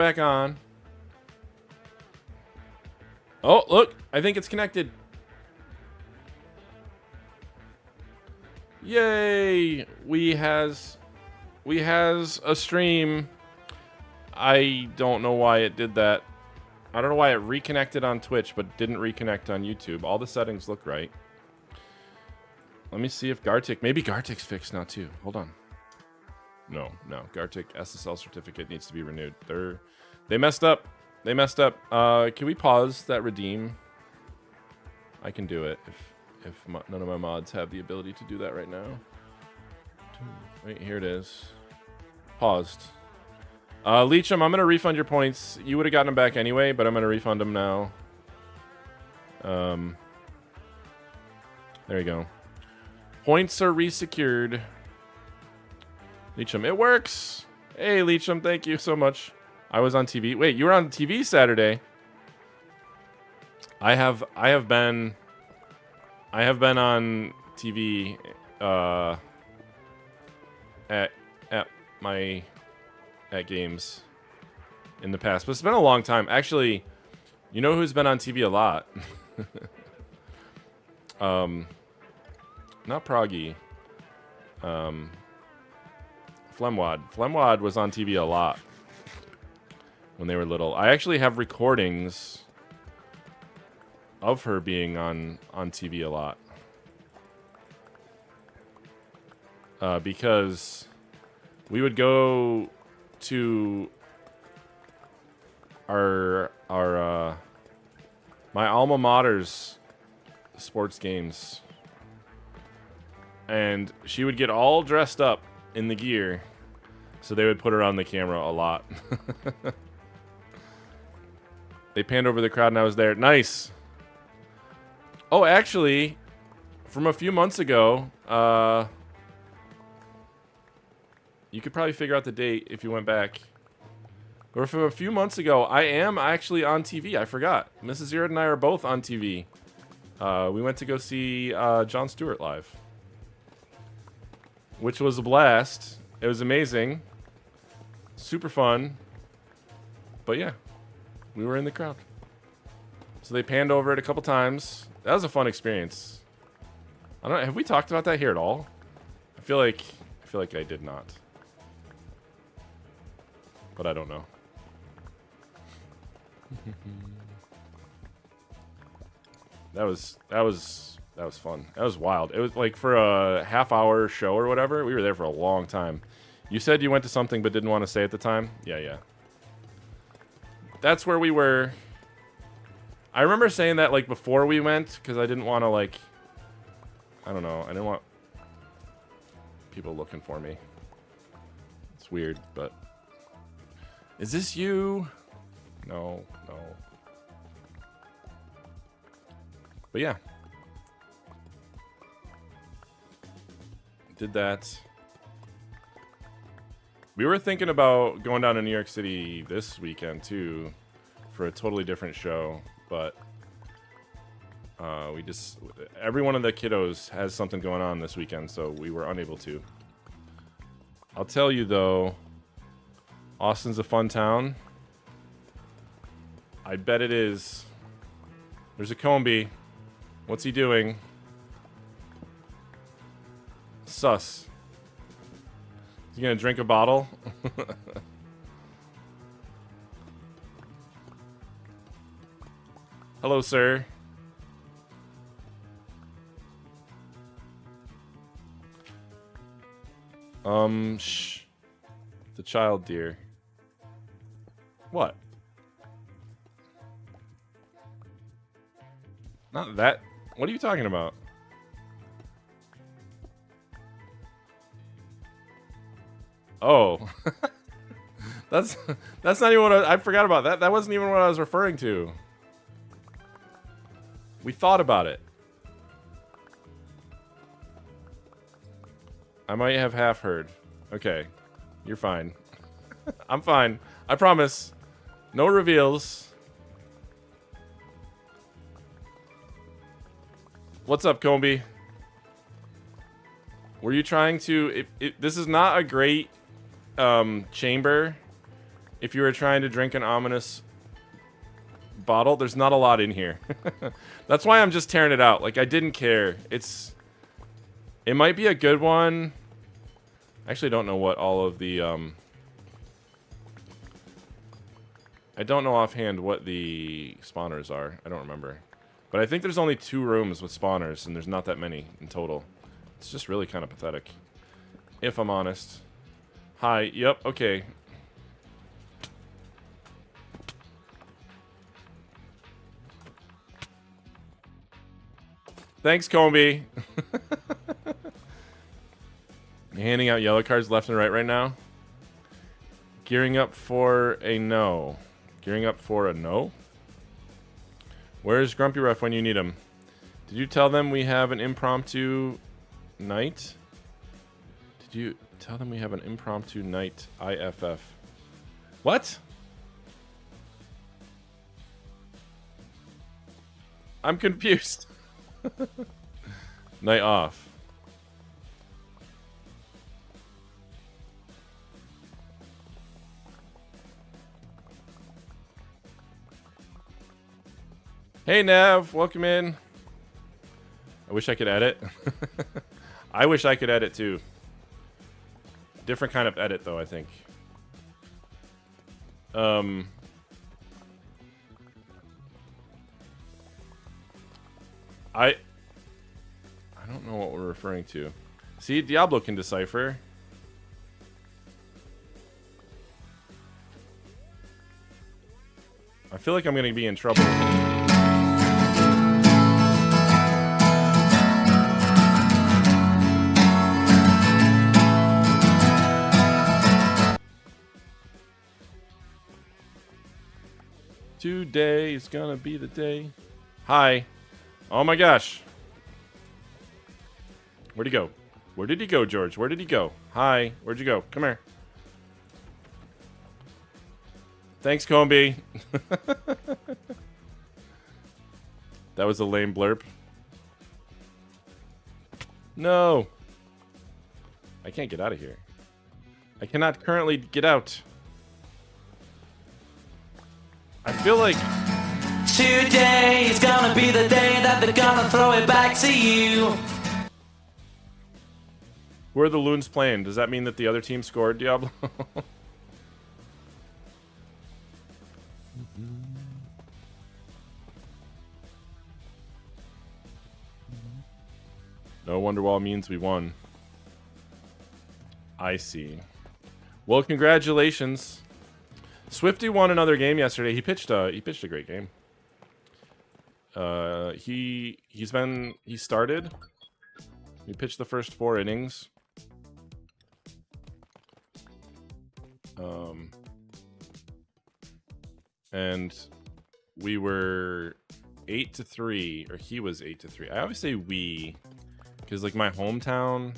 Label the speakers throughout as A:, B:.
A: back on. Oh, look. I think it's connected. Yay. We has a stream. I don't know why it did that. I don't know why it reconnected on Twitch, but didn't reconnect on YouTube. All the settings look right. Let me see if Gartic... Maybe Gartic's fixed now, too. Hold on. No. Gartic SSL certificate needs to be renewed. They messed up. They messed up. Can we pause that redeem? I can do it if none of my mods have the ability to do that right now. Wait, here it is. Paused. Leechum, I'm going to refund your points. You would have gotten them back anyway, but I'm going to refund them now. There you go. Points are resecured. Leechum, it works. Hey, Leechum, thank you so much. I was on TV. Wait, you were on TV Saturday. I have been on TV at games in the past, but it's been a long time. Actually, you know who's been on TV a lot? Not Proggy. Flemwad. Flemwad was on TV a lot when they were little. I actually have recordings of her being on TV a lot. Because we would go to our my alma mater's sports games, and she would get all dressed up in the gear, so they would put her on the camera a lot. They panned over the crowd and I was there. Nice. Oh, actually, from a few months ago, you could probably figure out the date if you went back. Or from a few months ago, I am actually on TV. I forgot. Mrs. Zero and I are both on TV. We went to go see Jon Stewart live, which was a blast. It was amazing. Super fun. But yeah, we were in the crowd. So they panned over it a couple times. That was a fun experience. I don't know, have we talked about that here at all? I feel like I did not. But I don't know. That was fun. That was wild. It was like for a half-hour show or whatever. We were there for a long time. You said you went to something but didn't want to say at the time? Yeah. That's where we were. I remember saying that like before we went because I didn't want to like, I don't know. I didn't want people looking for me. It's weird, but is this you? No. But yeah. Did that. We were thinking about going down to New York City this weekend too for a totally different show, but every one of the kiddos has something going on this weekend, so we were unable to. I'll tell you though, Austin's a fun town. I bet it is. There's a Combi. What's he doing? Sus. Is he gonna drink a bottle? Hello, sir. Shh. The child deer. What? Not that. What are you talking about? Oh. That's not even what I forgot about that. That wasn't even what I was referring to. We thought about it. I might have half heard. Okay. You're fine. I'm fine. I promise. No reveals. What's up, Combi? Were you trying to... This is not a great chamber if you were trying to drink an ominous bottle, there's not a lot in here. That's why I'm just tearing it out. Like, I didn't care. It might be a good one. I actually don't know what all of the, I don't know offhand what the spawners are. I don't remember. But I think there's only 2 rooms with spawners, and there's not that many in total. It's just really kind of pathetic, if I'm honest. Hi, yep, okay. Thanks, Combi. Handing out yellow cards left and right now. Gearing up for a no. Gearing up for a no? Where's Grumpy Ref when you need him? Did you tell them we have an impromptu night? Did you tell them we have an impromptu night IFF? What? I'm confused. Night off. Hey Nav, welcome in. I wish I could edit. I wish I could edit too. Different kind of edit though, I think. I don't know what we're referring to. See, Diablo can decipher. I feel like I'm gonna be in trouble. Today is gonna be the day. Hi. Oh my gosh. Where'd he go? Where did he go, George? Where did he go? Hi. Where'd you go? Come here. Thanks, Combi. That was a lame blurb. No. I can't get out of here. I cannot currently get out. I feel like
B: today is gonna be the day that they're gonna throw it back to you.
A: Who are the Loons playing? Does that mean that the other team scored, Diablo? No Wonderwall means we won. I see. Well, congratulations. Swifty won another game yesterday. He pitched a great game. He started. He pitched the first 4 innings. And we were 8-3, or he was 8-3. I always say we, because like my hometown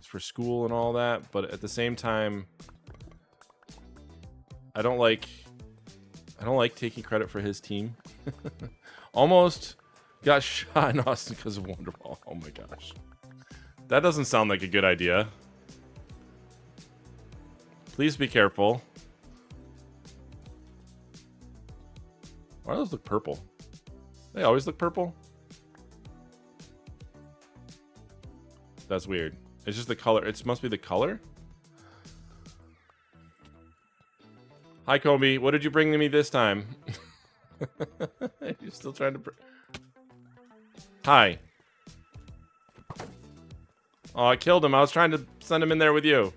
A: is for school and all that, but at the same time, I don't like taking credit for his team. Almost got shot in Austin because of Wonderwall. Oh my gosh. That doesn't sound like a good idea. Please be careful. Why do those look purple? They always look purple? That's weird. It's just the color. It must be the color? Hi, Combi. What did you bring to me this time? You're still trying to... Hi. Oh, I killed him. I was trying to send him in there with you.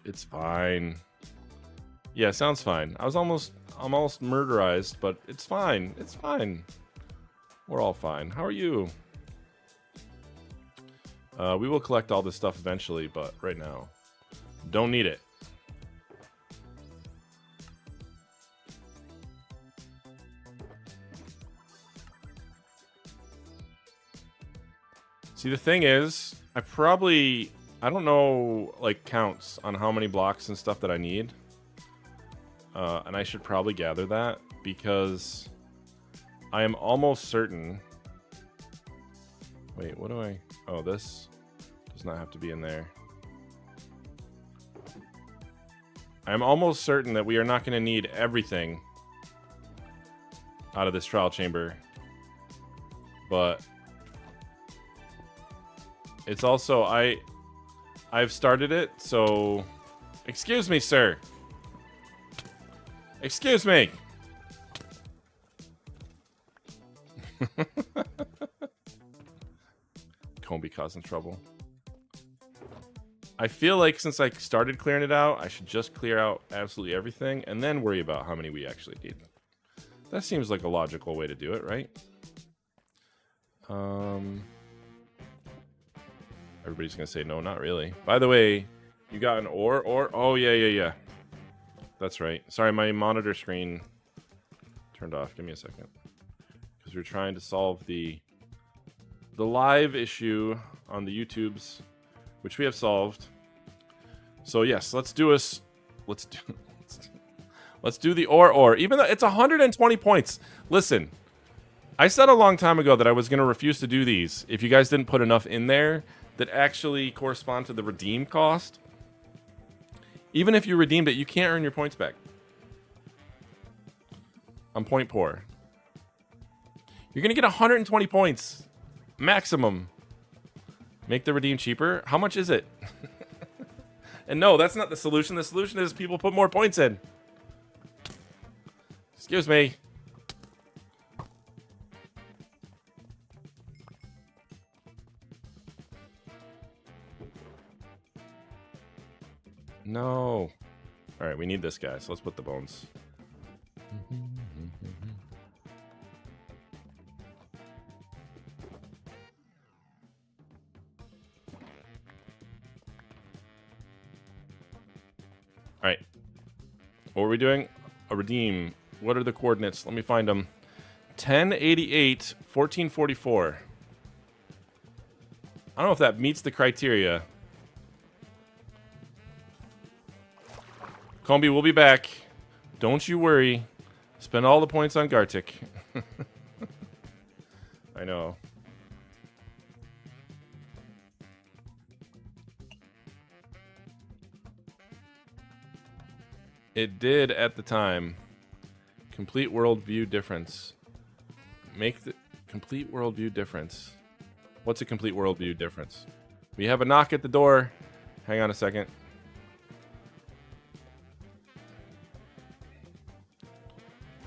A: It's fine. Yeah, sounds fine. I'm almost murderized, but it's fine. It's fine. We're all fine. How are you? We will collect all this stuff eventually, but right now, don't need it. See, the thing is, I don't know, like, counts on how many blocks and stuff that I need. And I should probably gather that, because I am almost certain Wait, what do I... Oh, this does not have to be in there. I'm almost certain that we are not going to need everything out of this trial chamber. But it's also... I've started it, so... Excuse me, sir. Excuse me. Combi causing trouble. I feel like since I started clearing it out, I should just clear out absolutely everything and then worry about how many we actually need. That seems like a logical way to do it, right? Everybody's gonna say no, not really. By the way, you got an ore? Oh, yeah. That's right. Sorry, my monitor screen turned off. Give me a second. Because we're trying to solve the live issue on the YouTubes, which we have solved. So yes, let's do the ore. Even though it's 120 points. Listen, I said a long time ago that I was going to refuse to do these if you guys didn't put enough in there that actually correspond to the redeem cost. Even if you redeemed it, you can't earn your points back. I'm point poor. You're going to get 120 points. Maximum. Make the redeem cheaper? How much is it? And no, that's not the solution. The solution is people put more points in. Excuse me. No. All right, we need this guy, so let's put the bones. All right. What are we doing? A redeem. What are the coordinates? Let me find them. 1088, 1444. I don't know if that meets the criteria. Combi, we'll be back. Don't you worry. Spend all the points on Gartic. I know. It did at the time. Complete worldview difference. Make the complete worldview difference. What's a complete worldview difference? We have a knock at the door. Hang on a second.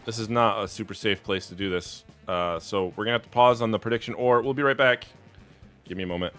A: This is not a super safe place to do this. So we're going to have to pause on the prediction, or we'll be right back. Give me a moment.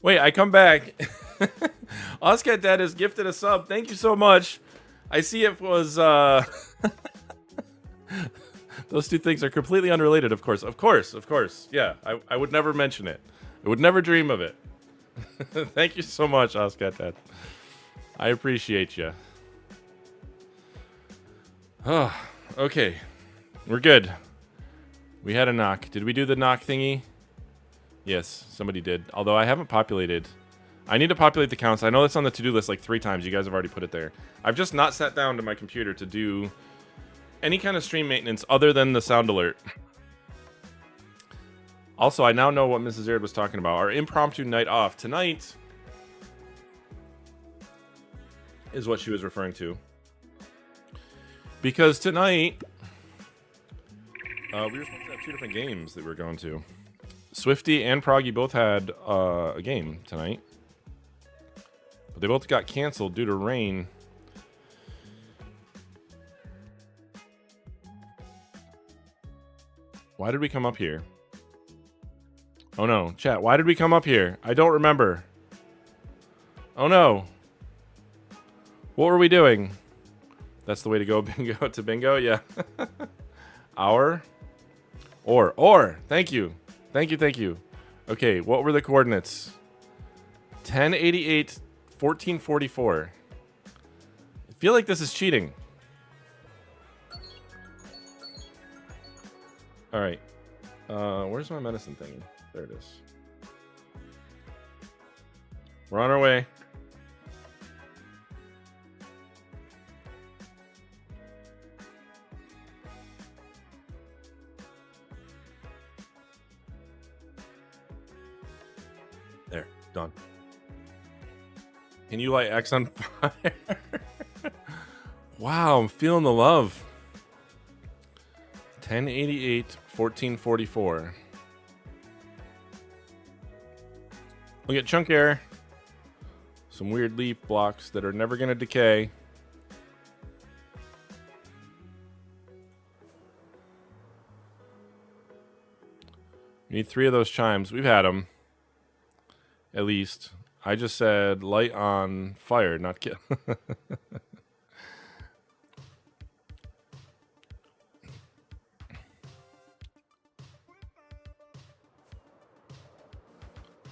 A: Wait, I come back. Oscar Dad has gifted a sub. Thank you so much. I see it was those two things are completely unrelated, of course. Of course. Yeah, I would never mention it. I would never dream of it. Thank you so much, Oscar Dad. I appreciate you. Oh, okay. We're good. We had a knock. Did we do the knock thingy? Yes, somebody did. Although I haven't populated. I need to populate the counts. I know that's on the to-do list like 3 times. You guys have already put it there. I've just not sat down to my computer to do any kind of stream maintenance other than the sound alert. Also, I now know what Mrs. Aird was talking about. Our impromptu night off tonight is what she was referring to. Because tonight, we were supposed to have 2 different games that we were going to. Swifty and Proggy both had a game tonight. But they both got canceled due to rain. Why did we come up here? Oh no, chat, why did we come up here? I don't remember. Oh no. What were we doing? That's the way to go bingo to bingo, yeah. Or. Thank you. Thank you. Okay, what were the coordinates? 1088, 1444. I feel like this is cheating. Alright. Where's my medicine thing? There it is. We're on our way. There, done. Can you light X on fire? Wow, I'm feeling the love. 1088, 1444. We'll get chunk air. Some weird leaf blocks that are never going to decay. We need 3 of those chimes. We've had them. At least. I just said light on fire, not kill.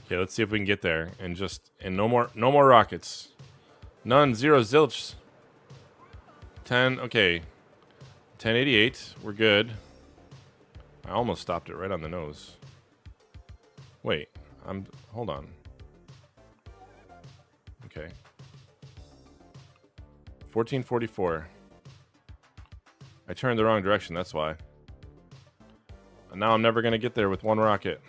A: Okay, let's see if we can get there and no more rockets. None, 0 zilch. 10, okay. 1088, we're good. I almost stopped it right on the nose. Wait, hold on. Okay. 1444. I turned the wrong direction, that's why. And now I'm never going to get there with 1 rocket.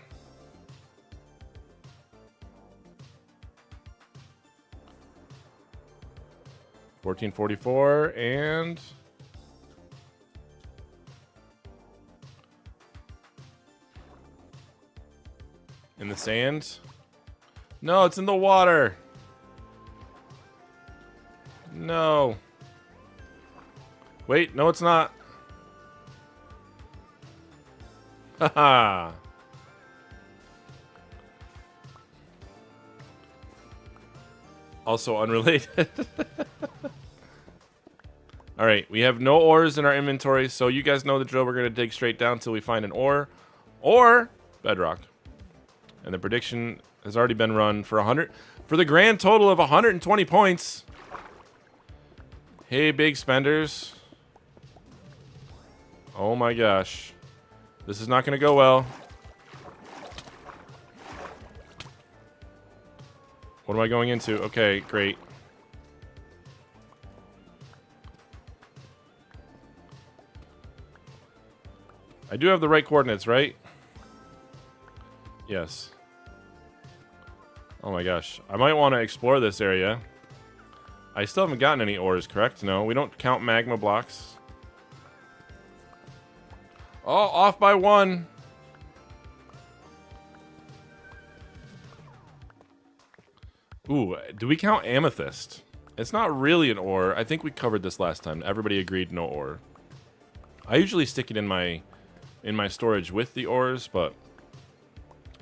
A: $14.44 and in the sand. No, it's in the water. No. Wait, no, it's not. Haha. Also unrelated. All right, we have no ores in our inventory, so you guys know the drill. We're going to dig straight down until we find an ore or bedrock. And the prediction has already been run for the grand total of 120 points. Hey, big spenders. Oh my gosh. This is not going to go well. What am I going into? Okay, great. I do have the right coordinates, right? Yes. Oh my gosh. I might want to explore this area. I still haven't gotten any ores, correct? No, we don't count magma blocks. Oh, off by 1. Ooh, do we count amethyst? It's not really an ore. I think we covered this last time. Everybody agreed no ore. I usually stick it in my storage with the ores, but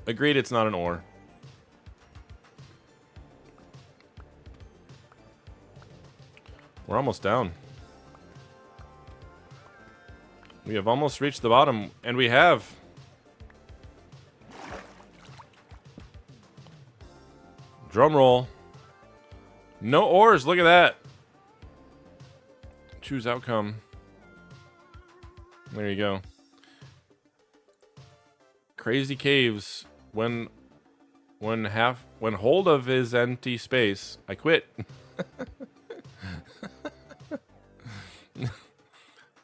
A: agreed it's not an ore. We're almost down. We have almost reached the bottom, and we have. Drum roll. No ores, look at that. Choose outcome. There you go. Crazy caves. When hold of is empty space, I quit.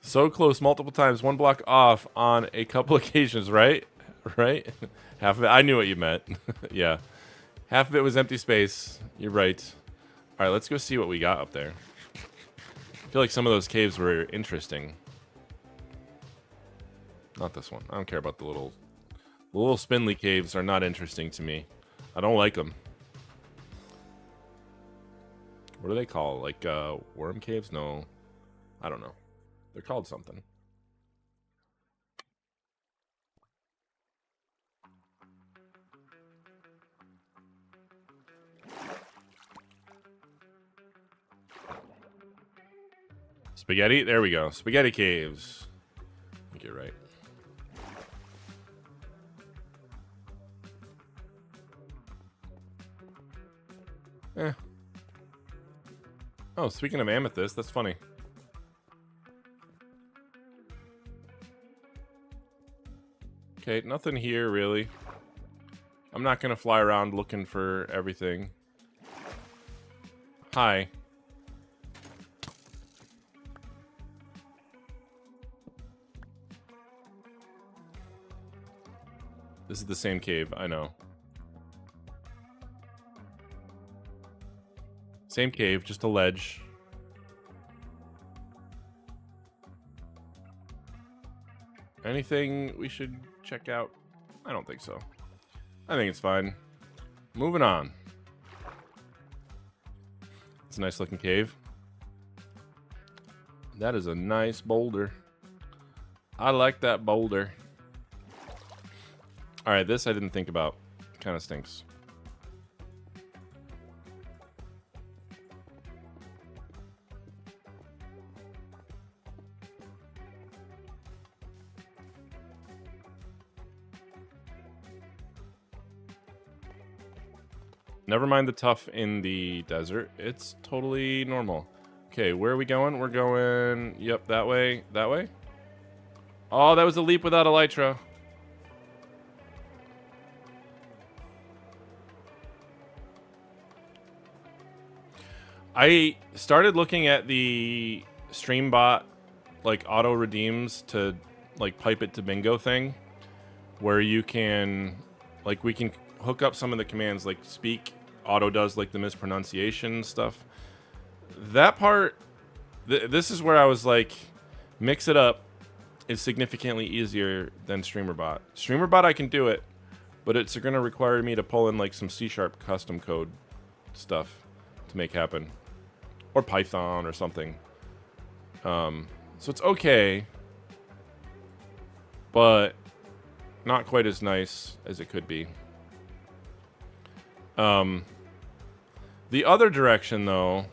A: So close multiple times, 1 block off on a couple occasions, right? Right? Half of it, I knew what you meant. Yeah. Half of it was empty space. You're right. All right, let's go see what we got up there. I feel like some of those caves were interesting. Not this one. I don't care about the little spindly caves are not interesting to me. I don't like them. What do they call? Like worm caves? No. I don't know. They're called something. Spaghetti? There we go. Spaghetti caves. I think you're right. Eh. Oh, speaking of amethyst, that's funny. Okay, nothing here, really. I'm not gonna fly around looking for everything. Hi. This is the same cave, I know. Same cave, just a ledge. Anything we should check out? I don't think so. I think it's fine. Moving on. It's a nice looking cave. That is a nice boulder. I like that boulder. Alright, this I didn't think about. Kind of stinks. Never mind the tough in the desert. It's totally normal. Okay, where are we going? We're going... Yep, that way. That way? Oh, that was a leap without elytra. I started looking at the Streambot, like, auto redeems to, like, pipe it to bingo thing. Where you can... Like, we can hook up some of the commands, like, speak... Auto does like the mispronunciation stuff. That part, this is where I was like, mix it up is significantly easier than StreamerBot. StreamerBot, I can do it, but it's going to require me to pull in like some C# custom code stuff to make happen, or Python or something. So it's okay, but not quite as nice as it could be. The other direction, though,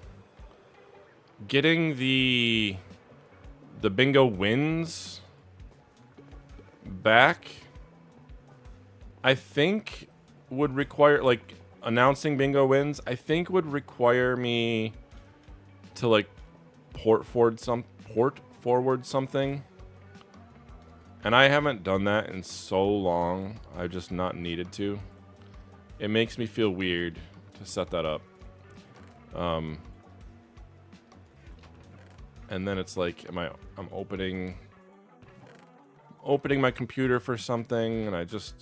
A: getting the bingo wins back, I think would require, like, announcing bingo wins, I think would require me to, like, port forward something. And I haven't done that in so long, I've just not needed to. It makes me feel weird to set that up. And then it's like, I'm opening my computer for something, and I don't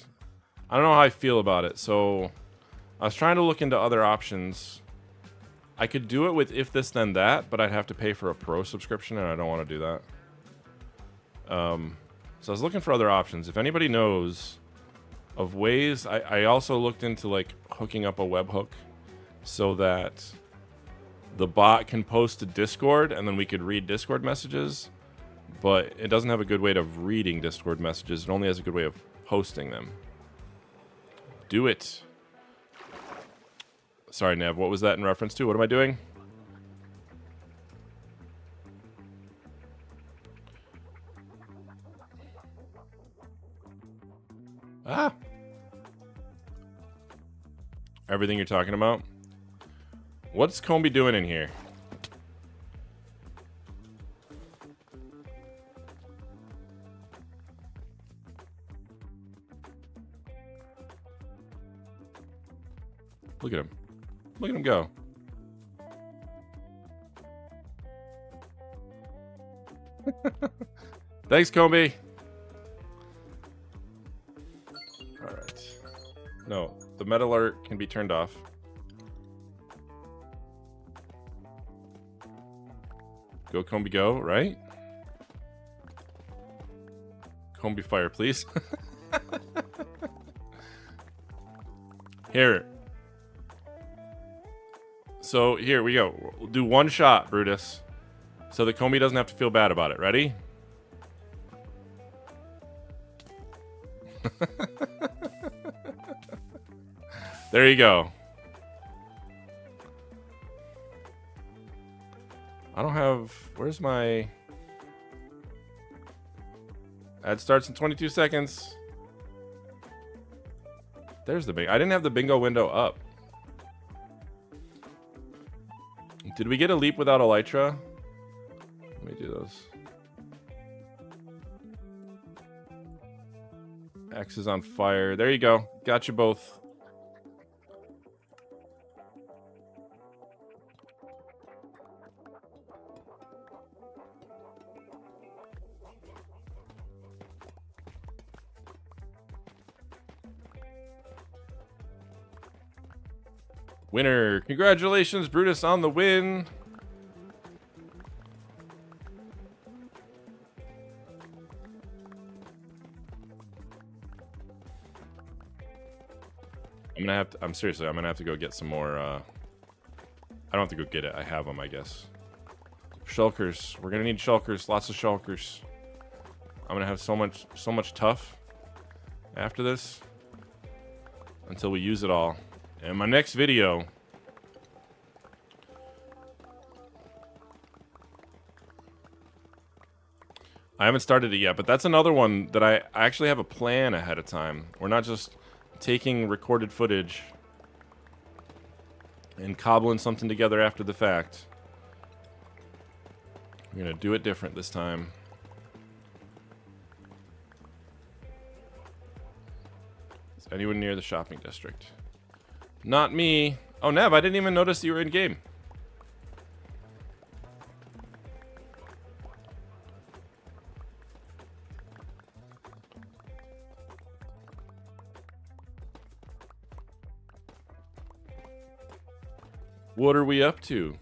A: know how I feel about it. So I was trying to look into other options. I could do it with if this then that, but I'd have to pay for a pro subscription, and I don't want to do that. So I was looking for other options. If anybody knows of ways, I also looked into like hooking up a webhook so that the bot can post to Discord and then we could read Discord messages, but it doesn't have a good way of reading Discord messages. It only has a good way of posting them. Do it. Sorry, Nev, what was that in reference to? What am I doing? Everything you're talking about. What's Comby doing in here? Look at him. Look at him go. Thanks, Comby. Alright. No, the meta alert can be turned off. Go, Comby, go, right? Comby fire, please. Here. So, here we go. We'll do one shot, Brutus. So that Comby doesn't have to feel bad about it. Ready? There you go. I don't have... Where's my... Ad starts in 22 seconds. There's the bingo. I didn't have the bingo window up. Did we get a leap without elytra? Let me do those. X is on fire. There you go. Got you both. Winner. Congratulations, Brutus, on the win. I'm seriously, I'm gonna have to go get some more, I don't have to go get it. I have them, I guess. Shulkers. We're gonna need shulkers. Lots of shulkers. I'm gonna have so much tough after this until we use it all. In my next video, I haven't started it yet, but that's another one that I actually have a plan ahead of time. We're not just taking recorded footage and cobbling something together after the fact. We're gonna do it different this time. Is anyone near the shopping district? Not me. Oh, Nev, I didn't even notice you were in game. What are we up to?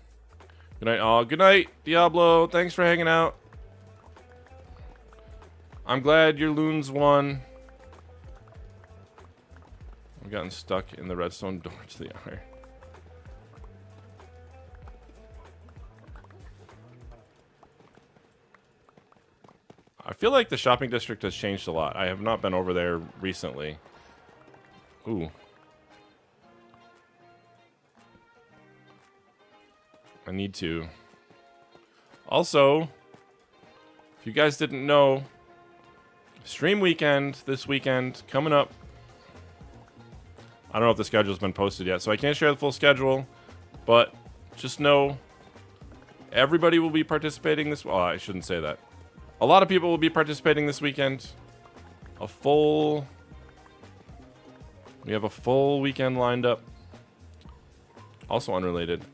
A: Good night. Oh, good night, Diablo. Thanks for hanging out. I'm glad your loons won. I've gotten stuck in the redstone door to the hour. I feel like the shopping district has changed a lot. I have not been over there recently. Ooh. I need to. Also, if you guys didn't know, stream weekend this weekend coming up. I don't know if the schedule's been posted yet, so I can't share the full schedule, but just know everybody will be participating this... Oh, I shouldn't say that. A lot of people will be participating this weekend. We have a full weekend lined up. Also unrelated.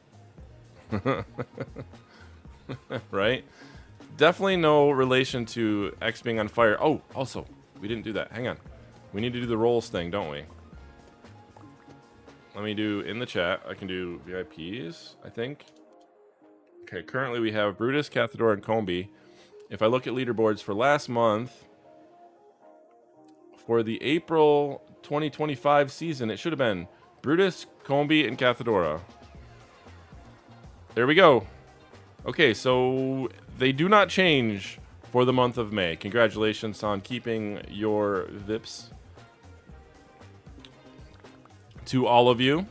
A: Right? Definitely no relation to X being on fire. Oh, also, we didn't do that. Hang on. We need to do the roles thing, don't we? Let me do in the chat. I can do VIPs, I think. Okay, currently we have Brutus, Cathador, and Comby. If I look at leaderboards for last month, for the April 2025 season, it should have been Brutus, Comby, and Cathadora. There we go. Okay, so they do not change for the month of May. Congratulations on keeping your VIPs. To all of you.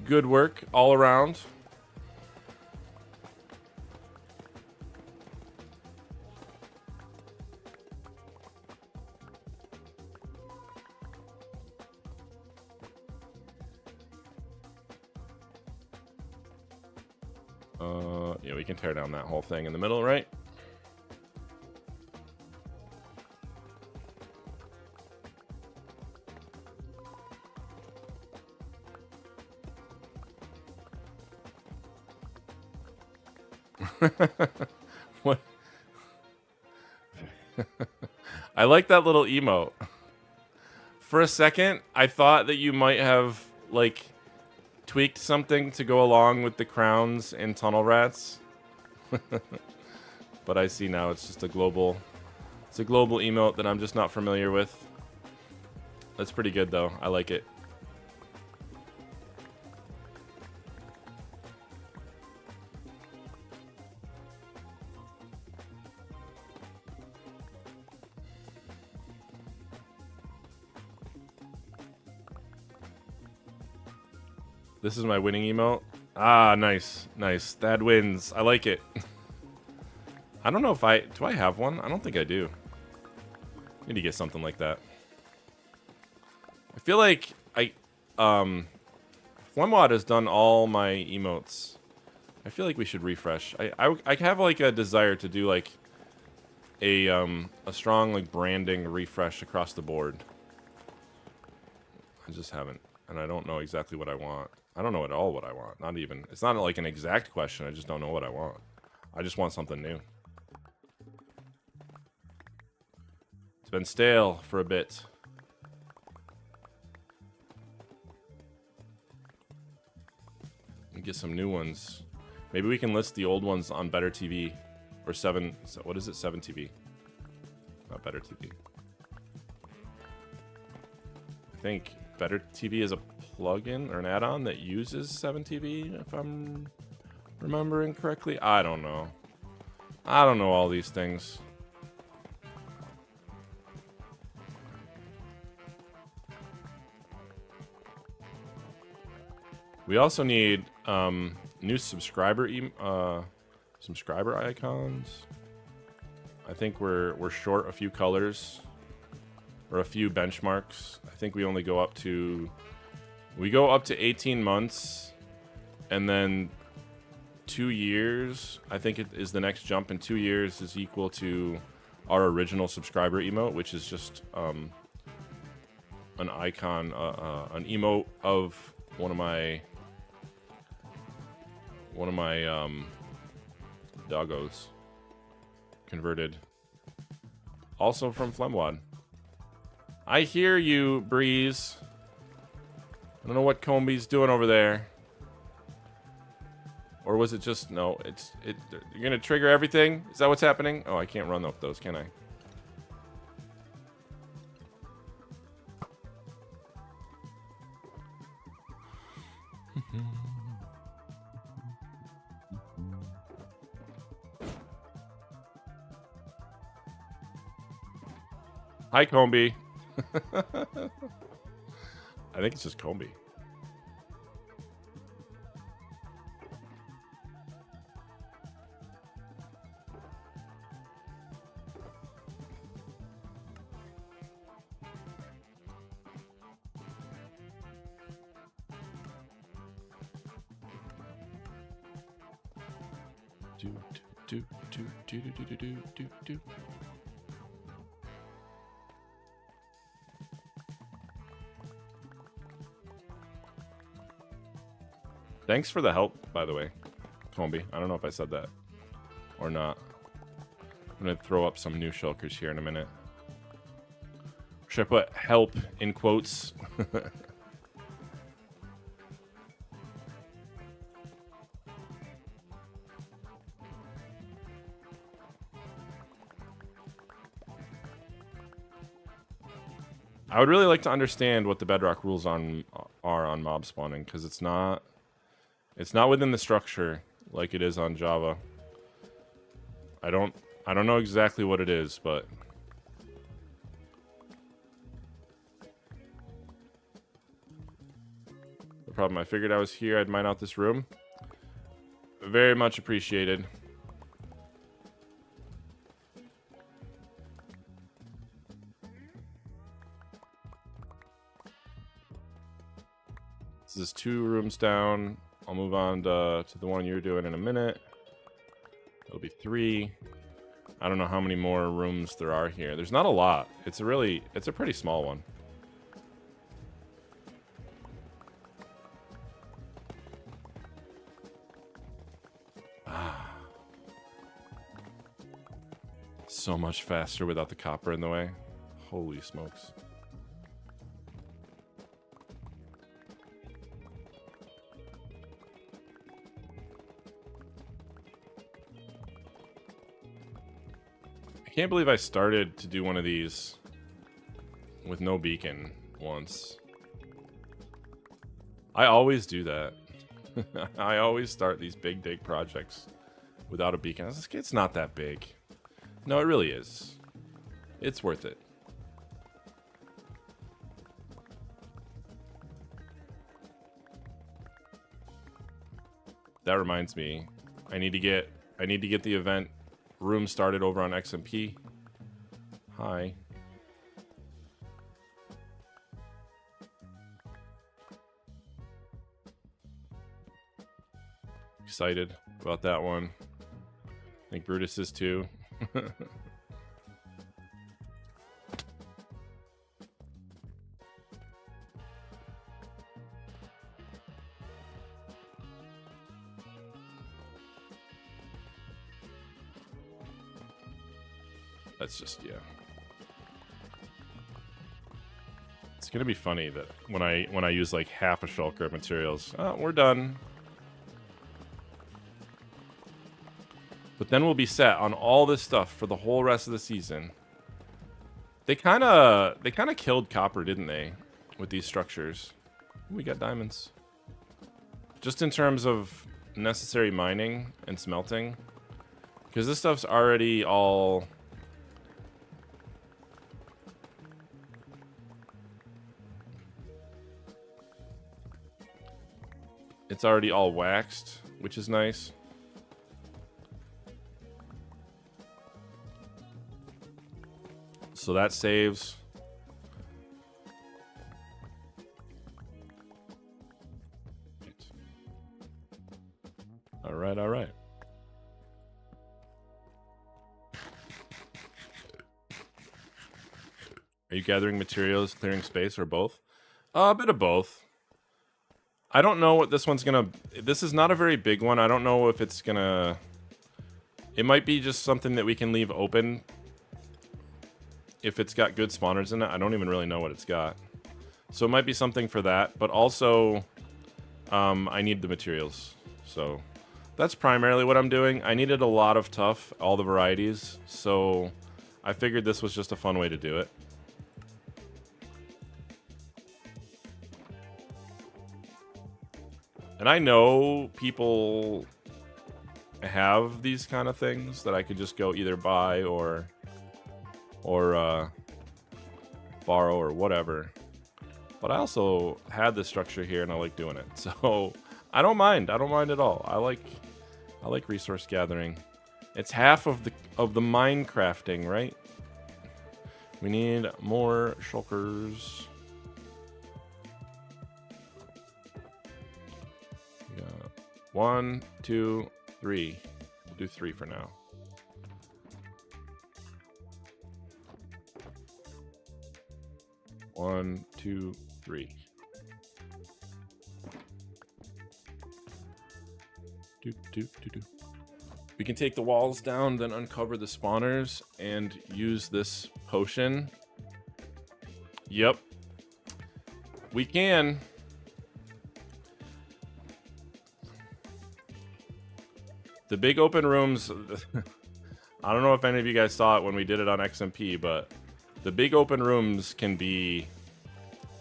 A: Good work all around. Yeah, we can tear down that whole thing in the middle, right? What? I like that little emote. For a second, I thought that you might have, like, tweaked something to go along with the crowns and tunnel rats. But I see now it's just a global... It's a global emote that I'm just not familiar with. That's pretty good, though. I like it. This is my winning emote. Ah, nice. Nice. Thad wins. I like it. I don't know if I... Do I have one? I don't think I do. Need to get something like that. I feel like Flemwad has done all my emotes. I feel like we should refresh. I have like a desire to do like a strong like branding refresh across the board. I just haven't, and I don't know exactly what I want. I don't know at all what I want. Not even. It's not like an exact question. I just don't know what I want. I just want something new. It's been stale for a bit. Get some new ones. Maybe we can list the old ones on Better TV or 7. What is it? 7 TV. Not Better TV. I think Better TV is a plugin or an add-on that uses 7 TV, if I'm remembering correctly. I don't know. I don't know all these things. We also need new subscriber icons. I think we're short a few colors or a few benchmarks. I think we only go up to 18 months, and then 2 years. I think it is the next jump, and 2 years is equal to our original subscriber emote, which is just an icon, an emote of one of my doggos converted. Also from Flemwad. I hear you, Breeze. I don't know what Comby's doing over there. Or was it just... No, you're gonna trigger everything? Is that what's happening? Oh, I can't run up those, can I? Hi, Comby. I think it's just Comby. Do. Thanks for the help, by the way, Comby. I don't know if I said that or not. I'm going to throw up some new shulkers here in a minute. Should I put help in quotes? I would really like to understand what the bedrock rules are on mob spawning, because it's not within the structure like it is on Java. I don't know exactly what it is, but no problem. I figured I was here. I'd mine out this room. Very much appreciated. This is 2 rooms down. I'll move on to the one you're doing in a minute. It'll be 3. I don't know how many more rooms there are here. There's not a lot. It's a pretty small one. So much faster without the copper in the way. Holy smokes. I can't believe I started to do one of these with no beacon once. I always do that. I always start these big dig projects without a beacon. It's not that big. No, it really is. It's worth it. That reminds me, I need to get the event room started over on XMP. Hi. Excited about that one. I think Brutus is too. That's just, yeah. It's gonna be funny that when I use like half a shulker of materials, oh, we're done. But then we'll be set on all this stuff for the whole rest of the season. They kind of killed copper, didn't they, with these structures? We got diamonds. Just in terms of necessary mining and smelting, because this stuff's already all. It's already all waxed, which is nice. So that saves. All right, all right. Are you gathering materials, clearing space, or both? A bit of both. I don't know what this one's gonna... This is not a very big one. I don't know if it's gonna... It might be just something that we can leave open if it's got good spawners in it. I don't even really know what it's got. So it might be something for that. But also, I need the materials. So that's primarily what I'm doing. I needed a lot of tough, all the varieties. So I figured this was just a fun way to do it. And I know people have these kind of things that I could just go either buy or borrow or whatever. But I also had this structure here and I like doing it. So I don't mind. I don't mind at all. I like resource gathering. It's half of the Minecrafting, right? We need more shulkers. 1, 2, 3. We'll do 3 for now. One, 2, 3. We can take the walls down, then uncover the spawners and use this potion. Yep. We can. The big open rooms, I don't know if any of you guys saw it when we did it on XMP, but the big open rooms can be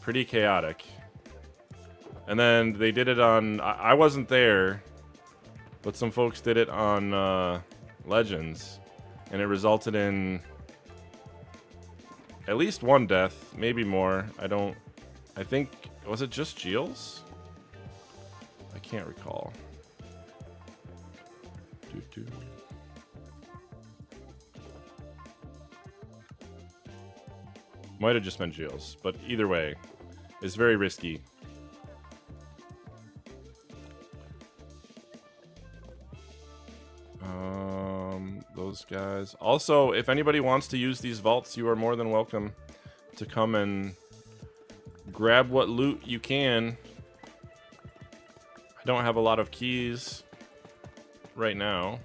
A: pretty chaotic. And then they did it on, I wasn't there, but some folks did it on Legends, and it resulted in at least one death, maybe more. I think, was it just Geels? I can't recall. Might have just been Geels, but either way, it's very risky. Those guys. Also, if anybody wants to use these vaults, you are more than welcome to come and grab what loot you can. I don't have a lot of keys right now,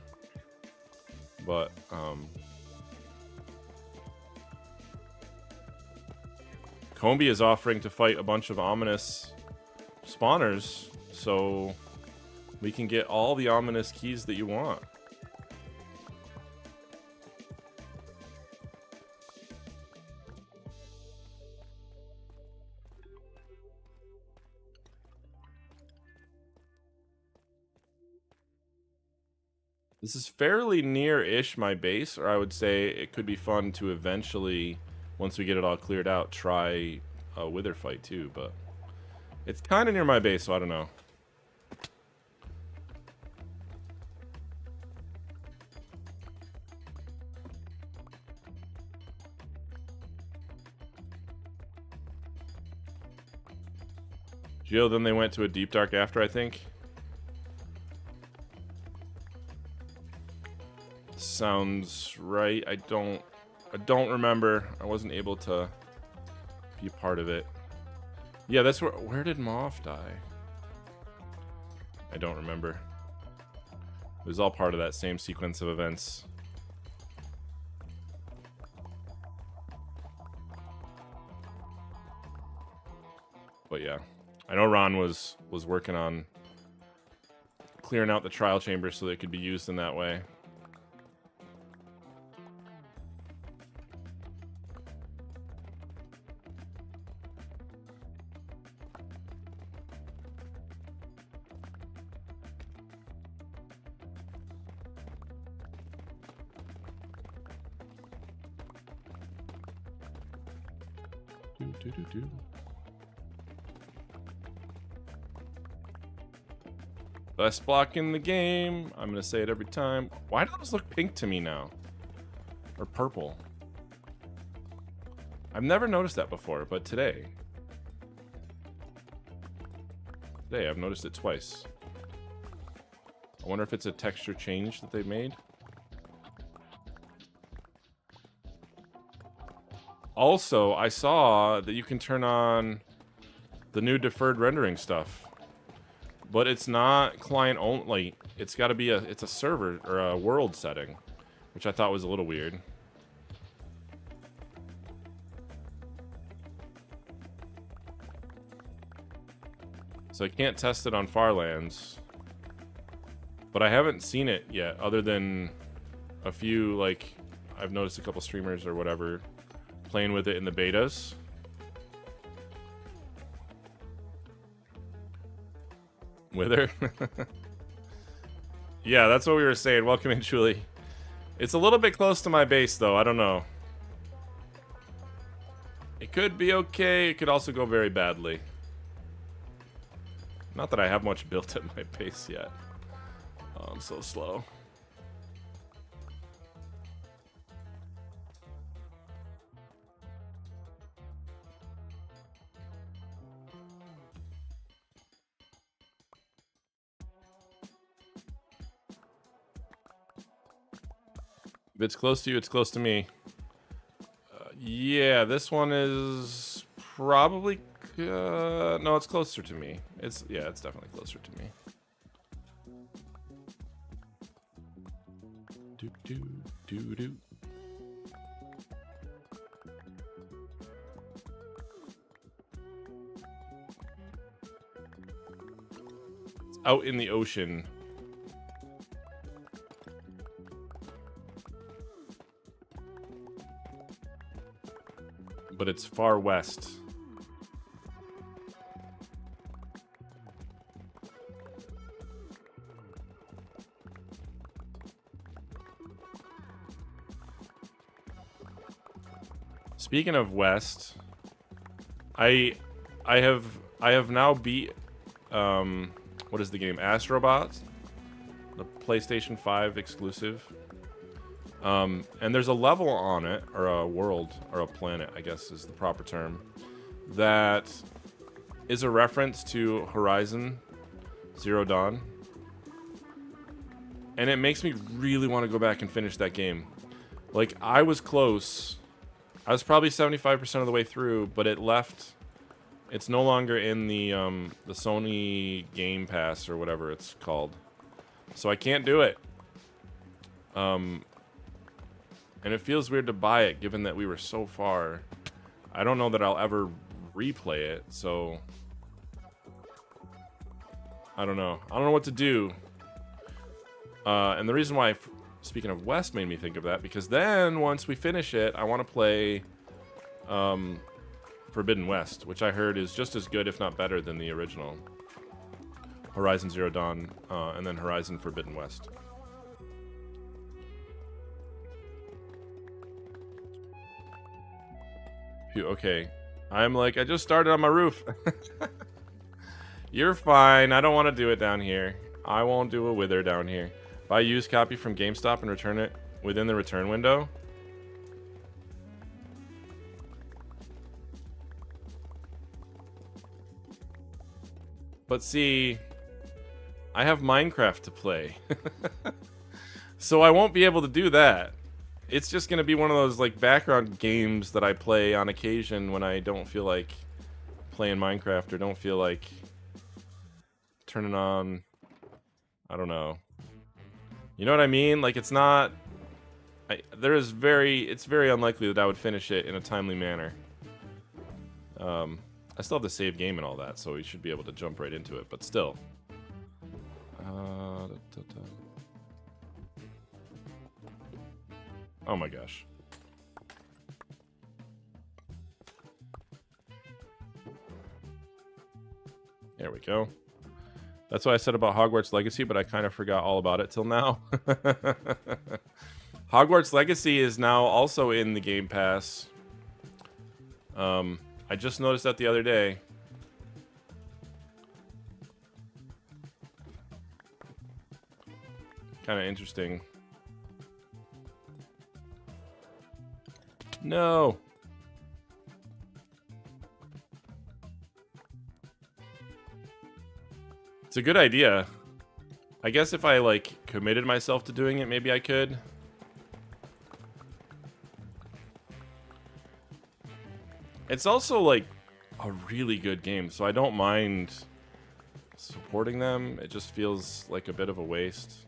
A: but Combi is offering to fight a bunch of ominous spawners, so we can get all the ominous keys that you want. This is fairly near-ish my base, or I would say it could be fun to eventually, once we get it all cleared out, try a wither fight too, but it's kind of near my base, so I don't know. Geo, then they went to a deep dark after, I think. Sounds right. I don't remember. I wasn't able to be a part of it. Yeah, that's where did Moth die? I don't remember. It was all part of that same sequence of events. But yeah, I know Ron was working on clearing out the trial chambers so they could be used in that way. Best block in the game. I'm gonna say it every time. Why do those look pink to me now? Or purple? I've never noticed that before, but today I've noticed it twice. I wonder if it's a texture change that they made. Also, I saw that you can turn on the new deferred rendering stuff, but it's not client only. It's got to be it's a server or a world setting, which I thought was a little weird. So I can't test it on Farlands, but I haven't seen it yet, other than a few, like, I've noticed a couple streamers or whatever playing with it in the betas. Wither? Yeah, that's what we were saying. Welcome in, Julie. It's a little bit close to my base, though. I don't know. It could be okay. It could also go very badly. Not that I have much built at my base yet. Oh, I'm so slow. If it's close to you, it's close to me. Yeah, this one is probably... no, it's closer to me. Yeah, it's definitely closer to me. Do do do do. It's out in the ocean. But it's far west. Speaking of west, I have now beat what is the game? Astrobot, the PlayStation 5 exclusive. And there's a level on it, or a world, or a planet, I guess is the proper term, that is a reference to Horizon Zero Dawn. And it makes me really want to go back and finish that game. Like, I was close. I was probably 75% of the way through, but it left. It's no longer in the Sony Game Pass or whatever it's called. So I can't do it. And it feels weird to buy it, given that we were so far. I don't know that I'll ever replay it, so I don't know. I don't know what to do. And the reason why, speaking of West, made me think of that, because then once we finish it, I want to play Forbidden West, which I heard is just as good, if not better, than the original Horizon Zero Dawn, and then Horizon Forbidden West. Phew, okay. I'm like, I just started on my roof. You're fine. I don't want to do it down here. I won't do a wither down here. Buy a used copy from GameStop and return it within the return window. But see, I have Minecraft to play. So I won't be able to do that. It's just going to be one of those like background games that I play on occasion when I don't feel like playing Minecraft or don't feel like turning on, I don't know. You know what I mean? Like, it's not... it's very unlikely that I would finish it in a timely manner. I still have the save game and all that, so we should be able to jump right into it, but still. Oh my gosh. There we go. That's what I said about Hogwarts Legacy, but I kind of forgot all about it till now. Hogwarts Legacy is now also in the Game Pass. I just noticed that the other day. Kind of interesting. No. It's a good idea. I guess if I, like, committed myself to doing it, maybe I could. It's also, like, a really good game, so I don't mind supporting them. It just feels like a bit of a waste.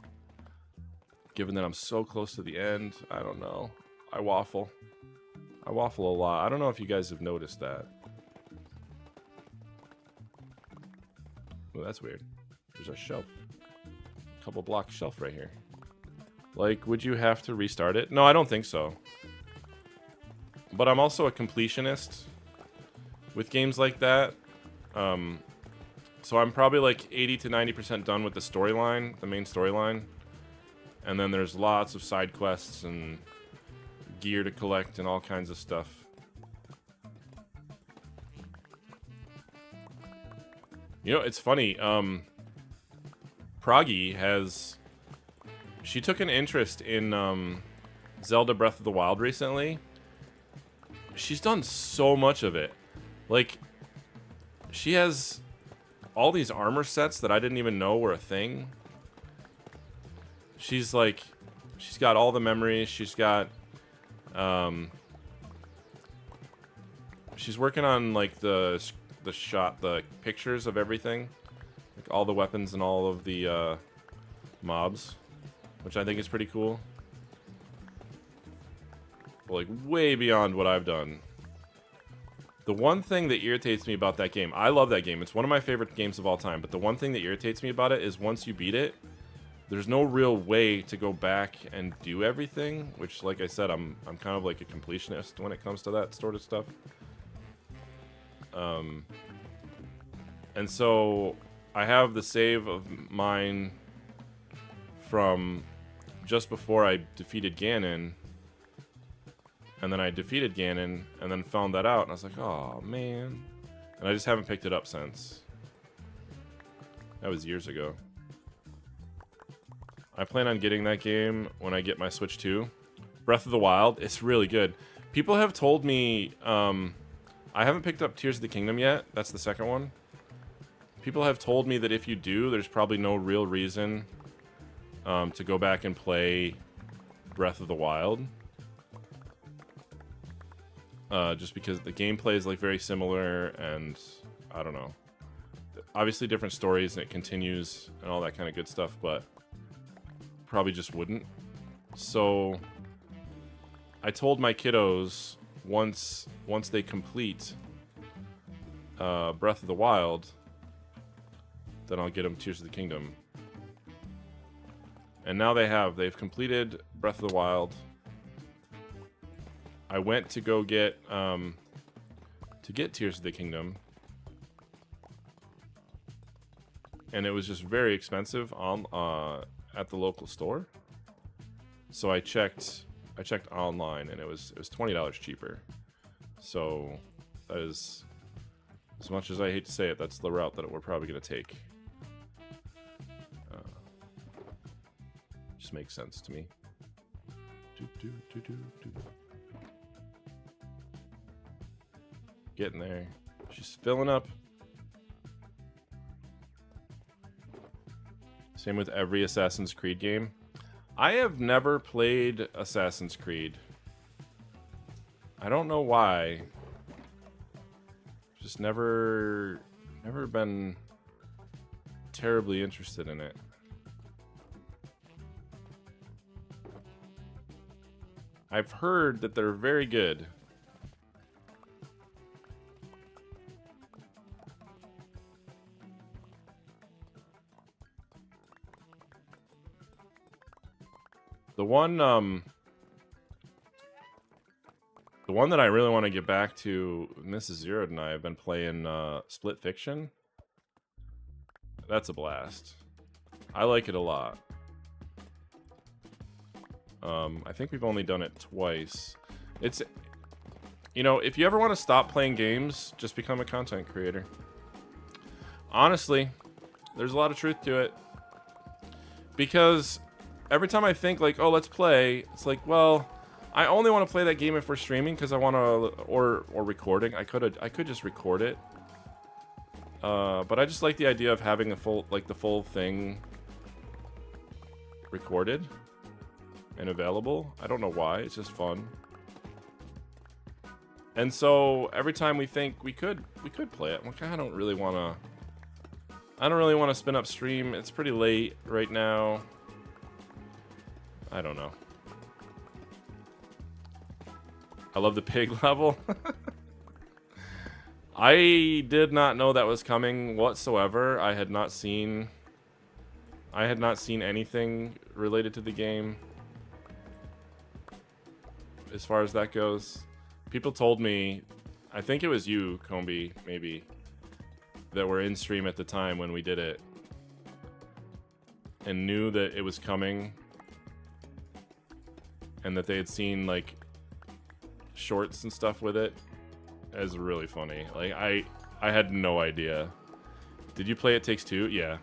A: Given that I'm so close to the end, I don't know. I waffle. I waffle a lot. I don't know if you guys have noticed that. Oh, that's weird. There's a shelf. A couple block shelf right here. Like, would you have to restart it? No, I don't think so. But I'm also a completionist with games like that. So I'm probably like 80 to 90% done with the storyline, the main storyline. And then there's lots of side quests and gear to collect and all kinds of stuff. You know, it's funny. Proggy has... She took an interest in Zelda Breath of the Wild recently. She's done so much of it. Like, she has all these armor sets that I didn't even know were a thing. She's like... She's got all the memories. She's got... she's working on, like, the pictures of everything. Like, all the weapons and all of the, mobs. Which I think is pretty cool. But, like, way beyond what I've done. The one thing that irritates me about that game... I love that game. It's one of my favorite games of all time. But the one thing that irritates me about it is once you beat it, there's no real way to go back and do everything. Which, like I said, I'm kind of like a completionist when it comes to that sort of stuff. And so I have the save of mine from just before I defeated Ganon, and then I defeated Ganon, and then found that out, and I was like, oh man, and I just haven't picked it up since. That was years ago. I plan on getting that game when I get my Switch 2. Breath of the Wild, it's really good. People have told me, I haven't picked up Tears of the Kingdom yet. That's the second one. People have told me that if you do, there's probably no real reason to go back and play Breath of the Wild. Just because the gameplay is like very similar, and I don't know. Obviously different stories, and it continues and all that kind of good stuff, but probably just wouldn't. So I told my kiddos once they complete Breath of the Wild, then I'll get them Tears of the Kingdom. And now they've completed Breath of the Wild. I went to go get Tears of the Kingdom, and it was just very expensive on at the local store. So I checked online, and it was $20 cheaper. So that is, as much as I hate to say it, that's the route that we're probably going to take. Just makes sense to me. Getting there. She's filling up. Same with every Assassin's Creed game. I have never played Assassin's Creed. I don't know why. Just never been terribly interested in it. I've heard that they're very good. The one that I really want to get back to, Mrs. Zero and I have been playing Split Fiction. That's a blast. I like it a lot. I think we've only done it twice. It's, you know, if you ever want to stop playing games, just become a content creator. Honestly, there's a lot of truth to it. Because every time I think like, oh, let's play, it's like, well, I only want to play that game if we're streaming because I want to, or recording. I could just record it. But I just like the idea of having the full thing recorded and available. I don't know why. It's just fun. And so every time we think we could play it, I'm like, I don't really want to spin up stream. It's pretty late right now. I don't know. I love the pig level. I did not know that was coming whatsoever. I had not seen anything related to the game as far as that goes. People told me, I think it was you, Combi, maybe, that were in stream at the time when we did it and knew that it was coming and that they had seen like shorts and stuff with it. As really funny. Like I had no idea. Did you play It Takes Two? Yeah.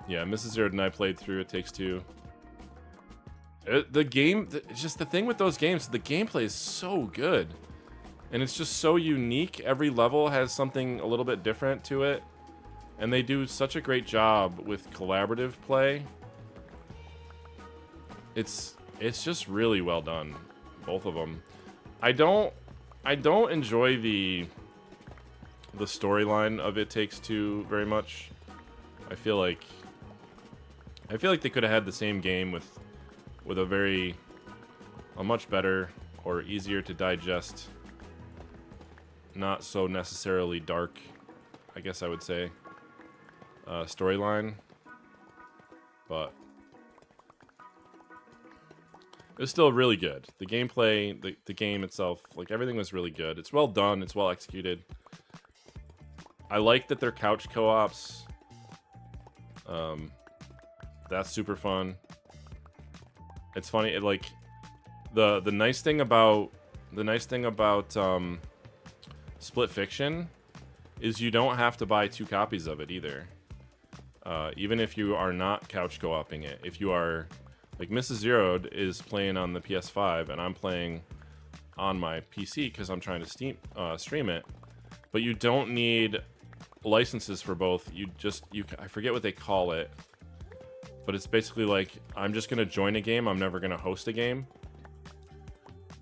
A: Yeah, Mrs. Zero and I played through It Takes Two. The game, just the thing with those games, the gameplay is so good. And it's just so unique. Every level has something a little bit different to it. And they do such a great job with collaborative play. It's just really well done. Both of them. I don't enjoy the storyline of It Takes Two very much. I feel like they could have had the same game with a much better or easier to digest, not so necessarily dark, I guess I would say, storyline. But it was still really good. The gameplay, the game itself, like everything was really good. It's well done. It's well executed. I like that they're couch co-ops. That's super fun. It's funny. Like the nice thing about Split Fiction is you don't have to buy 2 copies of it either. Even if you are not couch co-oping it, if you are. Like, Mrs. Zero is playing on the PS5, and I'm playing on my PC because I'm trying to stream it. But you don't need licenses for both. I forget what they call it. but it's basically like I'm just gonna join a game. I'm never gonna host a game.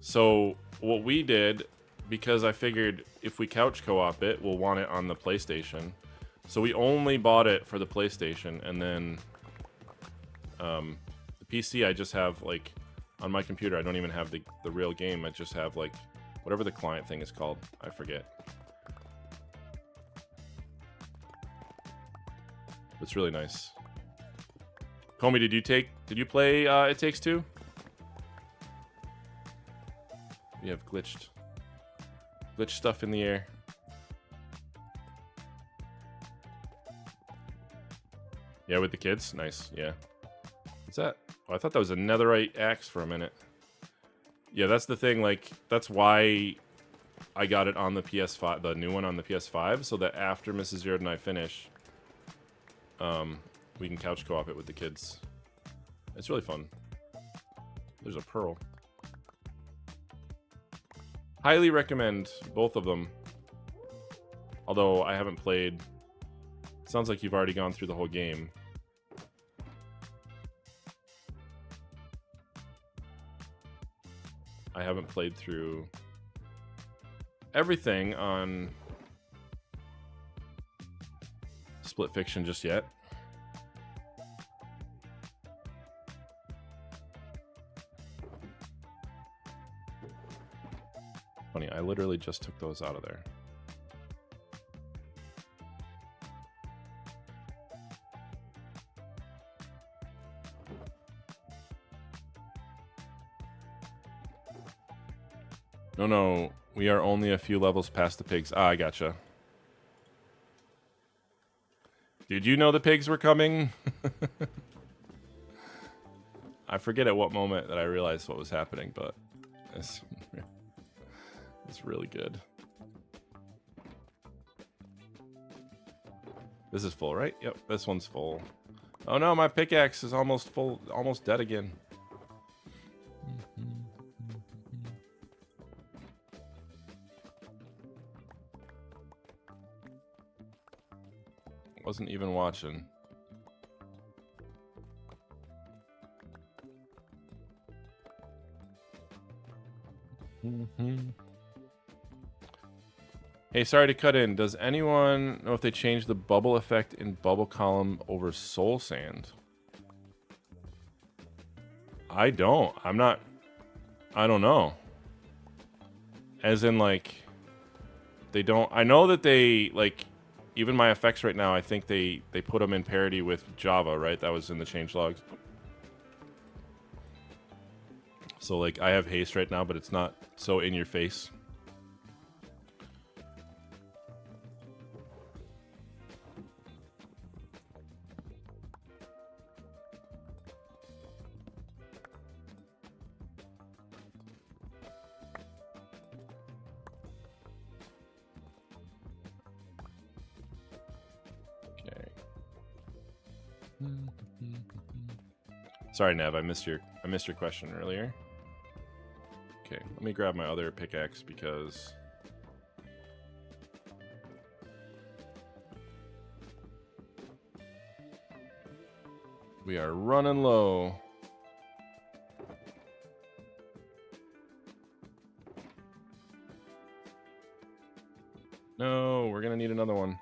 A: So what we did, because I figured if we couch co-op it, we'll want it on the PlayStation. So we only bought it for the PlayStation, and then the PC I just have like on my computer. I don't even have the real game. I just have like whatever the client thing is called. I forget. It's really nice. Comey, did you play It Takes Two? We have glitched stuff in the air. Yeah, with the kids? Nice, yeah. What's that? Oh, I thought that was a netherite axe for a minute. Yeah, that's the thing, like, that's why I got it on the PS5, the new one on the PS5, so that after Mrs. Zero and I finish, we can couch co-op it with the kids. It's really fun. There's a pearl. Highly recommend both of them. Although I haven't played. Sounds like you've already gone through the whole game. I haven't played through everything on Split Fiction just yet. Funny, I literally just took those out of there. No, we are only a few levels past the pigs. Ah, I gotcha. Did you know the pigs were coming? I forget at what moment that I realized what was happening, but it's really good. This is full, right? Yep, this one's full. Oh no, my pickaxe is almost full, almost dead again. Wasn't even watching. Hey, sorry to cut in. Does anyone know if they changed the bubble effect in Bubble Column over Soul Sand? I don't. I don't know. As in, like, they don't. I know that they, like, even my effects right now, I think they put them in parity with Java, right? That was in the changelogs. So, like, I have haste right now, but it's not so in your face. Sorry, Nev, I missed your question earlier. Okay, let me grab my other pickaxe because we are running low. No, we're gonna need another one.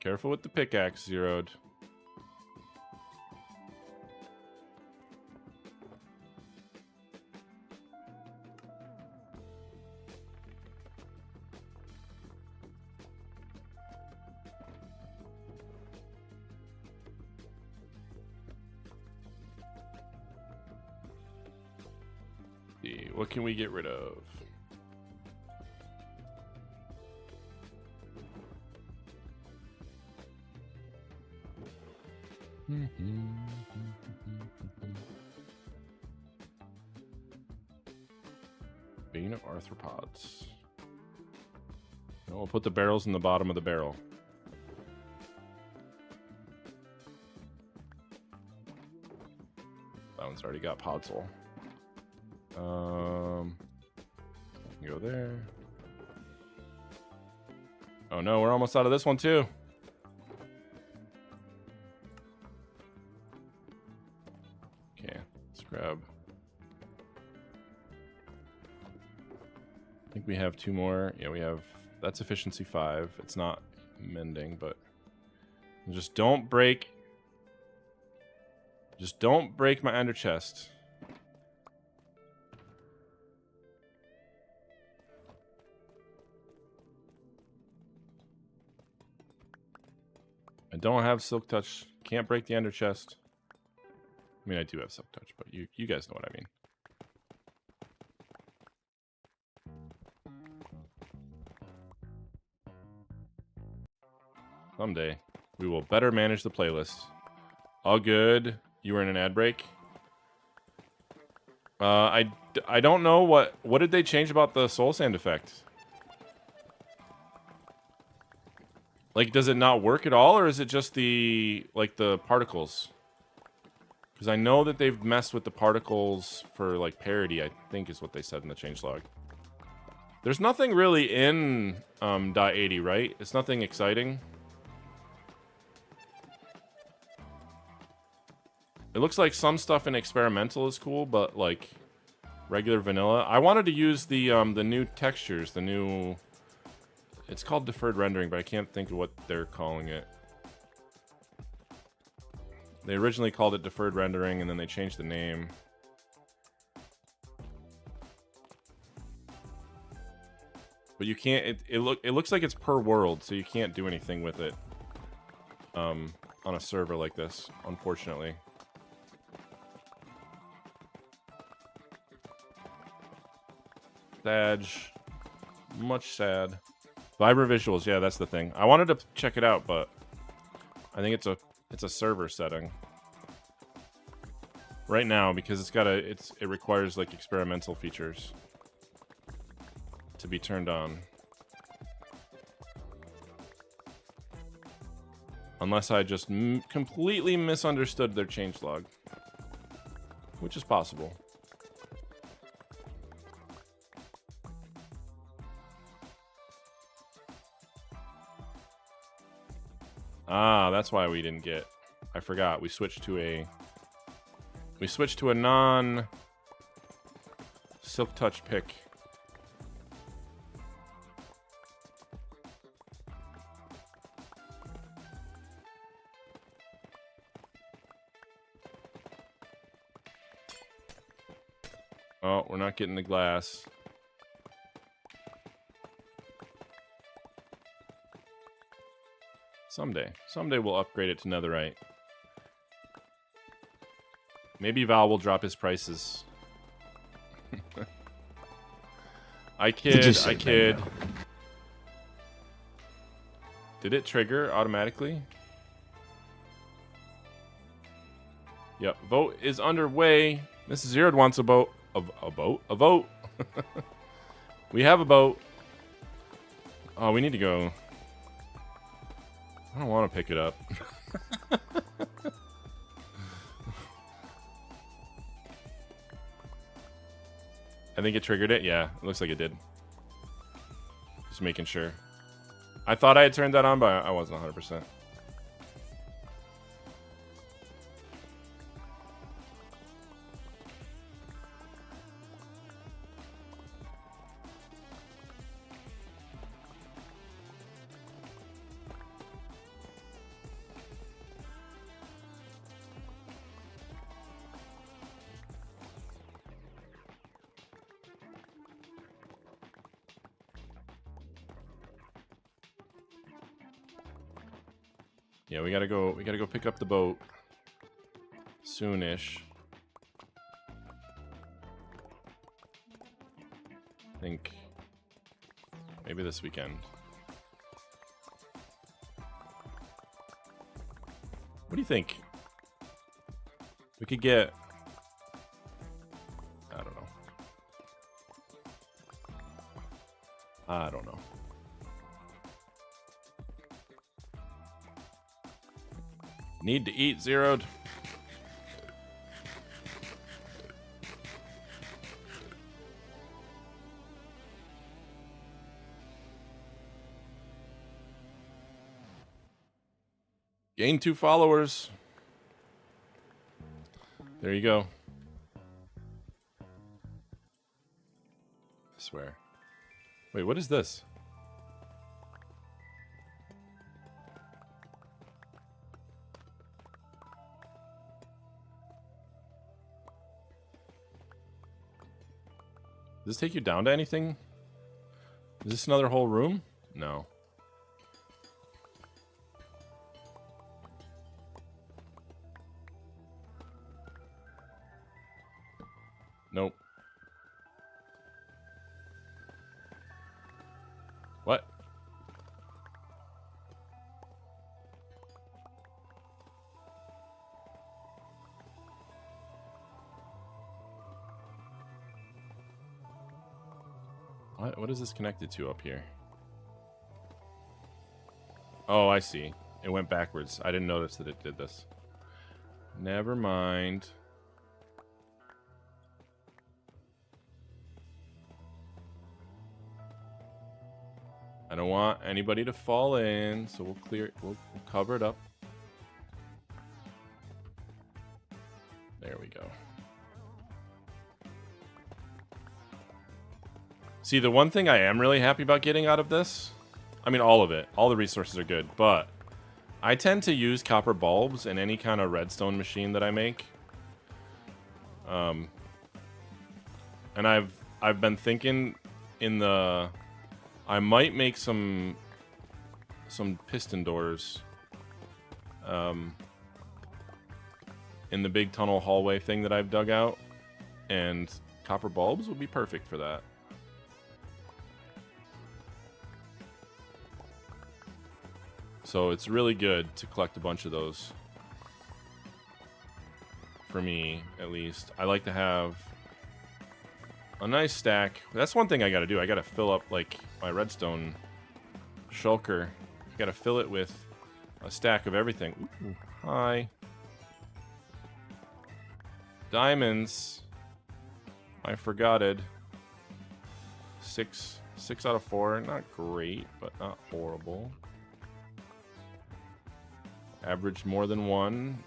A: Careful with the pickaxe, Zeroed. See, what can we get rid of? Being of arthropods. No, we'll put the barrels in the bottom of the barrel. That one's already got podzol. Go there. Oh no, we're almost out of this one too. we have 2 more. Yeah, we have... That's efficiency 5. It's not mending, but... Just don't break... Just don't break my ender chest. I don't have silk touch. Can't break the ender chest. I mean, I do have silk touch, but you guys know what I mean. Someday, we will better manage the playlist. All good. You were in an ad break. I don't know what did they change about the soul sand effect? Like, does it not work at all, or is it just the particles? Because I know that they've messed with the particles for like parity. I think is what they said in the changelog. There's nothing really in .80, right? It's nothing exciting. It looks like some stuff in experimental is cool, but like regular vanilla. I wanted to use the new textures, the new... It's called deferred rendering, but I can't think of what they're calling it. They originally called it deferred rendering, and then they changed the name. But you can't... It looks like it's per world, so you can't do anything with it on a server like this, unfortunately. Sad. Much sad. Vibrant visuals, yeah, that's the thing. I wanted to check it out, but I think it's a server setting right now because it requires like experimental features to be turned on. Unless I just completely misunderstood their changelog, which is possible. Ah, that's why we didn't get... I forgot. We switched to a non silk touch pick. Oh, we're not getting the glass. Someday we'll upgrade it to netherite. Maybe Val will drop his prices. I kid.
C: No.
A: Did it trigger automatically? Yep, vote is underway. Mrs. Zero wants a vote. A vote? We have a vote. Oh, we need to go. I don't want to pick it up. I think it triggered it. Yeah, it looks like it did. Just making sure. I thought I had turned that on, but I wasn't 100%. Yeah, we gotta go pick up the boat soonish. I think maybe this weekend. What do you think? We could get... I don't know. Need to eat, Zeroed. Gain 2 followers. There you go. I swear. Wait, what is this? Does this take you down to anything? Is this another whole room? No. Nope. What? What is this connected to up here? Oh, I see. It went backwards. I didn't notice that it did this. Never mind. I don't want anybody to fall in, so we'll clear it. We'll cover it up. There we go. See, the one thing I am really happy about getting out of this, I mean, all of it. All the resources are good, but I tend to use copper bulbs in any kind of redstone machine that I make. And I've been thinking in the... I might make some piston doors in the big tunnel hallway thing that I've dug out, and copper bulbs would be perfect for that. So it's really good to collect a bunch of those. For me, at least. I like to have a nice stack. That's one thing I gotta do. I gotta fill up, like, my redstone shulker. I gotta fill it with a stack of everything. Ooh, hi. Diamonds. I forgot it. 6 out of 4. Not great, but not horrible. Average more than 1.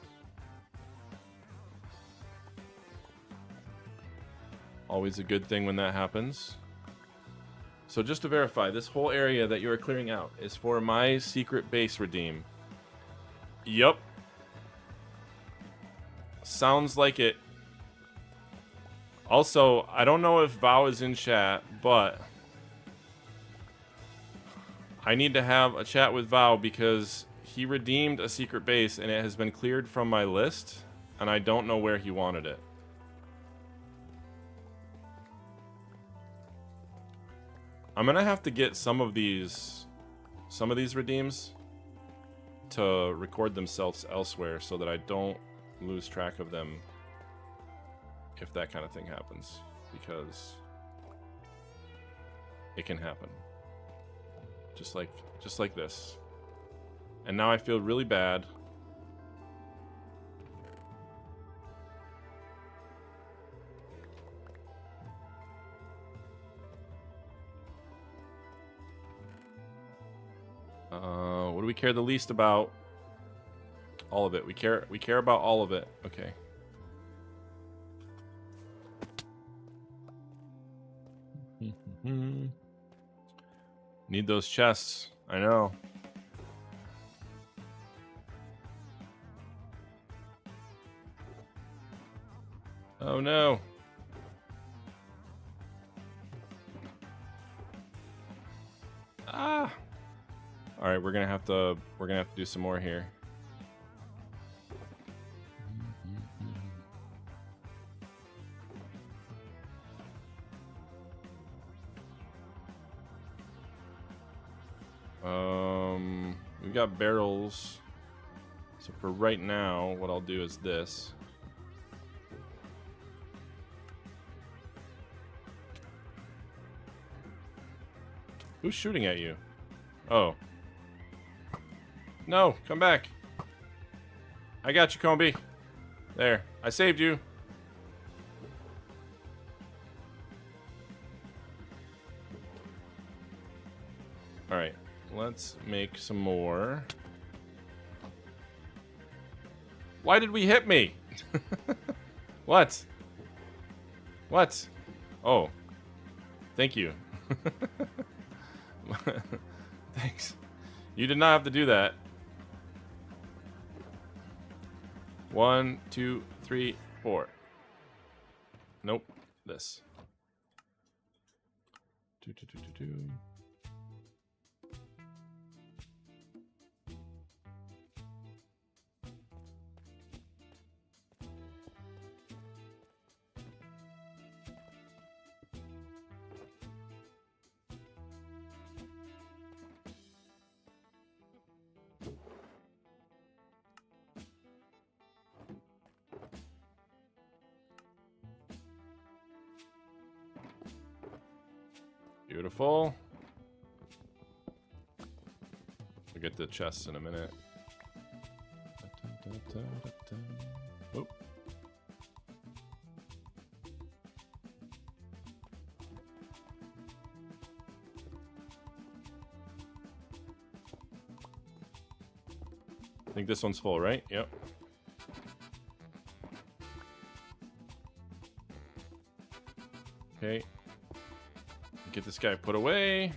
A: Always a good thing when that happens. So just to verify, this whole area that you are clearing out is for my secret base redeem. Yup. Sounds like it. Also, I don't know if Val is in chat, but I need to have a chat with Val because he redeemed a secret base and it has been cleared from my list, and I don't know where he wanted it. I'm gonna have to get some of these redeems to record themselves elsewhere so that I don't lose track of them if that kind of thing happens, because it can happen. Just like this. And now I feel really bad. What do we care the least about? All of it. We care about all of it. Okay. Need those chests. I know. Oh no. Ah. All right, we're gonna have to do some more here. We've got barrels. So for right now, what I'll do is this. Who's shooting at you? Oh. No, come back. I got you, Combi. There, I saved you. Alright, let's make some more. Why did we hit me? What? What? Oh. Thank you. Thanks. You did not have to do that. 1, 2, 3, 4. Nope. This. 2, 2, 2, 2, 2. Beautiful. We'll get the chests in a minute. Oh. I think this one's full, right? Yep. Okay. Get this guy put away.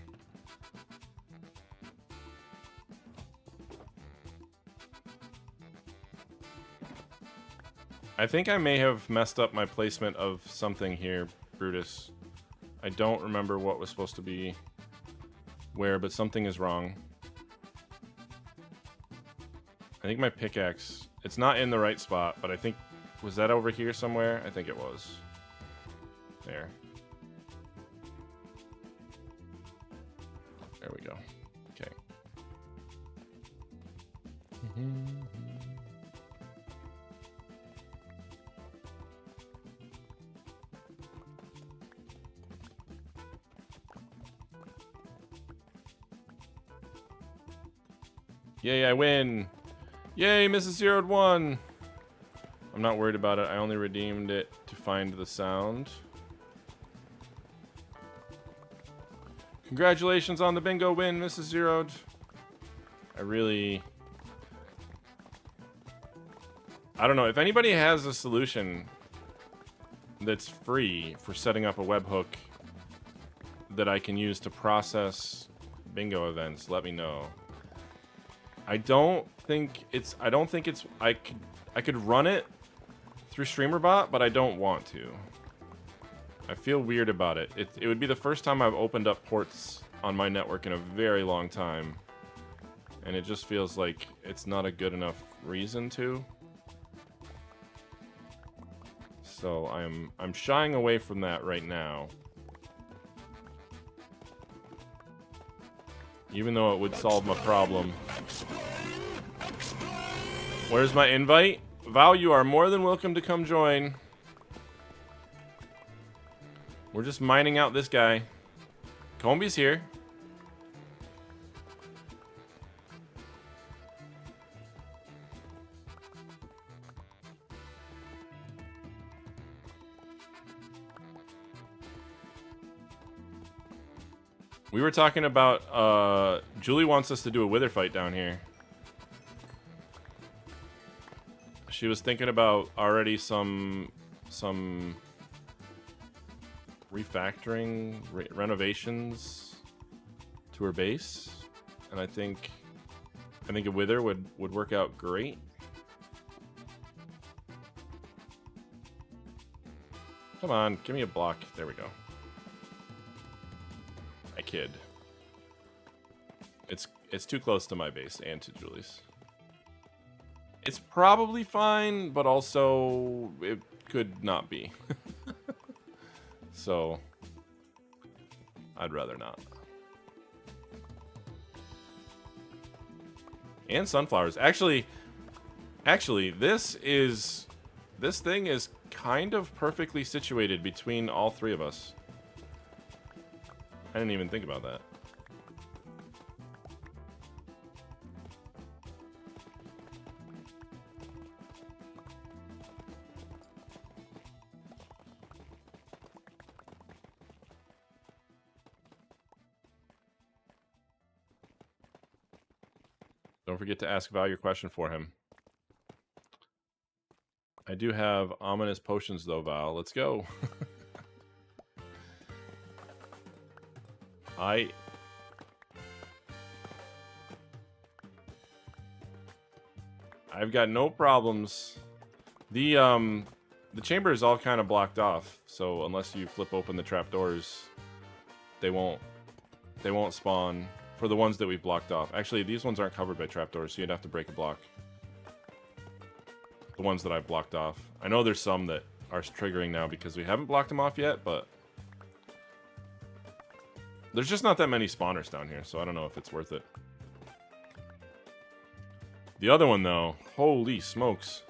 A: I think I may have messed up my placement of something here, Brutus. I don't remember what was supposed to be where, but something is wrong. I think my pickaxe, it's not in the right spot, but I think, was that over here somewhere? I think it was. There. There we go. Okay. Yay, I win. Yay, Mrs. Zeroed won. I'm not worried about it. I only redeemed it to find the sound. Congratulations on the bingo win, Mrs. Zeroed. I don't know. If anybody has a solution that's free for setting up a webhook that I can use to process bingo events, let me know. I could run it through StreamerBot, but I don't want to. I feel weird about it. It would be the first time I've opened up ports on my network in a very long time. And it just feels like it's not a good enough reason to. So I'm shying away from that right now. Even though it would solve my problem. Where's my invite? Val, you are more than welcome to come join. We're just mining out this guy. Comby's here. We were talking about, Julie wants us to do a wither fight down here. She was thinking about already some refactoring, renovations to her base. And I think a wither would work out great. Come on, give me a block. There we go. I kid. It's too close to my base and to Julie's. It's probably fine, but also it could not be. So I'd rather not. And sunflowers. Actually, this thing is kind of perfectly situated between all three of us. I didn't even think about that. Don't forget to ask Val your question for him. I do have ominous potions though, Val. Let's go. I've got no problems. The chamber is all kind of blocked off, so unless you flip open the trapdoors, they won't spawn for the ones that we've blocked off. Actually, these ones aren't covered by trapdoors, so you'd have to break a block. The ones that I've blocked off. I know there's some that are triggering now because we haven't blocked them off yet, but there's just not that many spawners down here, so I don't know if it's worth it. The other one, though, holy smokes.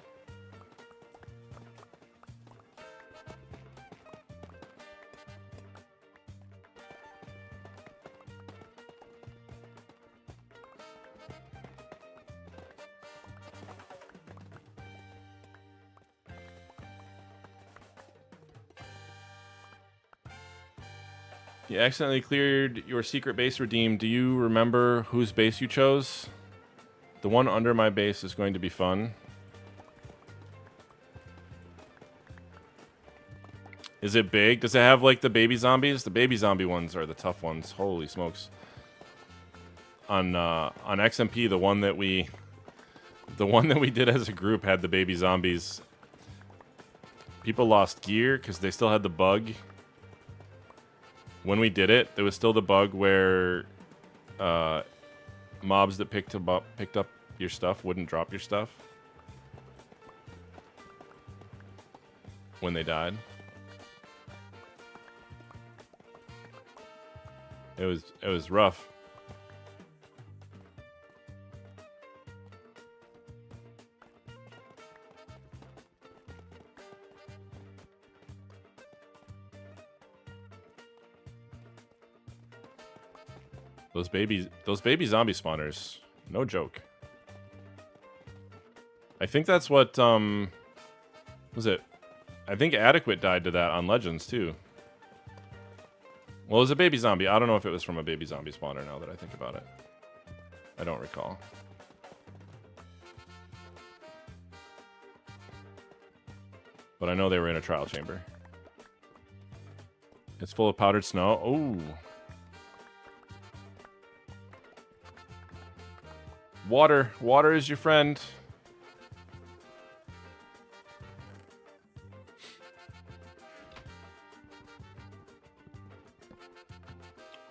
A: You accidentally cleared your secret base redeem. Do you remember whose base you chose? The one under my base is going to be fun. Is it big? Does it have like the baby zombies? The baby zombie ones are the tough ones. Holy smokes. On XMP, the one that we did as a group had the baby zombies. People lost gear because they still had the bug. When we did it, there was still the bug where mobs that picked up your stuff wouldn't drop your stuff when they died. It was rough. Those baby zombie spawners, no joke. I think that's what was it? I think Adequate died to that on Legends too. Well, it was a baby zombie. I don't know if it was from a baby zombie spawner now that I think about it. I don't recall. But I know they were in a trial chamber. It's full of powdered snow. Oh. Water. Water is your friend.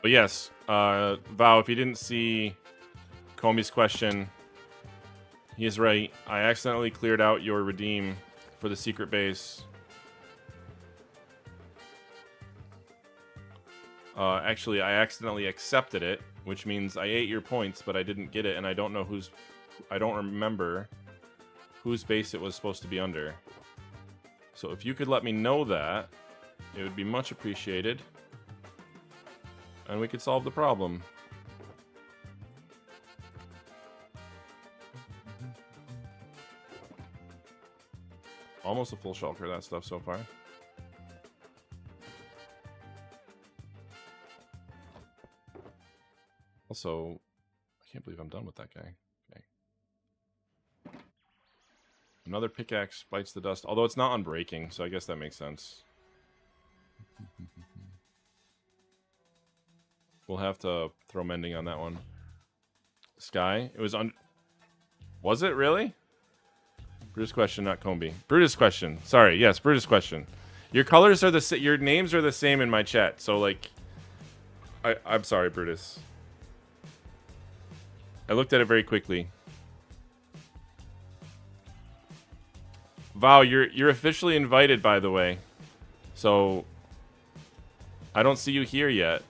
A: But yes, Val, if you didn't see Comey's question, he is right. I accidentally cleared out your redeem for the secret base. Actually, I accidentally accepted it, which means I ate your points, but I didn't get it, and I don't know I don't remember whose base it was supposed to be under. So if you could let me know that, it would be much appreciated. And we could solve the problem. Almost a full shulker, that stuff so far. Also, I can't believe I'm done with that guy. Okay. Another pickaxe bites the dust, although it's not unbreaking, so I guess that makes sense. We'll have to throw mending on that one. Sky, it was Was it really? Brutus question, not Comby. Brutus question. Sorry, yes, Brutus question. Your colors are your names are the same in my chat, so like, I'm sorry, Brutus. I looked at it very quickly. Val, you're officially invited, by the way. So I don't see you here yet.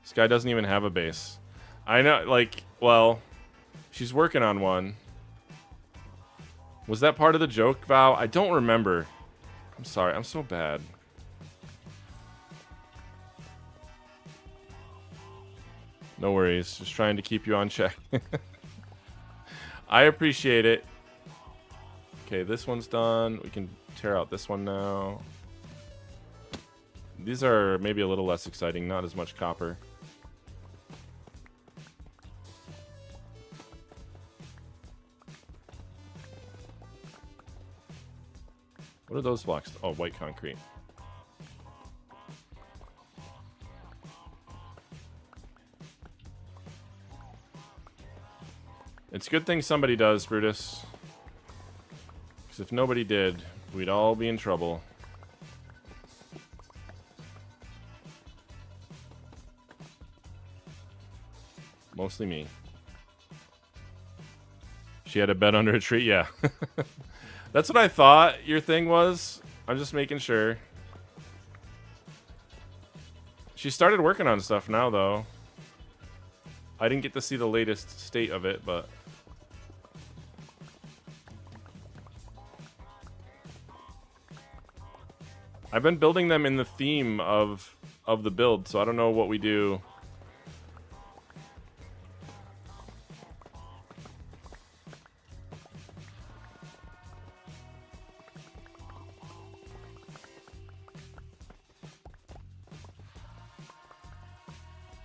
A: This guy doesn't even have a base. I know, like, well, she's working on one. Was that part of the joke, Val? I don't remember. I'm sorry, I'm so bad. No worries, just trying to keep you on check. I appreciate it. Okay, this one's done. We can tear out this one now. These are maybe a little less exciting, not as much copper. What are those blocks? Oh, white concrete. It's a good thing somebody does, Brutus. Because if nobody did, we'd all be in trouble. Mostly me. She had a bed under a tree? Yeah. That's what I thought your thing was. I'm just making sure. She started working on stuff now, though. I didn't get to see the latest state of it, but... I've been building them in the theme of the build, so I don't know what we do.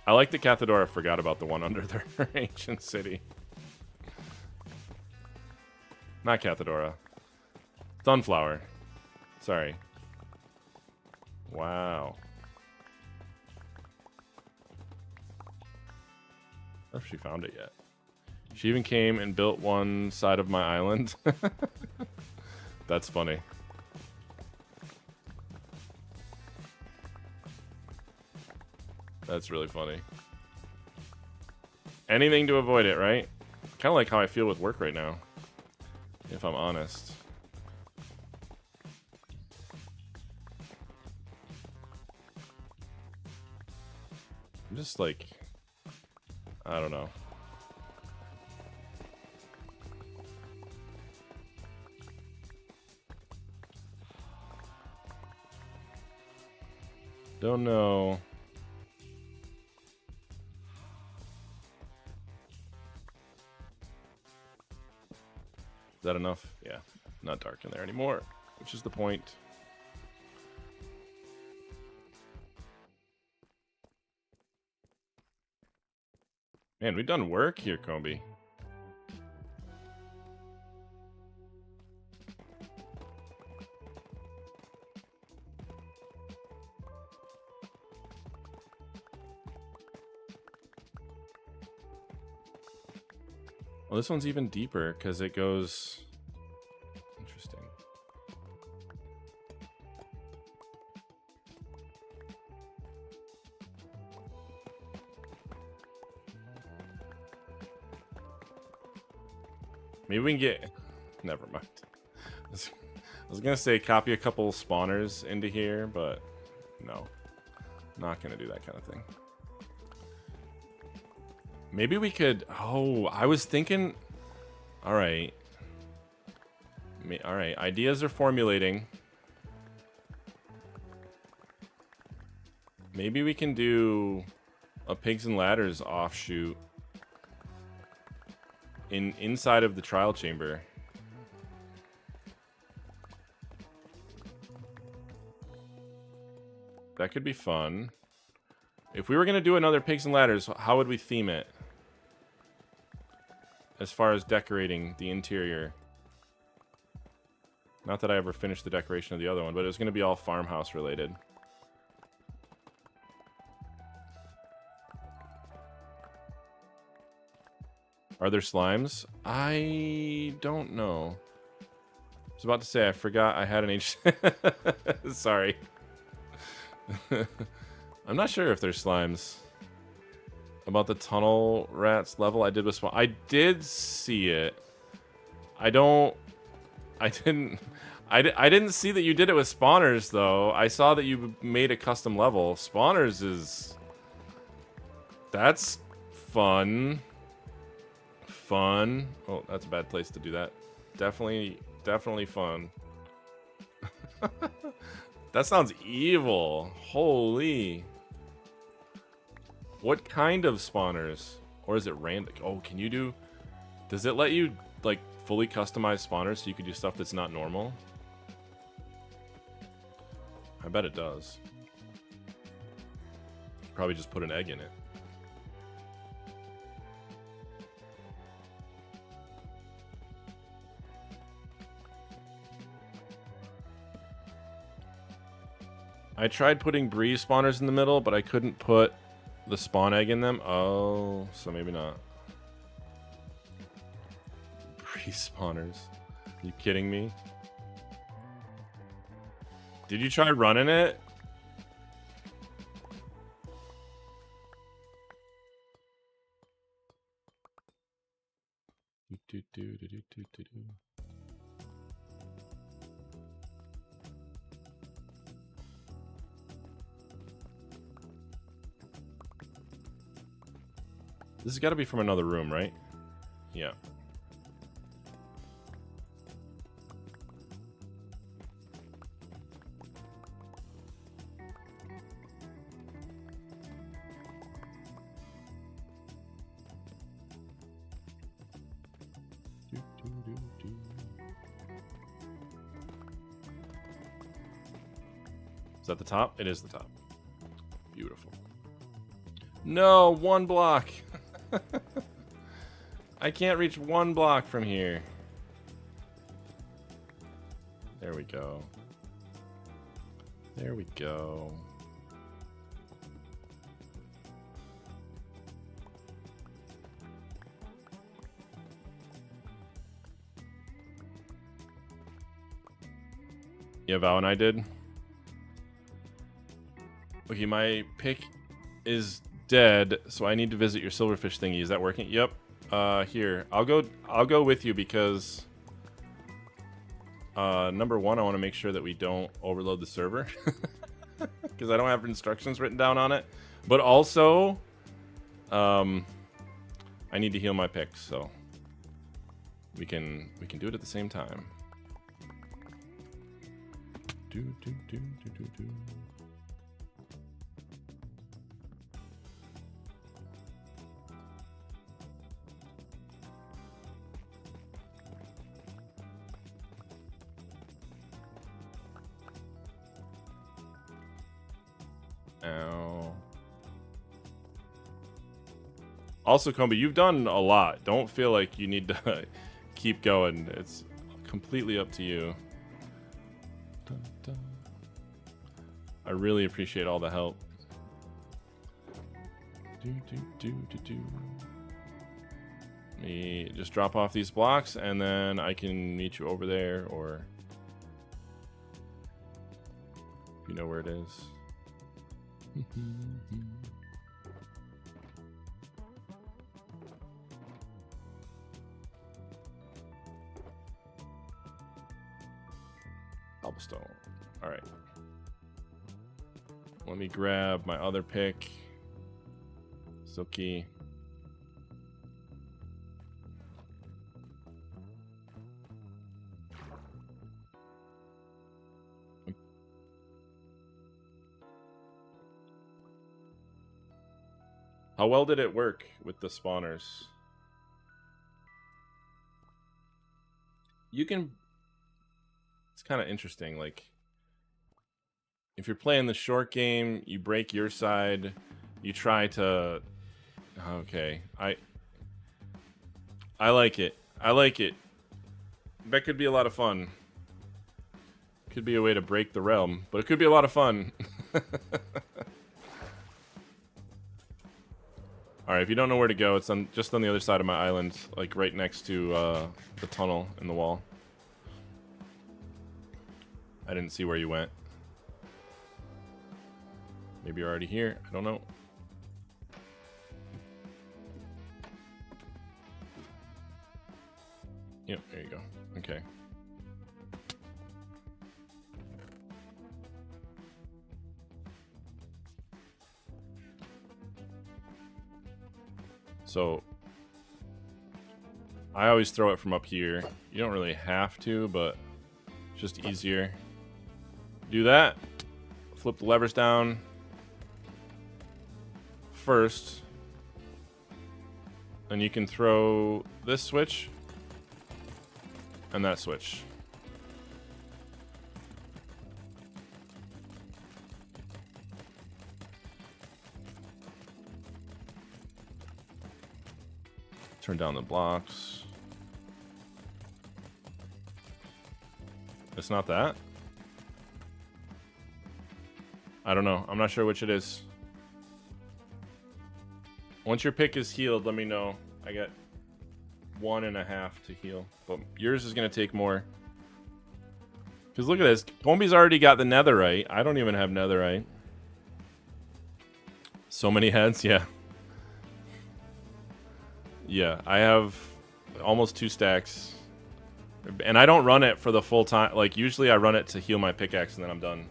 A: I like that Cathedora forgot about the one under their ancient city. Not Cathedora. Sunflower. Sorry. Wow. I don't know if she found it yet. She even came and built one side of my island. That's funny. That's really funny. Anything to avoid it, right? Kind of like how I feel with work right now, if I'm honest. I'm just like, I don't know. Don't know. Is that enough? Yeah, not dark in there anymore, which is the point. Man, we've done work here, Combi. Well, this one's even deeper because it goes... Interesting. Maybe we can get... Never mind. I was going to say copy a couple spawners into here, but no. Not going to do that kind of thing. Maybe we could... Oh, I was thinking... Alright. Alright, ideas are formulating. Maybe we can do a Pigs and Ladders offshoot inside of the trial chamber. That could be fun. If we were going to do another Pigs and Ladders, how would we theme it? As far as decorating the interior. Not that I ever finished the decoration of the other one, but it was going to be all farmhouse related. Are there slimes? I don't know. I was about to say I forgot I had an H. Sorry. I'm not sure if there's slimes. About the tunnel rats level I did with spawn. I did see it. I didn't see that you did it with spawners though. I saw that you made a custom level. Spawners is... That's fun. Fun. Oh, that's a bad place to do that. Definitely fun. That sounds evil. Holy. What kind of spawners? Or is it random? Oh, can you do... Does it let you, like, fully customize spawners so you could do stuff that's not normal? I bet it does. Probably just put an egg in it. I tried putting breeze spawners in the middle, but I couldn't put the spawn egg in them. Oh, so maybe not. Respawners. Are you kidding me? Did you try running it? This has got to be from another room, right? Yeah. Is that the top? It is the top. Beautiful. No, 1 block. I can't reach 1 block from here. There we go. There we go. Yeah, Val and I did. Okay, my pick is dead, so I need to visit your silverfish thingy. Is that working? Yep. Here. I'll go with you because number one, I want to make sure that we don't overload the server. Because I don't have instructions written down on it. But also, I need to heal my picks, so we can do it at the same time. Do. Ow. Also, Combi, you've done a lot. Don't feel like you need to keep going. It's completely up to you. Dun, dun. I really appreciate all the help. Do. Let me just drop off these blocks, and then I can meet you over there, or if you know where it is. Cobblestone. All right. Let me grab my other pick. Silky. How well did it work with the spawners? You can... It's kind of interesting, like... If you're playing the short game, you break your side, you try to... Okay, I like it. I like it. That could be a lot of fun. Could be a way to break the realm, but it could be a lot of fun. Alright, if you don't know where to go, it's just on the other side of my island, like right next to the tunnel in the wall. I didn't see where you went. Maybe you're already here. I don't know. Yep, there you go. Okay. So, I always throw it from up here. You don't really have to, but it's just easier. Do that. Flip the levers down first. And you can throw this switch and that switch. Turn down the blocks. It's not that? I don't know. I'm not sure which it is. Once your pick is healed, let me know. 1.5 to heal. But yours is going to take more. Because look at this. Comby's already got the netherite. I don't even have netherite. So many heads, yeah. Yeah, I have almost 2 stacks. And I don't run it for the full time. Like, usually I run it to heal my pickaxe and then I'm done.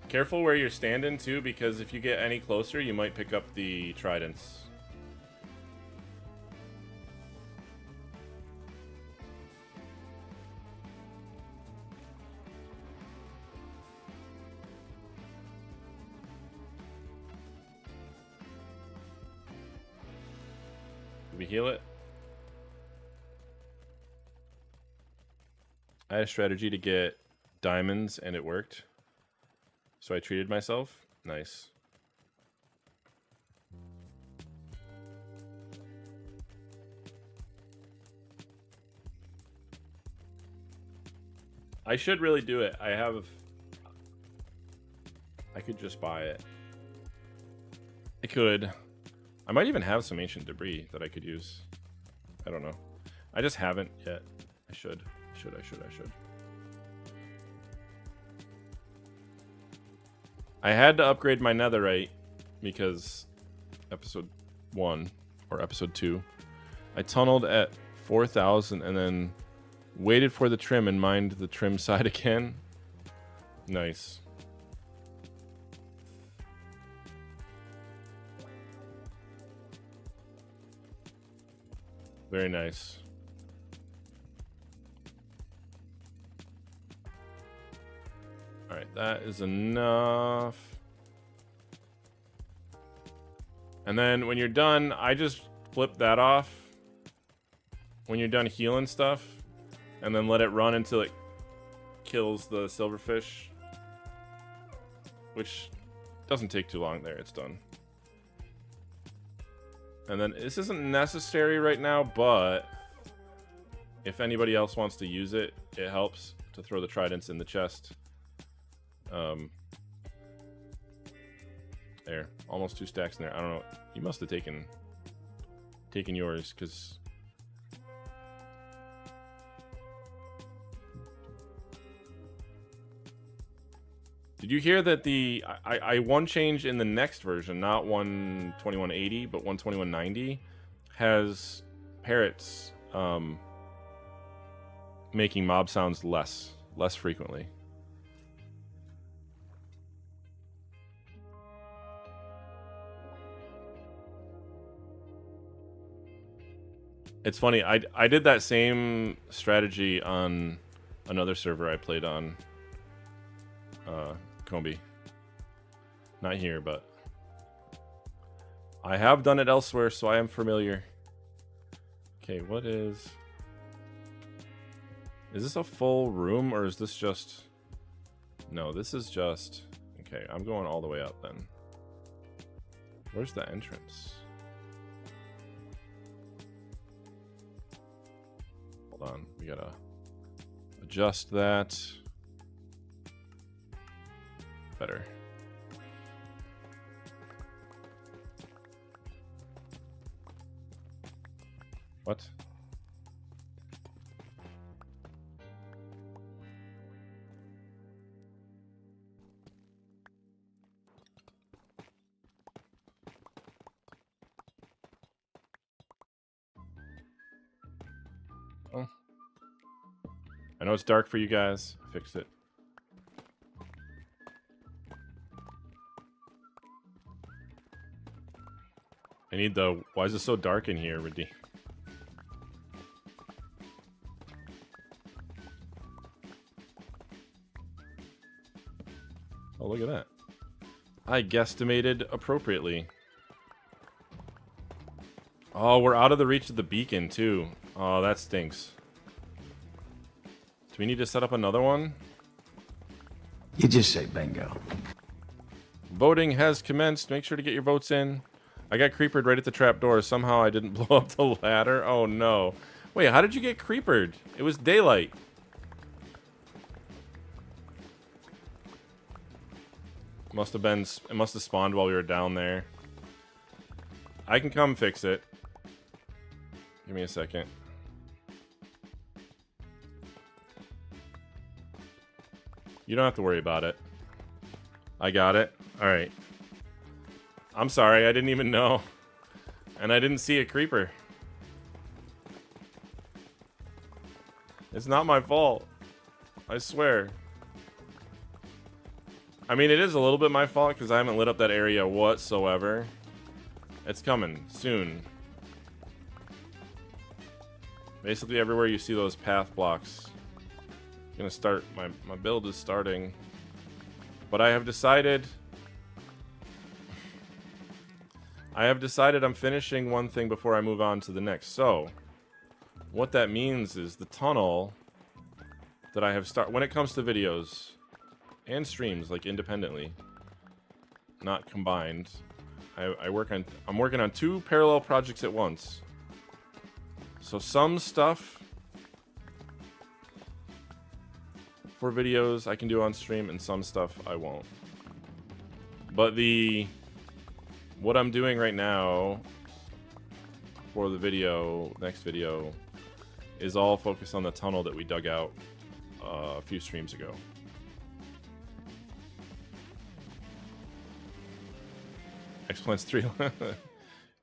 A: Careful where you're standing, too, because if you get any closer, you might pick up the tridents. Did we heal it? I had a strategy to get diamonds, and it worked. So I treated myself. Nice. I should really do it. I could just buy it. I could. I might even have some ancient debris that I could use. I don't know. I just haven't yet. I should. I should. I had to upgrade my netherite because episode 1 or episode 2, I tunneled at 4,000 and then waited for the trim and mined the trim side again. Nice. Very nice. Alright, that is enough. And then when you're done, I just flip that off. When you're done healing stuff. And then let it run until it kills the silverfish. Which doesn't take too long there, it's done. And then this isn't necessary right now, but if anybody else wants to use it, it helps to throw the tridents in the chest. There, almost 2 stacks in there. I don't know. You must have taken yours, because did you hear that I one change in the next version, not 12180, but 12190, has parrots making mob sounds less frequently. It's funny, I did that same strategy on another server I played on, Comby. Not here, but I have done it elsewhere, so I am familiar. Okay, what is this a full room, or is this just... No, this is just... Okay, I'm going all the way up then. Where's the entrance? Hold on, we gotta adjust that. Better. What? Oh. I know it's dark for you guys. Fix it. I need the... Why is it so dark in here, Redeem? Oh, look at that. I guesstimated appropriately. Oh, we're out of the reach of the beacon, too. Oh, that stinks. Do we need to set up another one?
C: You just say bingo.
A: Voting has commenced. Make sure to get your votes in. I got creepered right at the trap door. Somehow I didn't blow up the ladder. Oh, no. Wait, how did you get creepered? It was daylight. It must have spawned while we were down there. I can come fix it. Give me a second. You don't have to worry about it. I got it. Alright. I'm sorry, I didn't even know. And I didn't see a creeper. It's not my fault. I swear. I mean, it is a little bit my fault because I haven't lit up that area whatsoever. It's coming soon. Basically everywhere you see those path blocks. Gonna start, my build is starting. But I have decided I'm finishing one thing before I move on to the next. So, what that means is the tunnel that I have when it comes to videos and streams, like independently, not combined. I'm working on 2 parallel projects at once. So some stuff for videos I can do on stream, and some stuff I won't. But what I'm doing right now for the next video, is all focused on the tunnel that we dug out a few streams ago. X-Plants 3.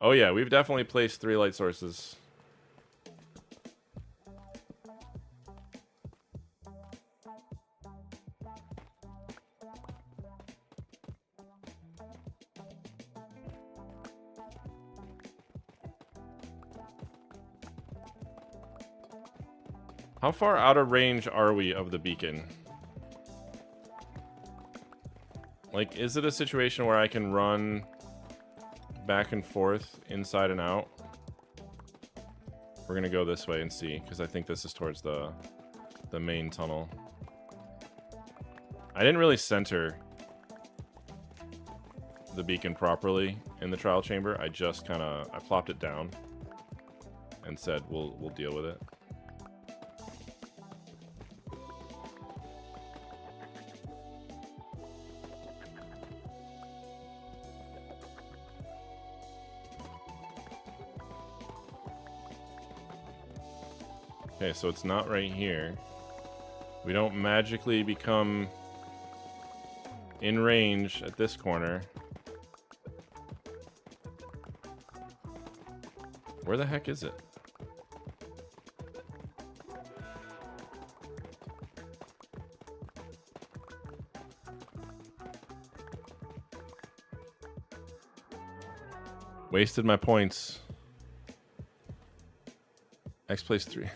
A: Oh yeah, we've definitely placed 3 light sources. How far out of range are we of the beacon? Like, is it a situation where I can run back and forth, inside and out? We're gonna go this way and see, because I think this is towards the main tunnel. I didn't really center the beacon properly in the trial chamber. I just I plopped it down and said we'll deal with it. Okay, so it's not right here. We don't magically become in range at this corner. Where the heck is it? Wasted my points. X place 3.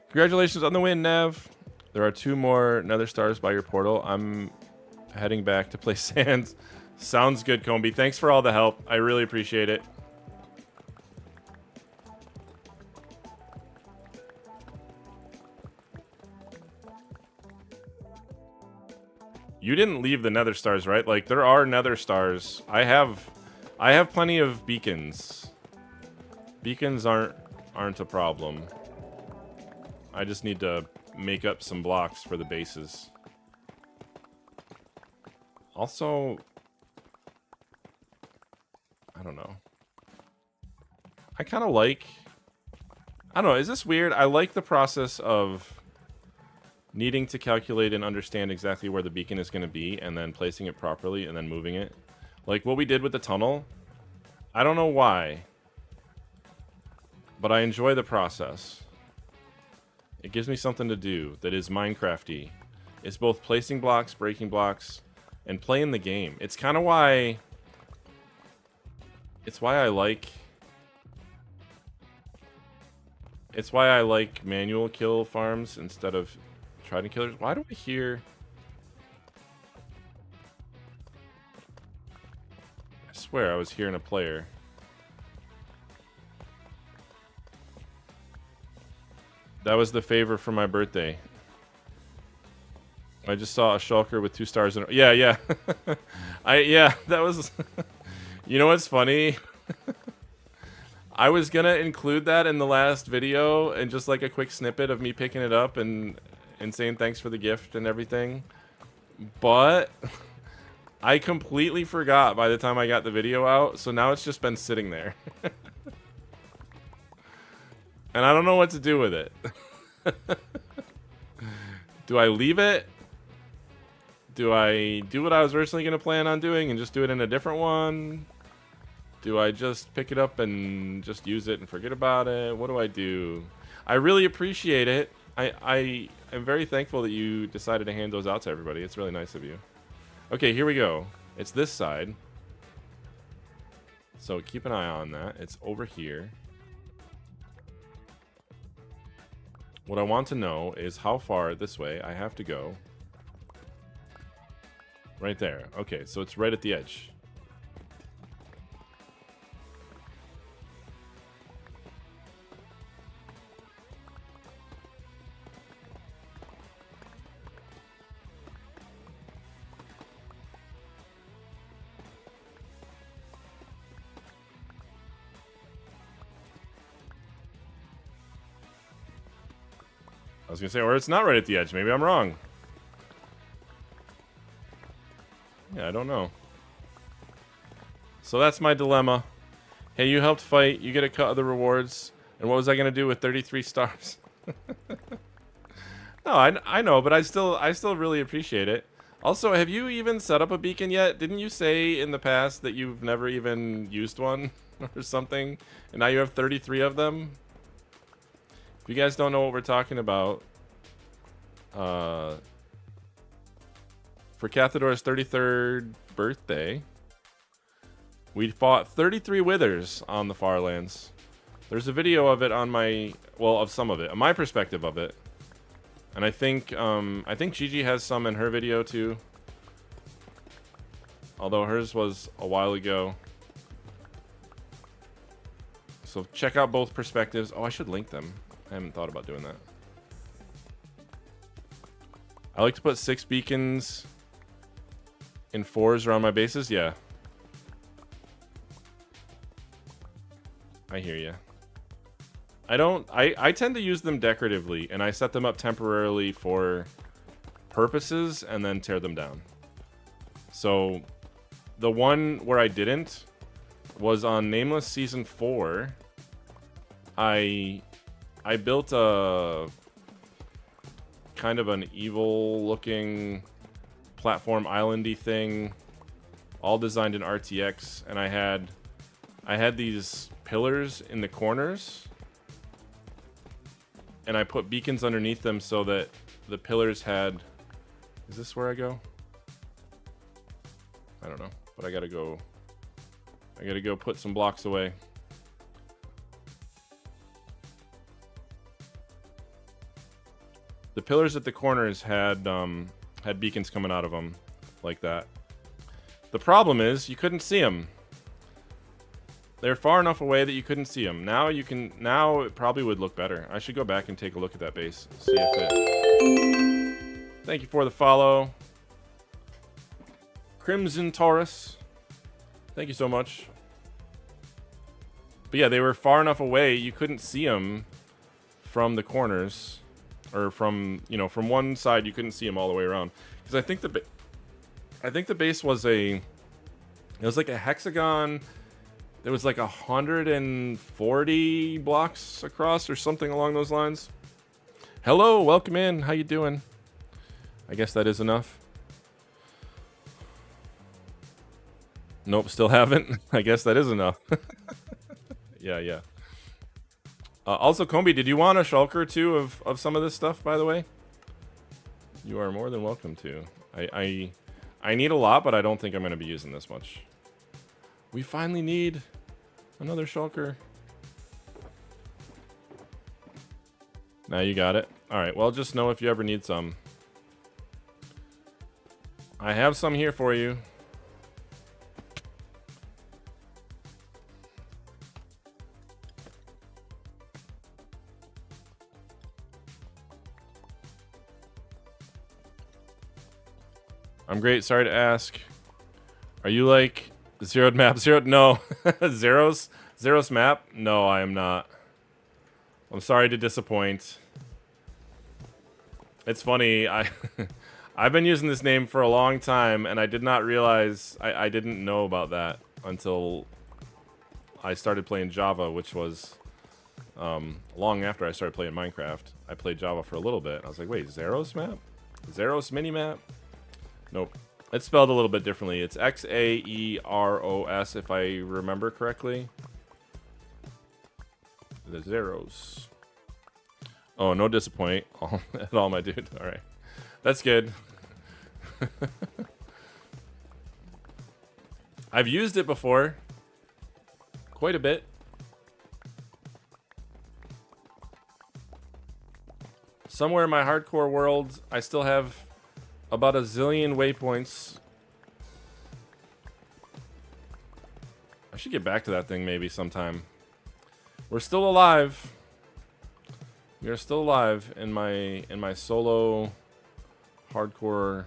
A: Congratulations on the win, Nev. There are 2 more nether stars by your portal. I'm heading back to play Sands. Sounds good, Combi. Thanks for all the help. I really appreciate it. You didn't leave the nether stars, right? Like, there are nether stars. I have plenty of beacons. Beacons aren't a problem. I just need to make up some blocks for the bases. Also, I don't know. I kind of like... I don't know, is this weird? I like the process of needing to calculate and understand exactly where the beacon is going to be, and then placing it properly, and then moving it. Like what we did with the tunnel. I don't know why, but I enjoy the process. It gives me something to do that is Minecraft-y. It's both placing blocks, breaking blocks, and playing the game. It's kind of why... It's why I like manual kill farms instead of trident killers. Why do I hear... I swear I was hearing a player. That was the favor for my birthday. I just saw a shulker with 2 stars in it. Yeah, yeah. Yeah, that was... You know what's funny? I was gonna include that in the last video and just like a quick snippet of me picking it up and saying thanks for the gift and everything. But I completely forgot by the time I got the video out, so now it's just been sitting there. And I don't know what to do with it. Do I leave it? Do I do what I was originally going to plan on doing and just do it in a different one? Do I just pick it up and just use it and forget about it? What do I do? I really appreciate it. I am very thankful that you decided to hand those out to everybody. It's really nice of you. Okay, here we go. It's this side. So keep an eye on that. It's over here. What I want to know is how far this way I have to go. Right there. Okay, so it's right at the edge. I was gonna say, or it's not right at the edge. Maybe I'm wrong. Yeah, I don't know. So that's my dilemma. Hey, you helped fight. You get a cut of the rewards. And what was I gonna do with 33 stars? No, I know, but I still really appreciate it. Also, have you even set up a beacon yet? Didn't you say in the past that you've never even used one or something? And now you have 33 of them? If you guys don't know what we're talking about, for Cathador's 33rd birthday, we fought 33 withers on the Farlands. There's a video of it on my, well, of some of it, my perspective of it, and I think Gigi has some in her video too. Although hers was a while ago. So check out both perspectives. Oh, I should link them. I haven't thought about doing that. I like to put 6 beacons in 4s around my bases. Yeah. I hear you. I tend to use them decoratively, and I set them up temporarily for purposes and then tear them down. So the one where I didn't was on Nameless Season 4. I built a kind of an evil looking platform islandy thing, all designed in RTX, and I had these pillars in the corners, and I put beacons underneath them so that the pillars had, is this where I go? I don't know, but I gotta go put some blocks away. The pillars at the corners had beacons coming out of them, like that. The problem is you couldn't see them. They're far enough away that you couldn't see them. Now you can. Now it probably would look better. I should go back and take a look at that base. See if it. Thank you for the follow, Crimson Taurus. Thank you so much. But yeah, they were far enough away you couldn't see them from the corners. Or from, you know, from one side you couldn't see them all the way around, because I think the base was it was like a hexagon. There was like 140 blocks across or something along those lines. Hello, welcome in. How you doing? I guess that is enough. Nope, still haven't. I guess that is enough. Yeah. Also, Combi, did you want a shulker too of some of this stuff, by the way? You are more than welcome to. I need a lot, but I don't think I'm going to be using this much. We finally need another shulker. Now you got it. Alright, well, just know if you ever need some. I have some here for you. I'm great. Sorry to ask. Are you like zeroed map? No. Zeros map? No, I am not. I'm sorry to disappoint. It's funny. I I've been using this name for a long time, and I did not realize I didn't know about that until I started playing Java, which was long after I started playing Minecraft. I played Java for a little bit. I was like, wait, Xeros map? Xeros mini-map? Nope. It's spelled a little bit differently. It's Xaeros, if I remember correctly. The Xeros. Oh, no disappoint at all, my dude. All right. That's good. I've used it before. Quite a bit. Somewhere in my hardcore world, I still have about a zillion waypoints. I should get back to that thing maybe sometime. We're still alive. We are still alive in my solo hardcore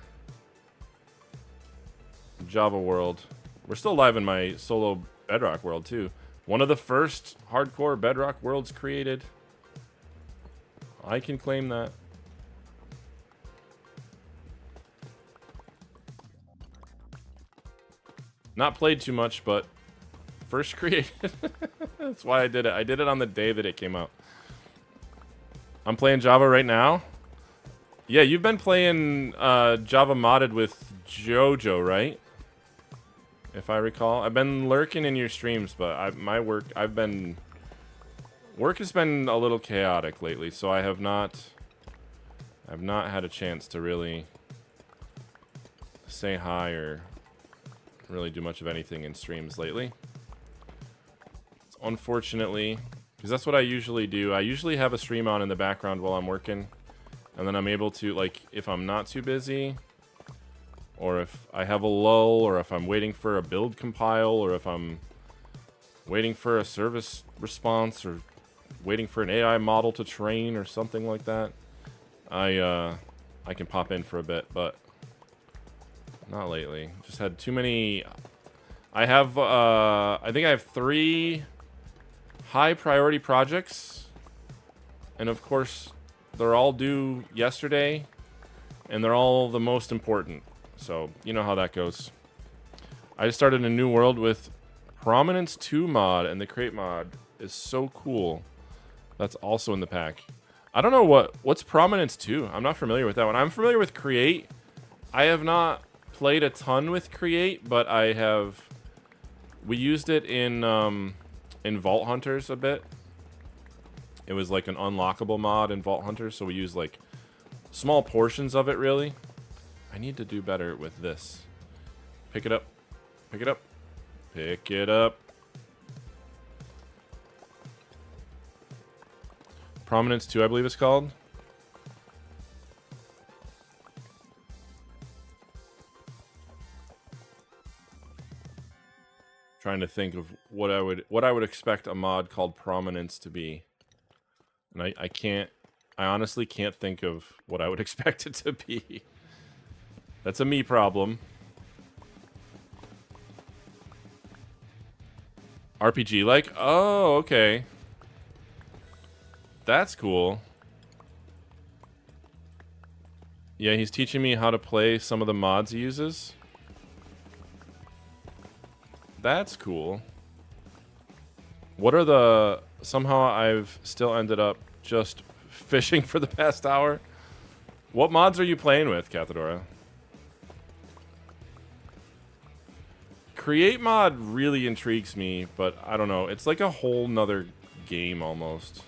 A: Java world. We're still alive in my solo Bedrock world too. One of the first hardcore Bedrock worlds created. I can claim that. Not played too much, but first created. That's why I did it. I did it on the day that it came out. I'm playing Java right now. Yeah, you've been playing Java modded with Jojo, right? If I recall. I've been lurking in your streams, but work has been a little chaotic lately, so I've not had a chance to really say hi or really do much of anything in streams lately. Unfortunately, because that's what I usually do. I usually have a stream on in the background while I'm working, and then I'm able to, like, if I'm not too busy, or if I have a lull, or if I'm waiting for a build compile, or if I'm waiting for a service response, or waiting for an AI model to train, or something like that, I can pop in for a bit, but not lately. Just had too many. I have I think I have 3 high priority projects, and of course they're all due yesterday, and they're all the most important, so you know how that goes. I just started a new world with Prominence 2 mod, and the Create mod is so cool. That's also in the pack. I don't know what's Prominence 2. I'm not familiar with that one. I'm familiar with Create. I have not played a ton with Create, but we used it in Vault Hunters a bit. It was like an unlockable mod in Vault Hunters, so we used like small portions of it, really. I need to do better with this. Pick it up. Pick it up. Pick it up. Prominence 2, I believe it's called. Trying to think of what I would expect a mod called Prominence to be. And I honestly can't think of what I would expect it to be. That's a me problem. RPG like? Oh, okay. That's cool. Yeah, he's teaching me how to play some of the mods he uses. That's cool. What are the... Somehow I've still ended up just fishing for the past hour. What mods are you playing with, Cathedora? Create mod really intrigues me, but I don't know. It's like a whole nother game almost.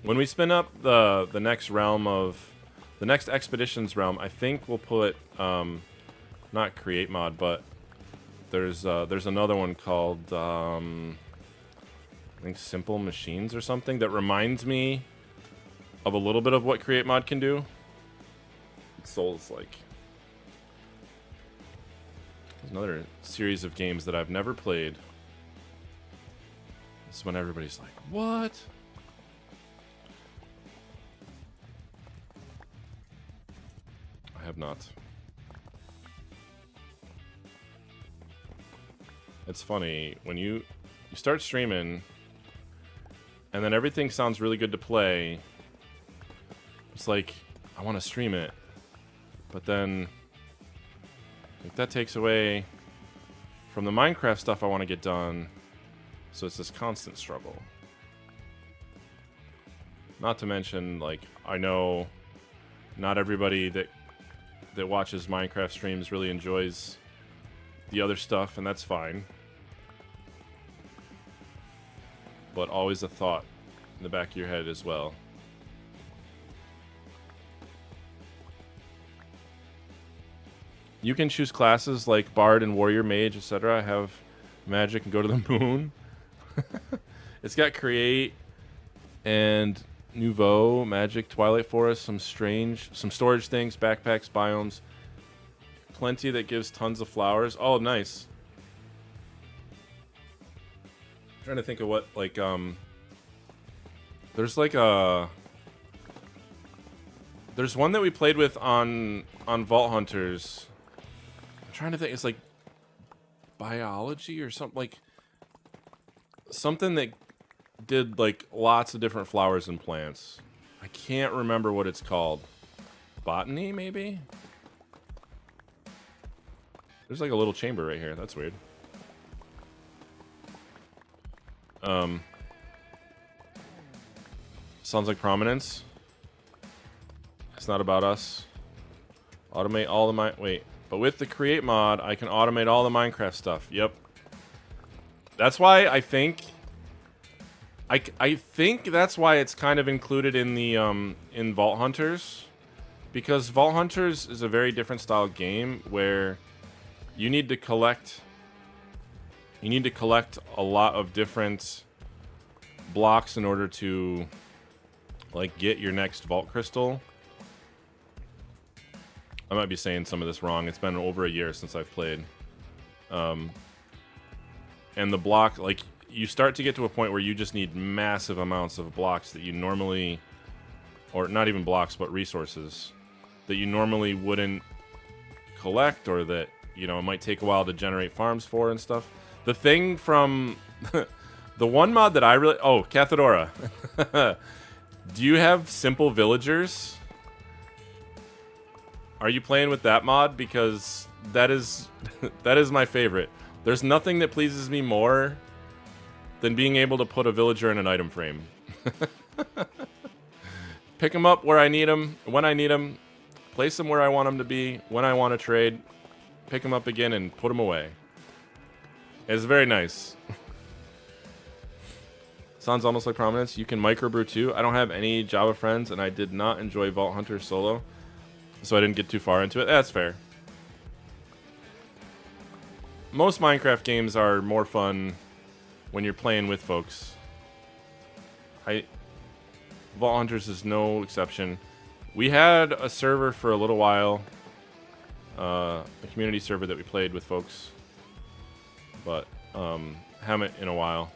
A: When we spin up the next realm of... The next Expeditions realm, I think we'll put... not Create mod, but there's another one called I think Simple Machines or something that reminds me of a little bit of what Create mod can do. It's Souls-like. There's another series of games that I've never played. This is when everybody's like, what? I have not. It's funny when you start streaming and then everything sounds really good to play. It's like, I want to stream it. But then, like, that takes away from the Minecraft stuff I want to get done. So it's this constant struggle. Not to mention, like, I know not everybody that watches Minecraft streams really enjoys the other stuff, and that's fine. But always a thought in the back of your head as well. You can choose classes like Bard and Warrior Mage, etc. Have magic and go to the moon. It's got Create and Nouveau, Magic, Twilight Forest, some storage things, backpacks, biomes. Plenty that gives tons of flowers. Oh, nice. I'm trying to think of what, like, there's like a... There's one that we played with on Vault Hunters. I'm trying to think, it's like biology or something, like something that did like lots of different flowers and plants. I can't remember what it's called. Botany, maybe? There's like a little chamber right here. That's weird. Sounds like Prominence. It's not about us. Automate all the wait. But with the Create mod, I can automate all the Minecraft stuff. Yep. That's why I think... I think that's why it's kind of included in the in Vault Hunters, because Vault Hunters is a very different style game where you need to collect a lot of different blocks in order to like get your next vault crystal. I might be saying some of this wrong. It's been over a year since I've played. And the block, like, you start to get to a point where you just need massive amounts of blocks that you normally, or not even blocks, but resources that you normally wouldn't collect, or that, you know, it might take a while to generate farms for and stuff. The thing from the one mod that I really, oh, Cathedora. Do you have simple villagers? Are you playing with that mod? Because that is that is my favorite. There's nothing that pleases me more than being able to put a villager in an item frame. Pick them up where I need them, when I need them, place them where I want them to be, when I want to trade, pick them up again and put them away. It's very nice. Sounds almost like Prominence. You can microbrew too. I don't have any Java friends, and I did not enjoy Vault Hunter solo, so I didn't get too far into it. That's fair. Most Minecraft games are more fun when you're playing with folks. Vault Hunters is no exception. We had a server for a little while, a community server that we played with folks, but haven't in a while.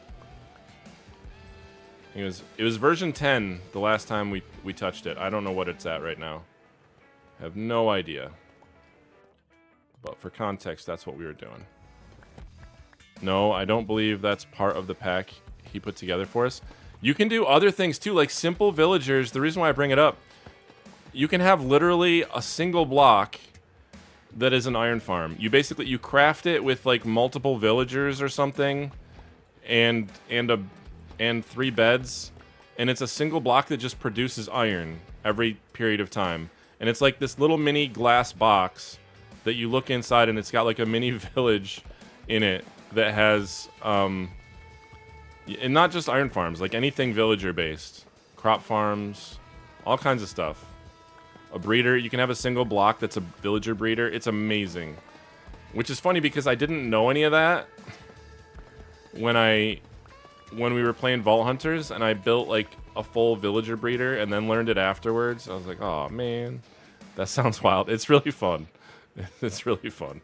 A: It was version 10 the last time we touched it. I don't know what it's at right now. I have no idea. But for context, that's what we were doing. No, I don't believe that's part of the pack he put together for us. You can do other things too, like simple villagers. The reason why I bring it up, you can have literally a single block that is an iron farm. You craft it with like multiple villagers or something, and 3 beds, and it's a single block that just produces iron every period of time. And it's like this little mini glass box that you look inside, and it's got like a mini village in it that has, and not just iron farms, like anything villager based, crop farms, all kinds of stuff. A breeder, you can have a single block that's a villager breeder. It's amazing. Which is funny because I didn't know any of that when we were playing Vault Hunters, and I built like a full villager breeder and then learned it afterwards. I was like, oh man, that sounds wild. It's really fun. It's really fun.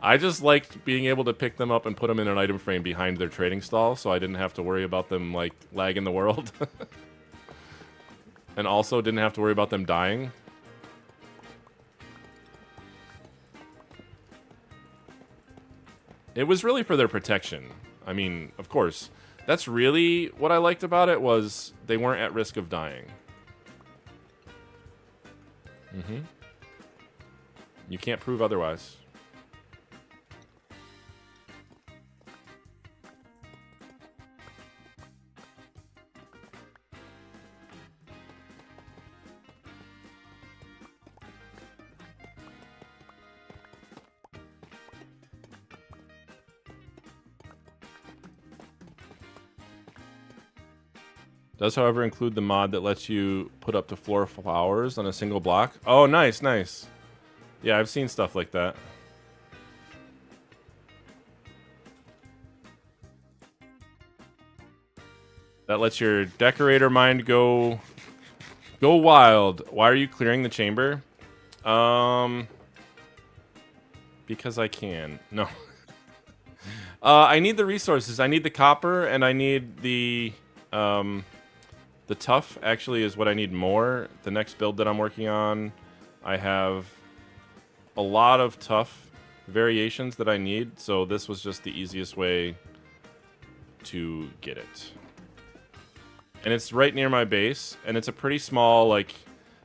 A: I just liked being able to pick them up and put them in an item frame behind their trading stall, so I didn't have to worry about them like lagging the world. And also didn't have to worry about them dying. It was really for their protection. I mean, of course, That's really what I liked about it, was they weren't at risk of dying. You can't prove otherwise. Does, however, include the mod that lets you put up to 4 flowers on a single block. Oh, nice, nice. Yeah, I've seen stuff like that. That lets your decorator mind go wild. Why are you clearing the chamber? Because I can. No. I need the resources. I need the copper, and I need the tough actually is what I need more. The next build that I'm working on, I have a lot of tough variations that I need, so this was just the easiest way to get it. And it's right near my base, and it's a pretty small, like,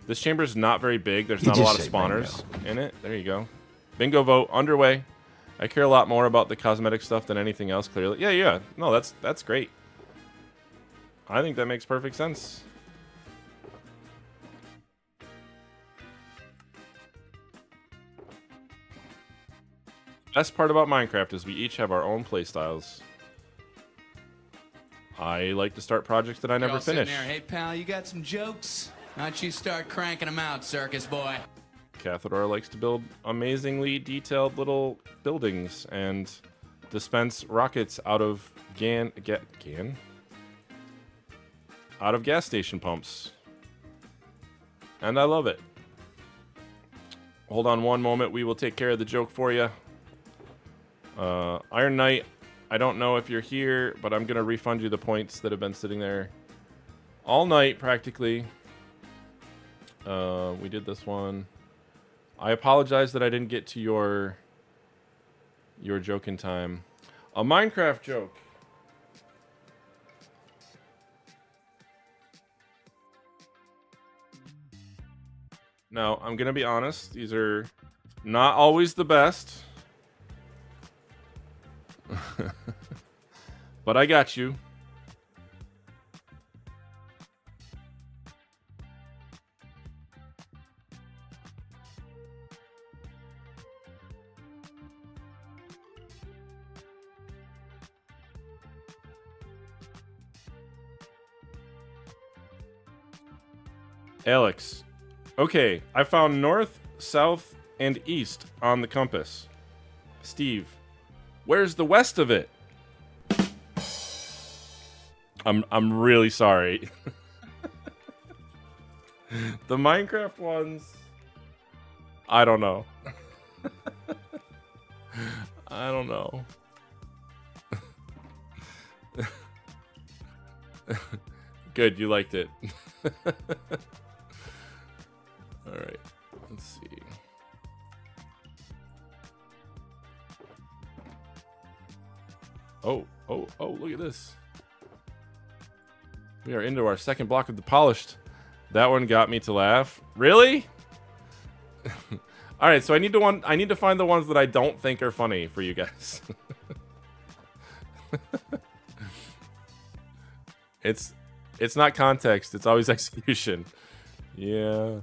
A: this chamber's not very big. There's not a lot of spawners in it. There you go. Bingo vote underway. I care a lot more about the cosmetic stuff than anything else, clearly. Yeah. No, that's great. I think that makes perfect sense. Best part about Minecraft is we each have our own playstyles. I like to start projects that I never finish.
D: There. Hey, pal, you got some jokes? Why don't you start cranking them out, circus boy?
A: Cathedor likes to build amazingly detailed little buildings and dispense rockets out of out of gas station pumps. And I love it. Hold on one moment. We will take care of the joke for you. Iron Knight, I don't know if you're here, but I'm going to refund you the points that have been sitting there all night, practically. We did this one. I apologize that I didn't get to your joke in time. A Minecraft joke. Now, I'm going to be honest. These are not always the best. But I got you. Alex. Okay, I found north, south, and east on the compass. Steve, where's the west of it? I'm really sorry. The Minecraft ones, I don't know. I don't know. Good, you liked it. All right, let's see. Oh, look at this. We are into our second block of the polished. That one got me to laugh. Really? All right, so I need to find the ones that I don't think are funny for you guys. It's not context, it's always execution. Yeah.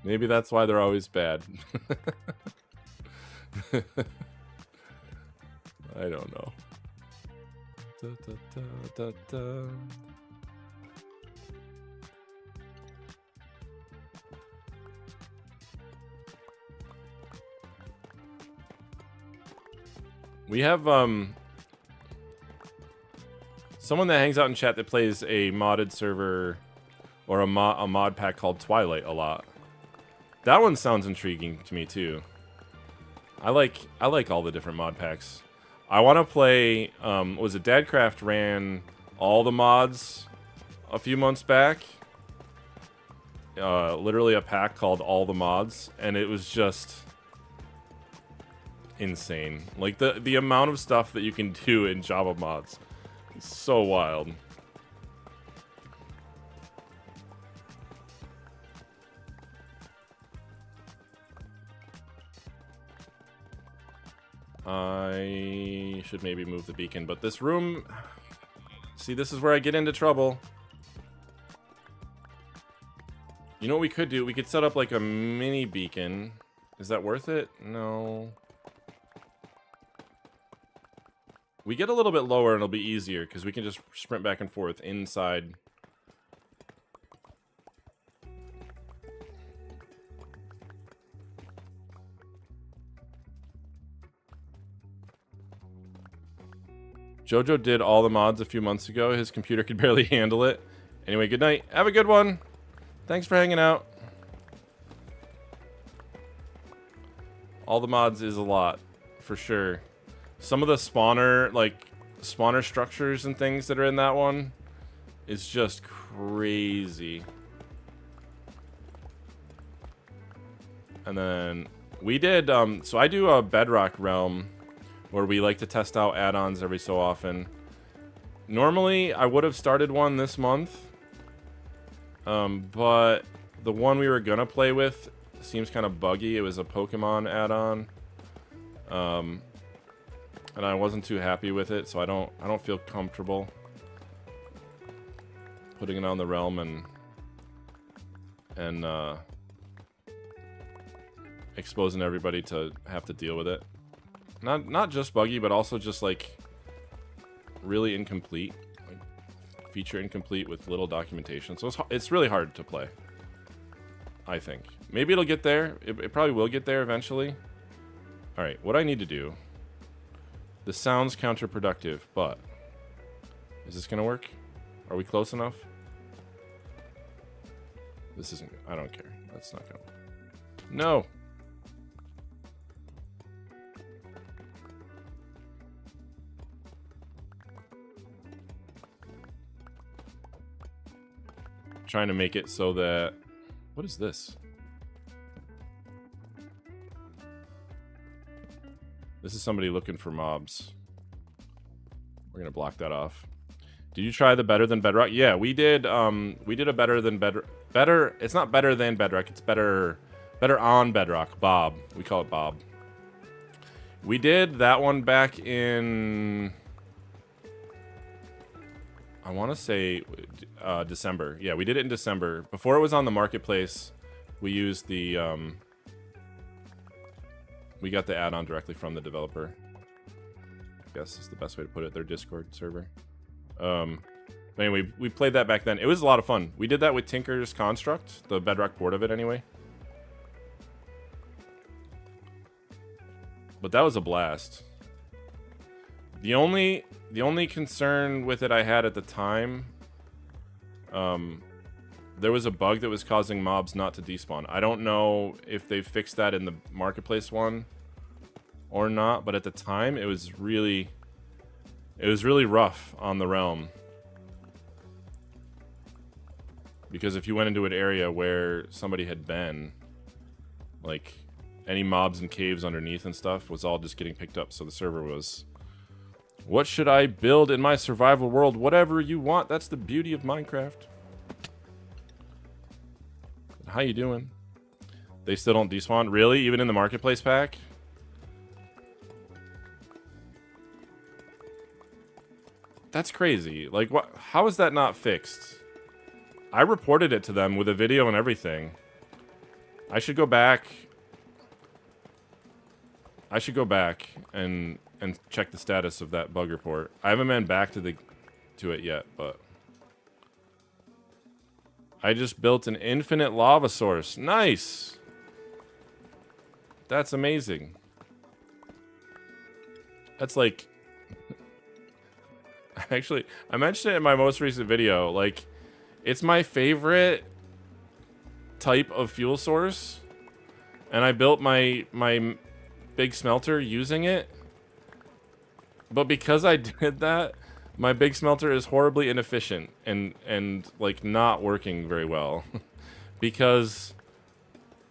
A: Maybe that's why they're always bad. I don't know. Da, da, da, da, da. We have someone that hangs out in chat that plays a modded server or a mod pack called Twilight a lot. That one sounds intriguing to me too. I like all the different mod packs. I want to play. Was it Dadcraft ran all the mods a few months back? Literally a pack called All the Mods, and it was just insane. Like the amount of stuff that you can do in Java mods is so wild. I should maybe move the beacon, but this room... See, this is where I get into trouble. You know what we could do? We could set up like a mini beacon. Is that worth it? No. We get a little bit lower and it'll be easier because we can just sprint back and forth inside. Jojo did all the mods a few months ago. His computer could barely handle it. Anyway, good night. Have a good one. Thanks for hanging out. All the mods is a lot, for sure. Some of the spawner, like, spawner structures and things that are in that one is just crazy. And then we did, so I do a Bedrock realm where we like to test out add-ons every so often. Normally, I would have started one this month, but the one we were gonna play with seems kind of buggy. It was a Pokemon add-on, and I wasn't too happy with it, so I don't feel comfortable putting it on the realm and exposing everybody to have to deal with it. Not just buggy, but also just like really incomplete, like feature incomplete with little documentation. So it's really hard to play, I think. Maybe it'll get there. It probably will get there eventually. All right, what I need to do. This sounds counterproductive, but is this gonna work? Are we close enough? This isn't. I don't care. That's not gonna work. No. Trying to make it so that... What is this? This is somebody looking for mobs. We're gonna block that off. Did you try the better than Bedrock? Yeah, we did a better than Bedrock. Better, it's not better than Bedrock, it's better on Bedrock. Bob. We call it Bob. We did that one back in... I want to say December. Yeah, we did it in December. Before it was on the marketplace, we used the... we got the add-on directly from the developer. I guess is the best way to put it. Their Discord server. Anyway, we played that back then. It was a lot of fun. We did that with Tinker's Construct, the Bedrock board of it anyway. But that was a blast. The only concern with it I had at the time, there was a bug that was causing mobs not to despawn. I don't know if they fixed that in the marketplace one or not, but at the time it was really rough on the realm. Because if you went into an area where somebody had been, like any mobs and caves underneath and stuff was all just getting picked up, so the server was... What should I build in my survival world? Whatever you want. That's the beauty of Minecraft. How you doing? They still don't despawn? Really? Even in the marketplace pack? That's crazy. Like, what? How is that not fixed? I reported it to them with a video and everything. I should go back. I should go back and check the status of that bug report. I haven't been back to it yet, but I just built an infinite lava source. Nice. That's amazing. That's like actually, I mentioned it in my most recent video. Like, it's my favorite type of fuel source, and I built my big smelter using it. But because I did that, my big smelter is horribly inefficient and like not working very well. Because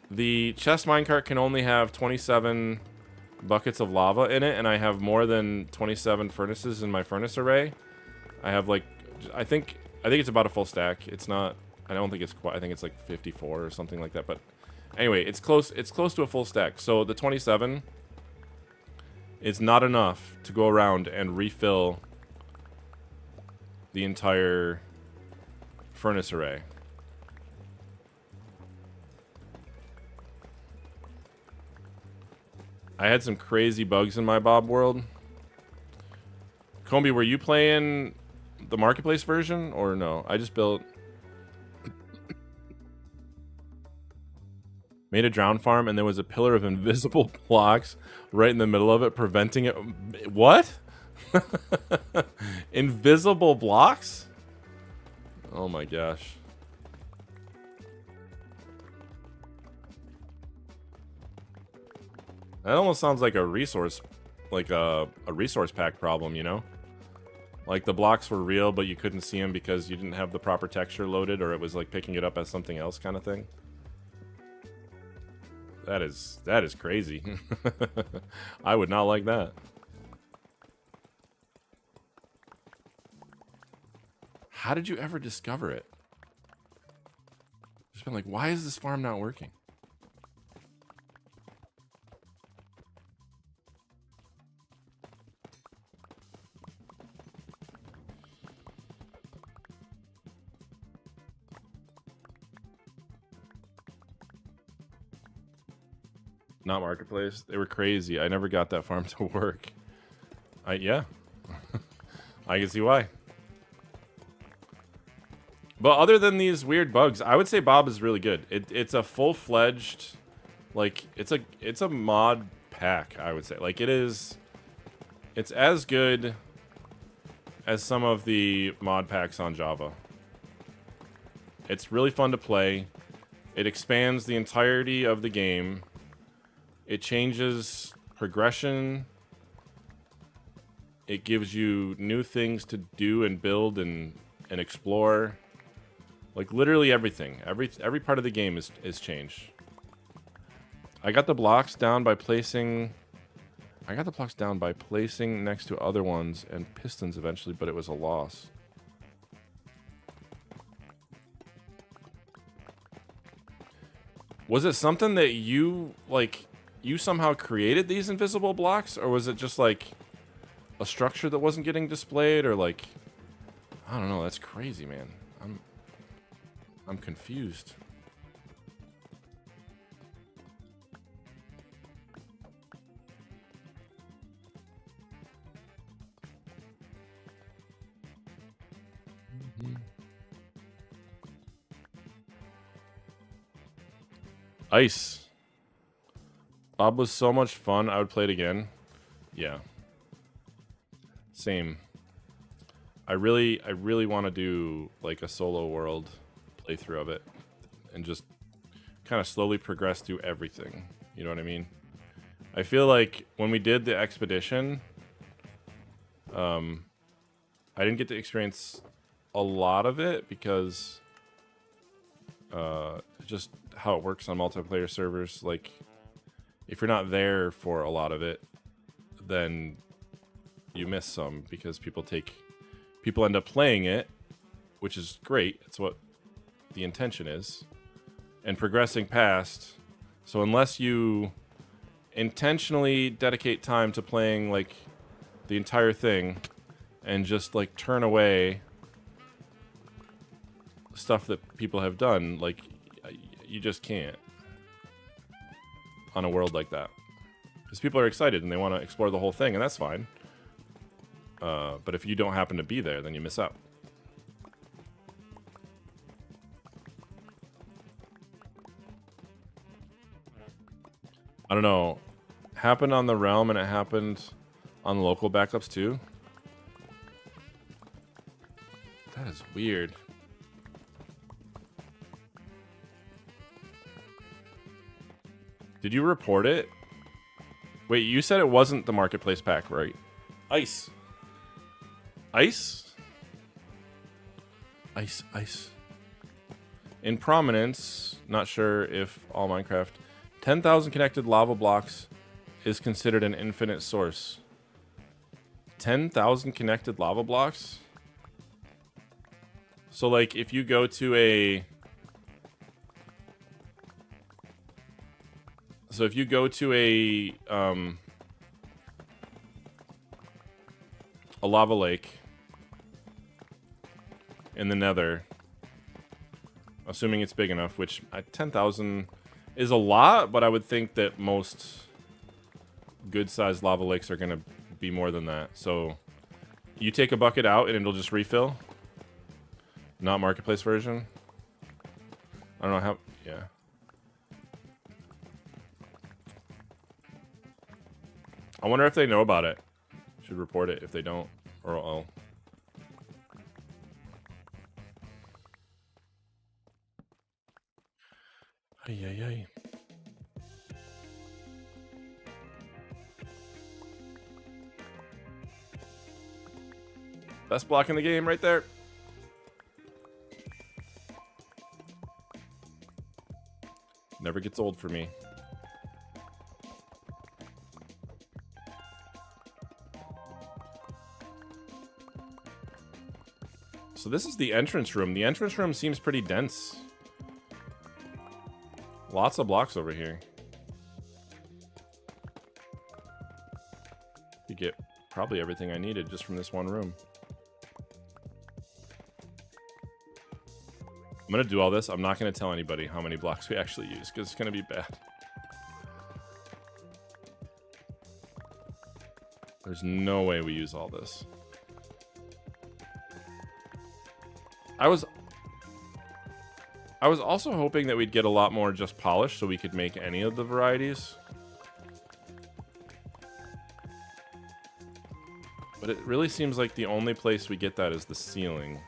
A: the chest minecart can only have 27 buckets of lava in it, and I have more than 27 furnaces in my furnace array. I have like, I think it's about a full stack. It's not. I don't think it's quite. I think it's like 54 or something like that. But anyway, it's close. It's close to a full stack. So the 27 is not enough to go around and refill the entire furnace array. I had some crazy bugs in my Bob world. Combi, were you playing the marketplace version or no? I just built... made a drown farm and there was a pillar of invisible blocks right in the middle of it, preventing it... What? Invisible blocks? Oh my gosh. That almost sounds like a resource pack problem, you know? Like the blocks were real, but you couldn't see them because you didn't have the proper texture loaded, or it was like picking it up as something else kind of thing. That is crazy. I would not like that. How did you ever discover it? Just been like, why is this farm not working? Not marketplace. They were crazy. I never got that farm to work. Yeah. I can see why. But other than these weird bugs, I would say Bob is really good. It's a full-fledged, like, it's a mod pack, I would say. Like, it's as good as some of the mod packs on Java. It's really fun to play. It expands the entirety of the game. It changes progression. It gives you new things to do and build and explore. Like literally everything. Every part of the game is changed. I got the blocks down by placing next to other ones and pistons eventually, but it was a loss. Was it something that you somehow created these invisible blocks, or was it just like a structure that wasn't getting displayed, or like, I don't know, that's crazy, man. I'm confused. Ice. Bob was so much fun. I would play it again. Yeah. Same. I really want to do like a solo world playthrough of it and just kind of slowly progress through everything. You know what I mean? I feel like when we did the expedition, I didn't get to experience a lot of it because just how it works on multiplayer servers. Like, if you're not there for a lot of it, then you miss some because people end up playing it, which is great. It's what the intention is, and progressing past. So unless you intentionally dedicate time to playing like the entire thing and just like turn away stuff that people have done, like you just can't on a world like that, because people are excited and they want to explore the whole thing, and that's fine. But if you don't happen to be there, then you miss out. I don't know. Happened on the realm and it happened on local backups too. That is weird. Did you report it? Wait, you said it wasn't the marketplace pack, right? Ice. Ice? Ice, ice. In prominence, not sure if all Minecraft, 10,000 connected lava blocks is considered an infinite source? 10,000 connected lava blocks? So, like, if you go to a... So if you go to a lava lake in the nether, assuming it's big enough, which 10,000 is a lot, but I would think that most good-sized lava lakes are going to be more than that. So you take a bucket out and it'll just refill. Not marketplace version. I don't know how... Yeah. I wonder if they know about it. Should report it if they don't, or I'll... Ay, ay, ay. Best block in the game right there. Never gets old for me. So this is the entrance room. The entrance room seems pretty dense. Lots of blocks over here. You get probably everything I needed just from this one room. I'm gonna do all this. I'm not gonna tell anybody how many blocks we actually use because it's gonna be bad. There's no way we use all this. I was also hoping that we'd get a lot more just polished so we could make any of the varieties. But it really seems like the only place we get that is the ceiling.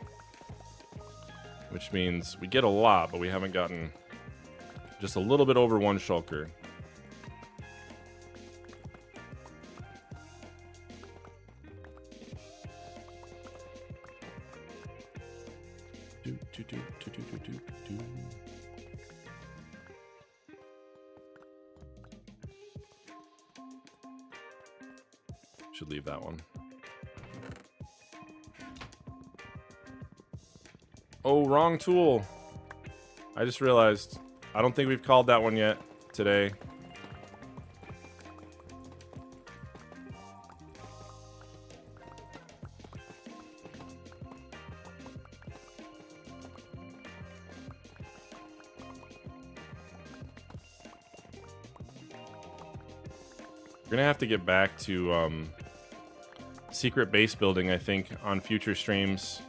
A: Which means we get a lot, but we haven't gotten just a little bit over one shulker. Should leave that one. Oh, wrong tool. I just realized. I don't think we've called that one yet today. We're gonna have to get back to secret base building, I think, on future streams.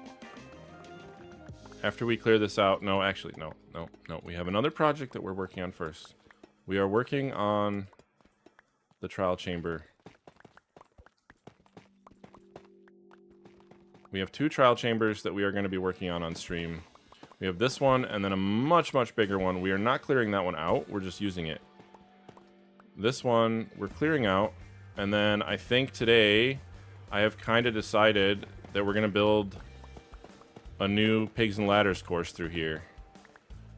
A: After we clear this out... No, actually, no. We have another project that we're working on first. We are working on the trial chamber. We have 2 trial chambers that we are going to be working on stream. We have this one and then a much, much bigger one. We are not clearing that one out. We're just using it. This one we're clearing out. And then I think today I have kind of decided that we're going to build a new Pigs and Ladders course through here.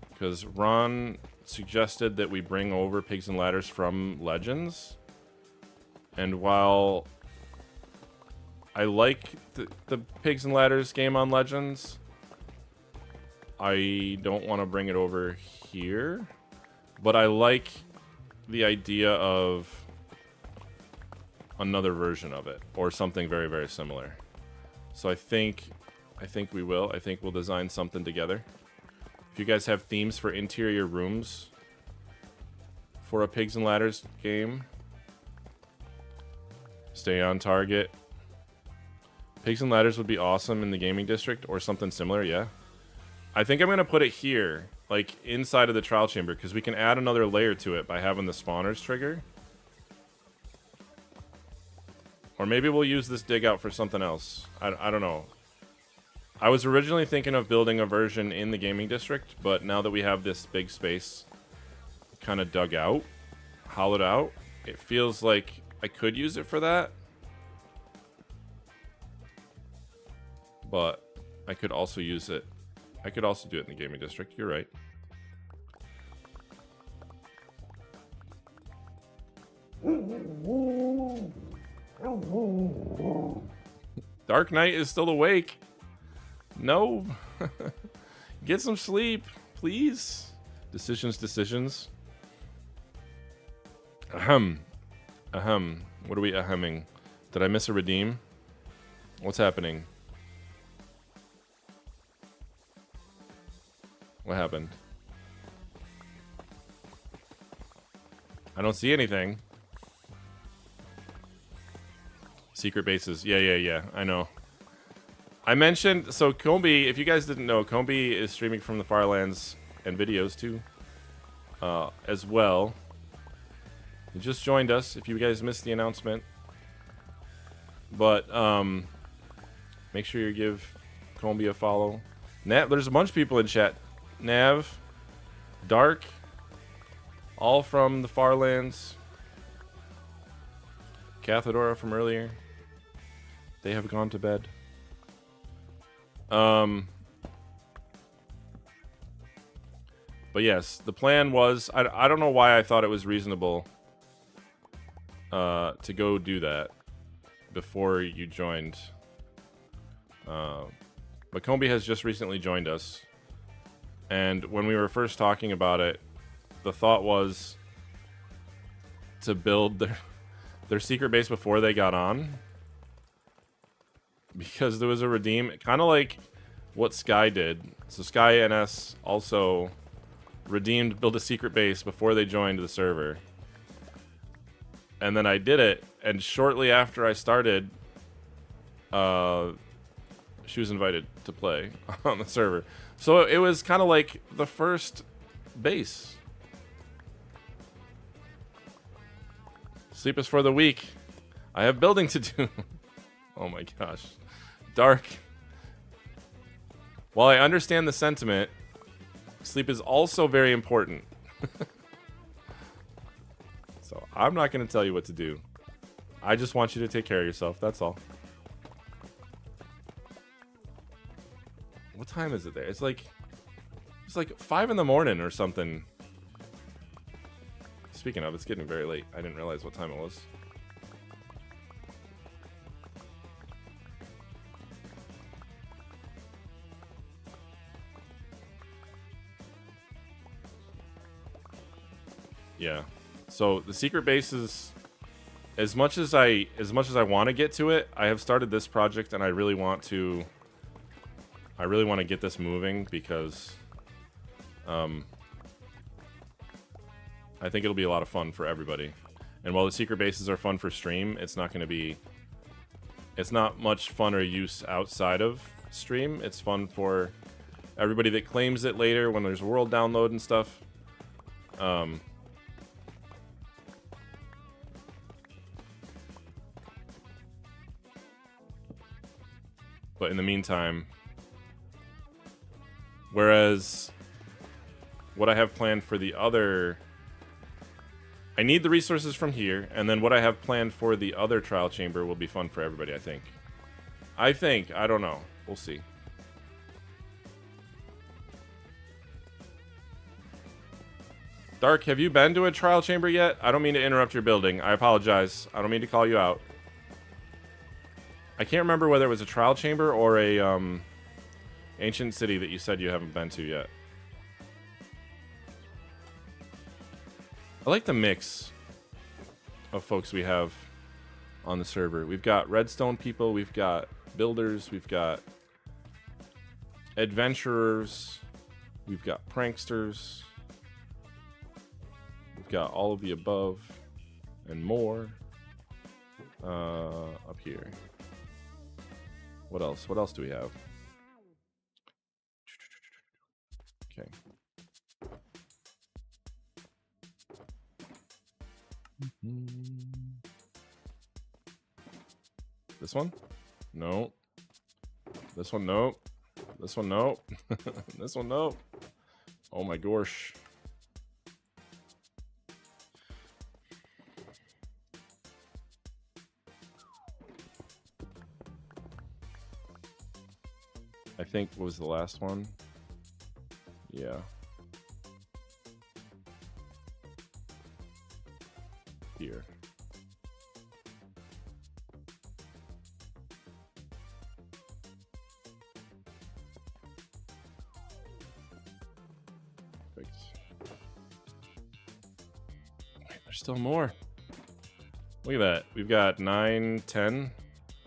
A: Because Ron suggested that we bring over Pigs and Ladders from Legends. And while I like the Pigs and Ladders game on Legends, I don't want to bring it over here. But I like the idea of another version of it. Or something very, very similar. So I think we will. I think we'll design something together. If you guys have themes for interior rooms for a Pigs and Ladders game, stay on target. Pigs and Ladders would be awesome in the gaming district or something similar, yeah. I think I'm going to put it here, like inside of the trial chamber, because we can add another layer to it by having the spawners trigger. Or maybe we'll use this dig out for something else. I don't know. I was originally thinking of building a version in the gaming district, but now that we have this big space kind of dug out, hollowed out, it feels like I could use it for that. But I could also use it. I could also do it in the gaming district. You're right. Dark Knight is still awake. No. Get some sleep, please. Decisions. Ahem. What are we ahemming? Did I miss a redeem? What's happening? What happened? I don't see anything. Secret bases. Yeah. I know. I mentioned, so Combi, if you guys didn't know, Combi is streaming from the Farlands and videos too, as well. He just joined us, if you guys missed the announcement. But, make sure you give Combi a follow. Nav, there's a bunch of people in chat. Nav, Dark, all from the Farlands. Cathedora from earlier. They have gone to bed. But yes, the plan was, I don't know why I thought it was reasonable to go do that before you joined. But Combi has just recently joined us. And when we were first talking about it, the thought was to build their secret base before they got on. Because there was a redeem, kind of like what Sky did. So Sky NS also redeemed, build a secret base before they joined the server. And then I did it, and shortly after I started, she was invited to play on the server. So it was kind of like the first base. Sleep is for the weak. I have building to do. Oh my gosh. Dark. While I understand the sentiment, sleep is also very important. So I'm not going to tell you what to do. I just want you to take care of yourself. That's all. What time is it there? It's like 5 in the morning or something. Speaking of, it's getting very late. I didn't realize what time it was. Yeah. So the secret base is, as much as I want to get to it, I have started this project and I really want to get this moving because I think it'll be a lot of fun for everybody. And while the secret bases are fun for stream, it's not much fun or use outside of stream. It's fun for everybody that claims it later when there's a world download and stuff. But in the meantime, whereas what I have planned for the other, I need the resources from here, and then what I have planned for the other trial chamber will be fun for everybody, I think. I don't know. We'll see. Dark, have you been to a trial chamber yet? I don't mean to interrupt your building. I apologize. I don't mean to call you out. I can't remember whether it was a trial chamber or a ancient city that you said you haven't been to yet. I like the mix of folks we have on the server. We've got redstone people, we've got builders, we've got adventurers, we've got pranksters, we've got all of the above and more up here. What else? What else do we have? Okay. This one? No. This one, no. This one, no. This one, no. Oh my gosh. I think, what was the last one? Yeah. Here. Perfect. Wait, there's still more. Look at that. We've got 9, 10,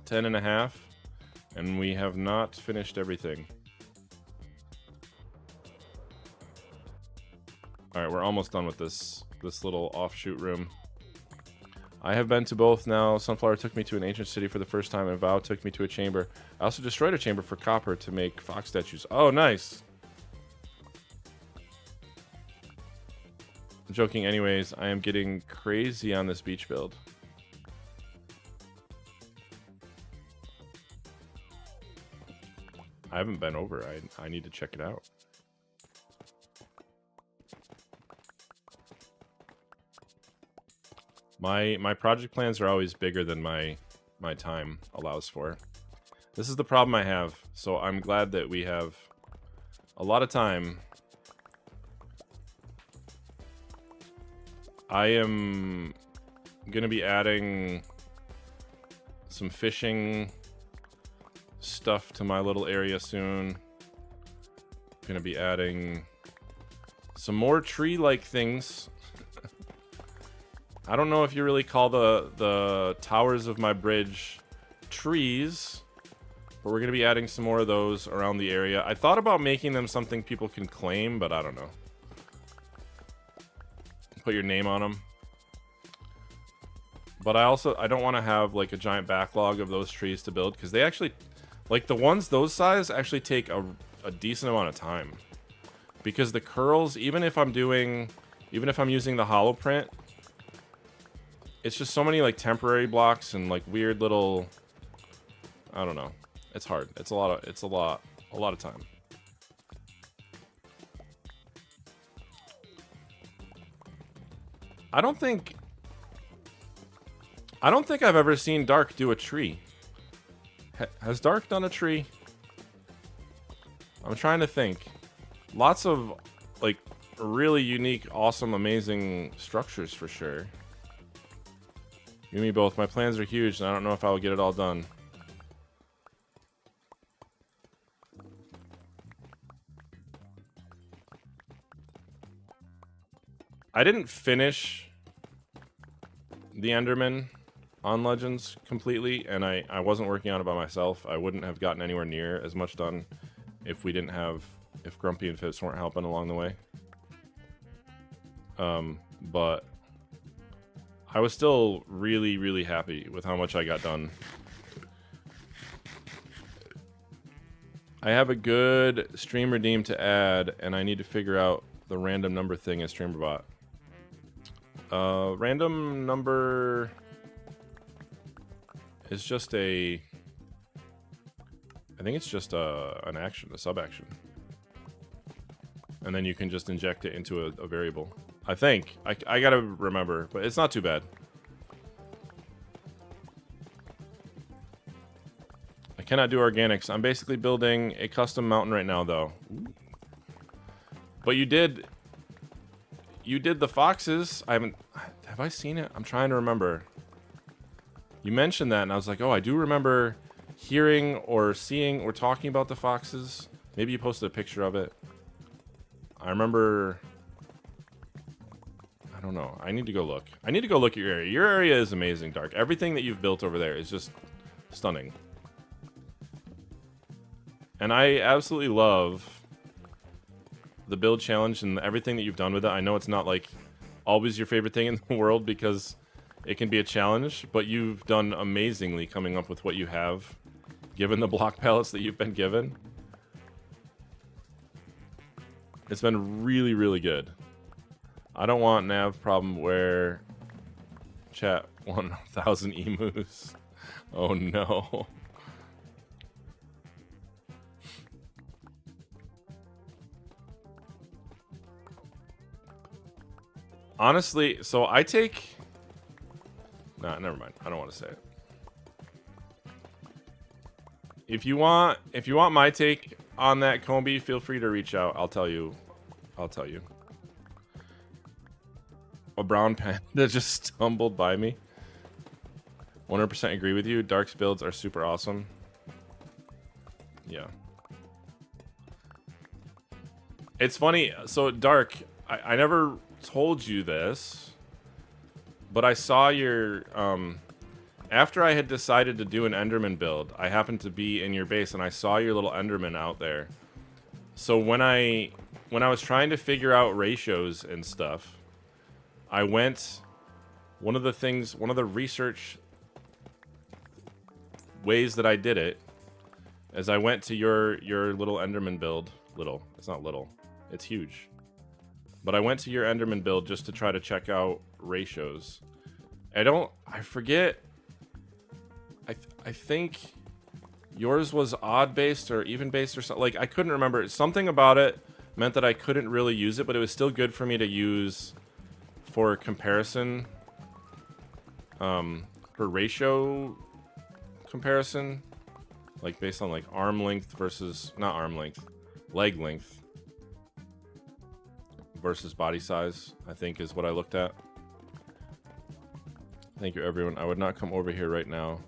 A: 10 and a half, and we have not finished everything. All right, we're almost done with this little offshoot room. I have been to both now. Sunflower took me to an ancient city for the first time, and Vow took me to a chamber. I also destroyed a chamber for copper to make fox statues. Oh, nice. I'm joking anyways. I am getting crazy on this beach build. I haven't been over. I need to check it out. My project plans are always bigger than my time allows for. This is the problem I have. So I'm glad that we have a lot of time. I am gonna be adding some fishing stuff to my little area soon. Gonna be adding some more tree-like things. I don't know if you really call the towers of my bridge trees, but we're gonna be adding some more of those around the area. I thought about making them something people can claim, but I don't know. Put your name on them. But I don't want to have like a giant backlog of those trees to build, because they actually, like the ones those size actually take a decent amount of time. Because the curls, even if I'm using the hollow print, it's just so many like temporary blocks and like weird little, I don't know. It's hard. It's a lot of time. I don't think I've ever seen Dark do a tree. Has Dark done a tree? I'm trying to think. Lots of like really unique, awesome, amazing structures for sure. You and me both. My plans are huge, and I don't know if I will get it all done. I didn't finish the Enderman on Legends completely, and I wasn't working on it by myself. I wouldn't have gotten anywhere near as much done if Grumpy and Phipps weren't helping along the way. But I was still really, really happy with how much I got done. I have a good stream redeem to add, and I need to figure out the random number thing as StreamerBot. Random number is just I think it's just an action, a sub-action. And then you can just inject it into a variable. I think. I gotta remember, but it's not too bad. I cannot do organics. I'm basically building a custom mountain right now, though. Ooh. But you did the foxes. Have I seen it? I'm trying to remember. You mentioned that, and I was like, oh, I do remember hearing or seeing or talking about the foxes. Maybe you posted a picture of it. I remember. I don't know. I need to go look. I need to go look at your area. Your area is amazing, Dark. Everything that you've built over there is just stunning. And I absolutely love the build challenge and everything that you've done with it. I know it's not like always your favorite thing in the world because it can be a challenge, but you've done amazingly coming up with what you have, given the block palettes that you've been given. It's been really, really good. I don't want nav problem where chat 1,000 emus. Oh no. Honestly, so I take... Nah, never mind. I don't want to say it. If you want my take on that, Combi, feel free to reach out. I'll tell you. A brown panda just stumbled by me. 100% agree with you. Dark's builds are super awesome. Yeah. It's funny. So, Dark, I never told you this, but I saw your... after I had decided to do an Enderman build, I happened to be in your base, and I saw your little Enderman out there. So when I was trying to figure out ratios and stuff, I went... One of the research ways that I did it is I went to your little Enderman build. Little. It's not little. It's huge. But I went to your Enderman build just to try to check out ratios. I forget. I think yours was odd based or even based or something. Like, I couldn't remember. Something about it meant that I couldn't really use it, but it was still good for me to use for comparison. For ratio comparison, like based on like arm length versus, not arm length, leg length versus body size, I think is what I looked at. Thank you, everyone. I would not come over here right now,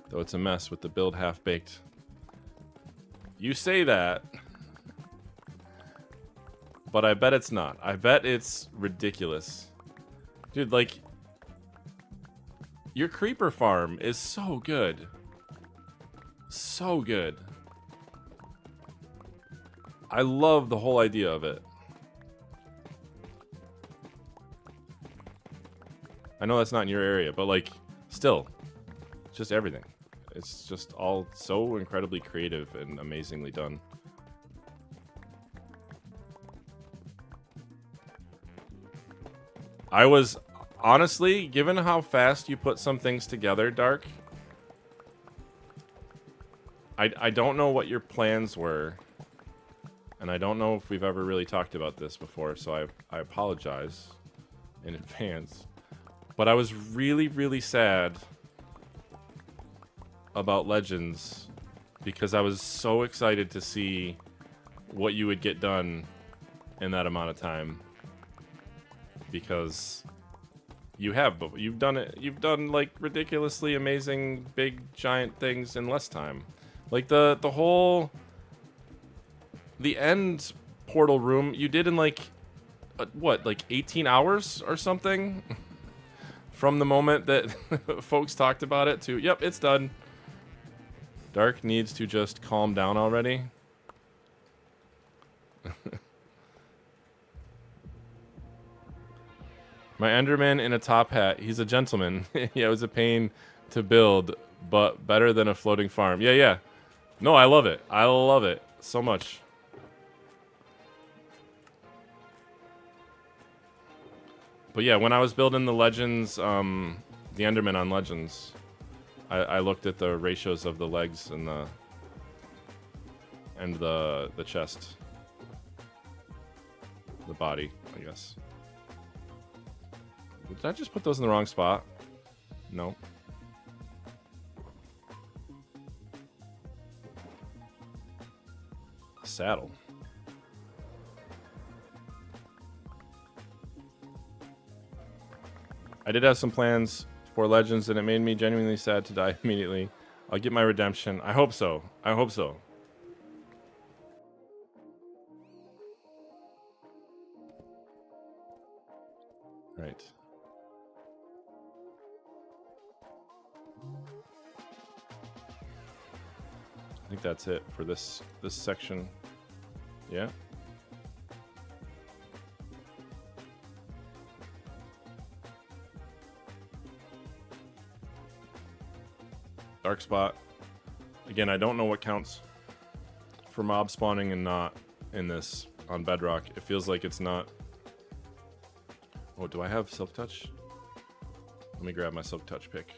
A: though it's a mess with the build half-baked. You say that, but I bet it's not. I bet it's ridiculous. Dude, like, your creeper farm is so good. So good. I love the whole idea of it. I know that's not in your area, but like, still, just everything. It's just all so incredibly creative and amazingly done. I was, honestly, given how fast you put some things together, Dark, I don't know what your plans were, and I don't know if we've ever really talked about this before, so I apologize in advance. But I was really, really sad about Legends because I was so excited to see what you would get done in that amount of time. Because you've done it. You've done like ridiculously amazing, big, giant things in less time. Like the end portal room you did in like what, like 18 hours or something. From the moment that folks talked about it to, yep, it's done. Dark needs to just calm down already. My Enderman in a top hat. He's a gentleman. Yeah, it was a pain to build, but better than a floating farm. Yeah, yeah. No, I love it. I love it so much. But yeah, when I was building the Legends, the Enderman on Legends, I looked at the ratios of the legs and the chest, the body, I guess. Did I just put those in the wrong spot? No. A saddle. I did have some plans for Legends, and it made me genuinely sad to die immediately. I'll get my redemption. I hope so. I hope so. Right. I think that's it for this section. Yeah. Dark spot. Again, I don't know what counts for mob spawning and not in this on Bedrock. It feels like it's not. Oh, do I have Silk Touch? Let me grab my Silk Touch pick.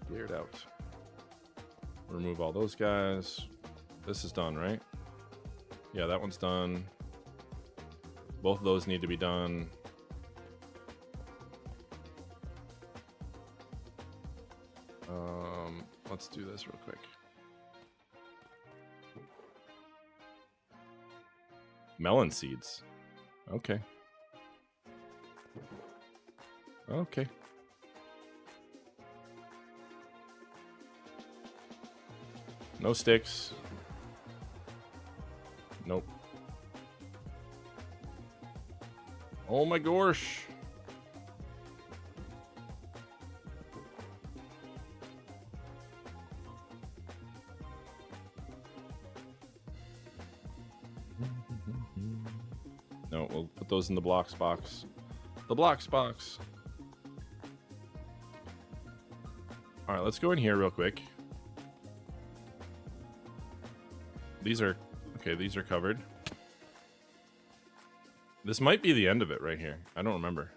A: Cleared out. Remove all those guys. This is done, right? Yeah, that one's done. Both of those need to be done. Let's do this real quick. Melon seeds. Okay. Okay. No sticks. Nope. Oh my gosh. No, we'll put those in the blocks box. The blocks box. All right, let's go in here real quick. These are okay. These are covered. This might be the end of it right here. I don't remember.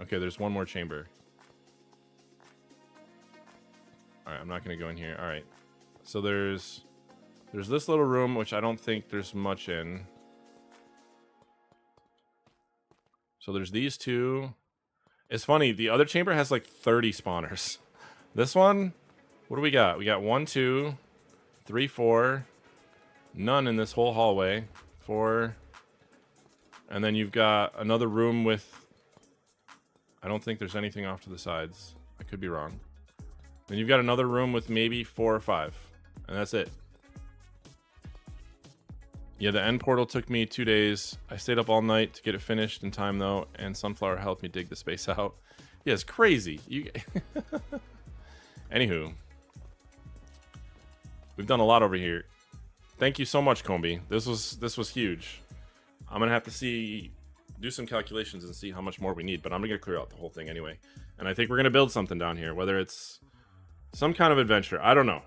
A: Okay, there's one more chamber. All right, I'm not going to go in here. All right. So there's this little room, which I don't think there's much in. So there's these two. It's funny. The other chamber has like 30 spawners. This one, what do we got? We got 1, 2, 3, 4. None in this whole hallway. 4. And then you've got another room with... I don't think there's anything off to the sides. I could be wrong. Then you've got another room with maybe 4 or 5. And that's it. Yeah, the end portal took me 2 days. I stayed up all night to get it finished in time, though. And Sunflower helped me dig the space out. Yeah, it's crazy. Anywho. We've done a lot over here. Thank you so much, Combi. This was huge. I'm gonna have to do some calculations and see how much more we need, but I'm gonna clear out the whole thing anyway. And I think we're gonna build something down here, whether it's some kind of adventure. I don't know.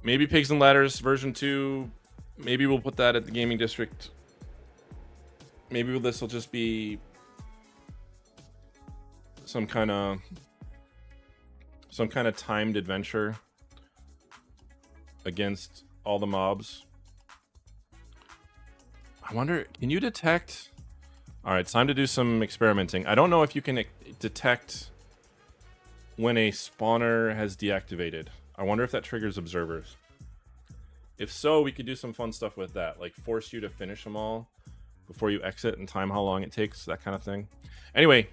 A: Maybe Pigs and Ladders version 2. Maybe we'll put that at the gaming district. Maybe this will just be some kind of timed adventure against all the mobs. I wonder, can you detect... Alright, it's time to do some experimenting. I don't know if you can detect when a spawner has deactivated. I wonder if that triggers observers. If so, we could do some fun stuff with that. Like force you to finish them all before you exit and time how long it takes, that kind of thing. Anyway.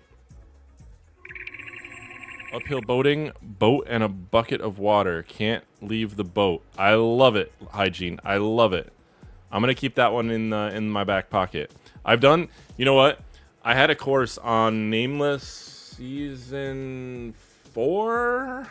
A: Uphill boating, boat and a bucket of water. Can't leave the boat. I love it, Hygiene. I love it. I'm gonna keep that one in my back pocket. I've done, you know what? I had a course on Nameless Season 4.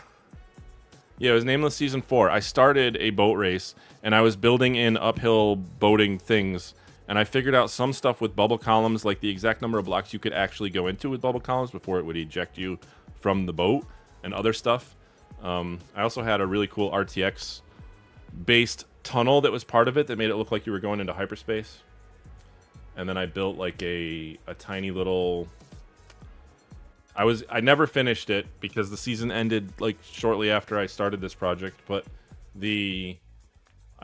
A: Yeah, it was Nameless Season 4. I started a boat race, and I was building in uphill boating things, and I figured out some stuff with bubble columns, like the exact number of blocks you could actually go into with bubble columns before it would eject you from the boat, and other stuff. I also had a really cool RTX-based tunnel that was part of it that made it look like you were going into hyperspace. And then I built like a tiny little... I never finished it because the season ended like shortly after I started this project, but I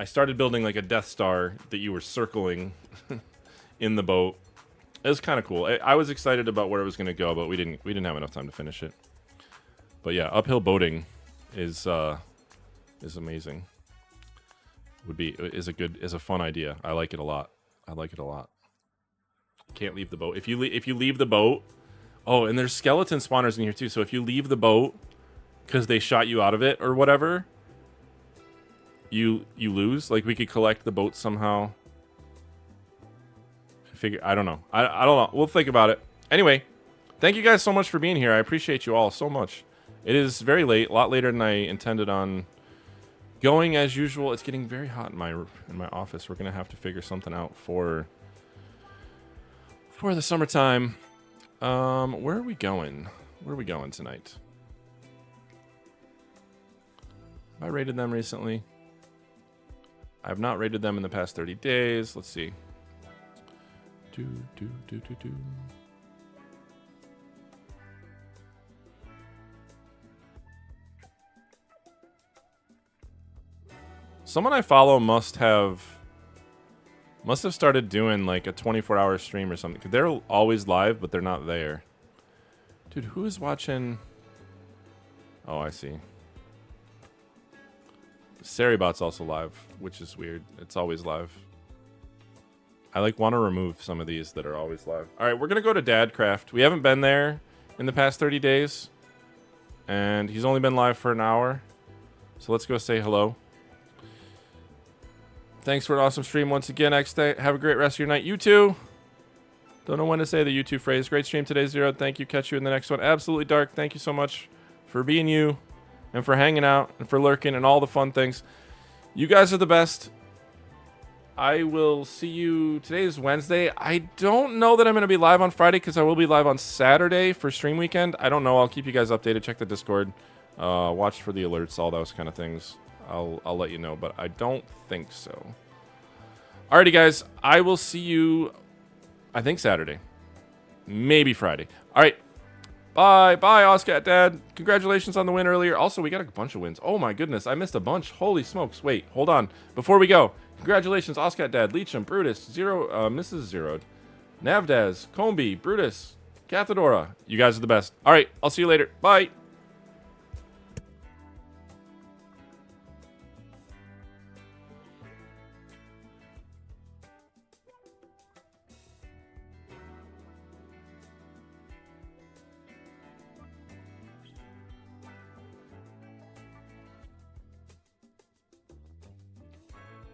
A: started building like a Death Star that you were circling in the boat. It was kind of cool. I was excited about where it was going to go, but we didn't have enough time to finish it. But yeah, uphill boating is amazing. Is a fun idea. I like it a lot. Can't leave the boat. If you leave the boat, oh, and there's skeleton spawners in here too. So if you leave the boat because they shot you out of it or whatever, you lose. Like we could collect the boat somehow. I don't know. I don't know. We'll think about it. Anyway, thank you guys so much for being here. I appreciate you all so much. It is very late, a lot later than I intended on going as usual. It's getting very hot in my office. We're gonna have to figure something out for the summertime. Where are we going? Where are we going tonight? Have I rated them recently? I have not rated them in the past 30 days. Let's see. Someone I follow must have started doing like a 24-hour stream or something. 'Cause they're always live, but they're not there. Dude, who is watching? Oh, I see. Saribot's also live, which is weird. It's always live. I want to remove some of these that are always live. All right, we're going to go to Dadcraft. We haven't been there in the past 30 days. And he's only been live for an hour. So let's go say hello. Thanks for an awesome stream once again, X-Day. Have a great rest of your night. You too. Don't know when to say the you too phrase. Great stream today, Zero. Thank you. Catch you in the next one. Absolutely Dark. Thank you so much for being you and for hanging out and for lurking and all the fun things. You guys are the best. I will see you. Today is Wednesday. I don't know that I'm going to be live on Friday because I will be live on Saturday for stream weekend. I don't know. I'll keep you guys updated. Check the Discord. Watch for the alerts, all those kind of things. I'll let you know, but I don't think so. Alrighty, guys. I will see you, I think, Saturday. Maybe Friday. Alright. Bye. Bye, Oscat Dad. Congratulations on the win earlier. Also, we got a bunch of wins. Oh, my goodness. I missed a bunch. Holy smokes. Wait, hold on. Before we go, congratulations, Oscat Dad, Leecham, Brutus, Zero, Mrs. Zeroed, Navdaz, Combi, Brutus, Cathedora. You guys are the best. Alright, I'll see you later. Bye.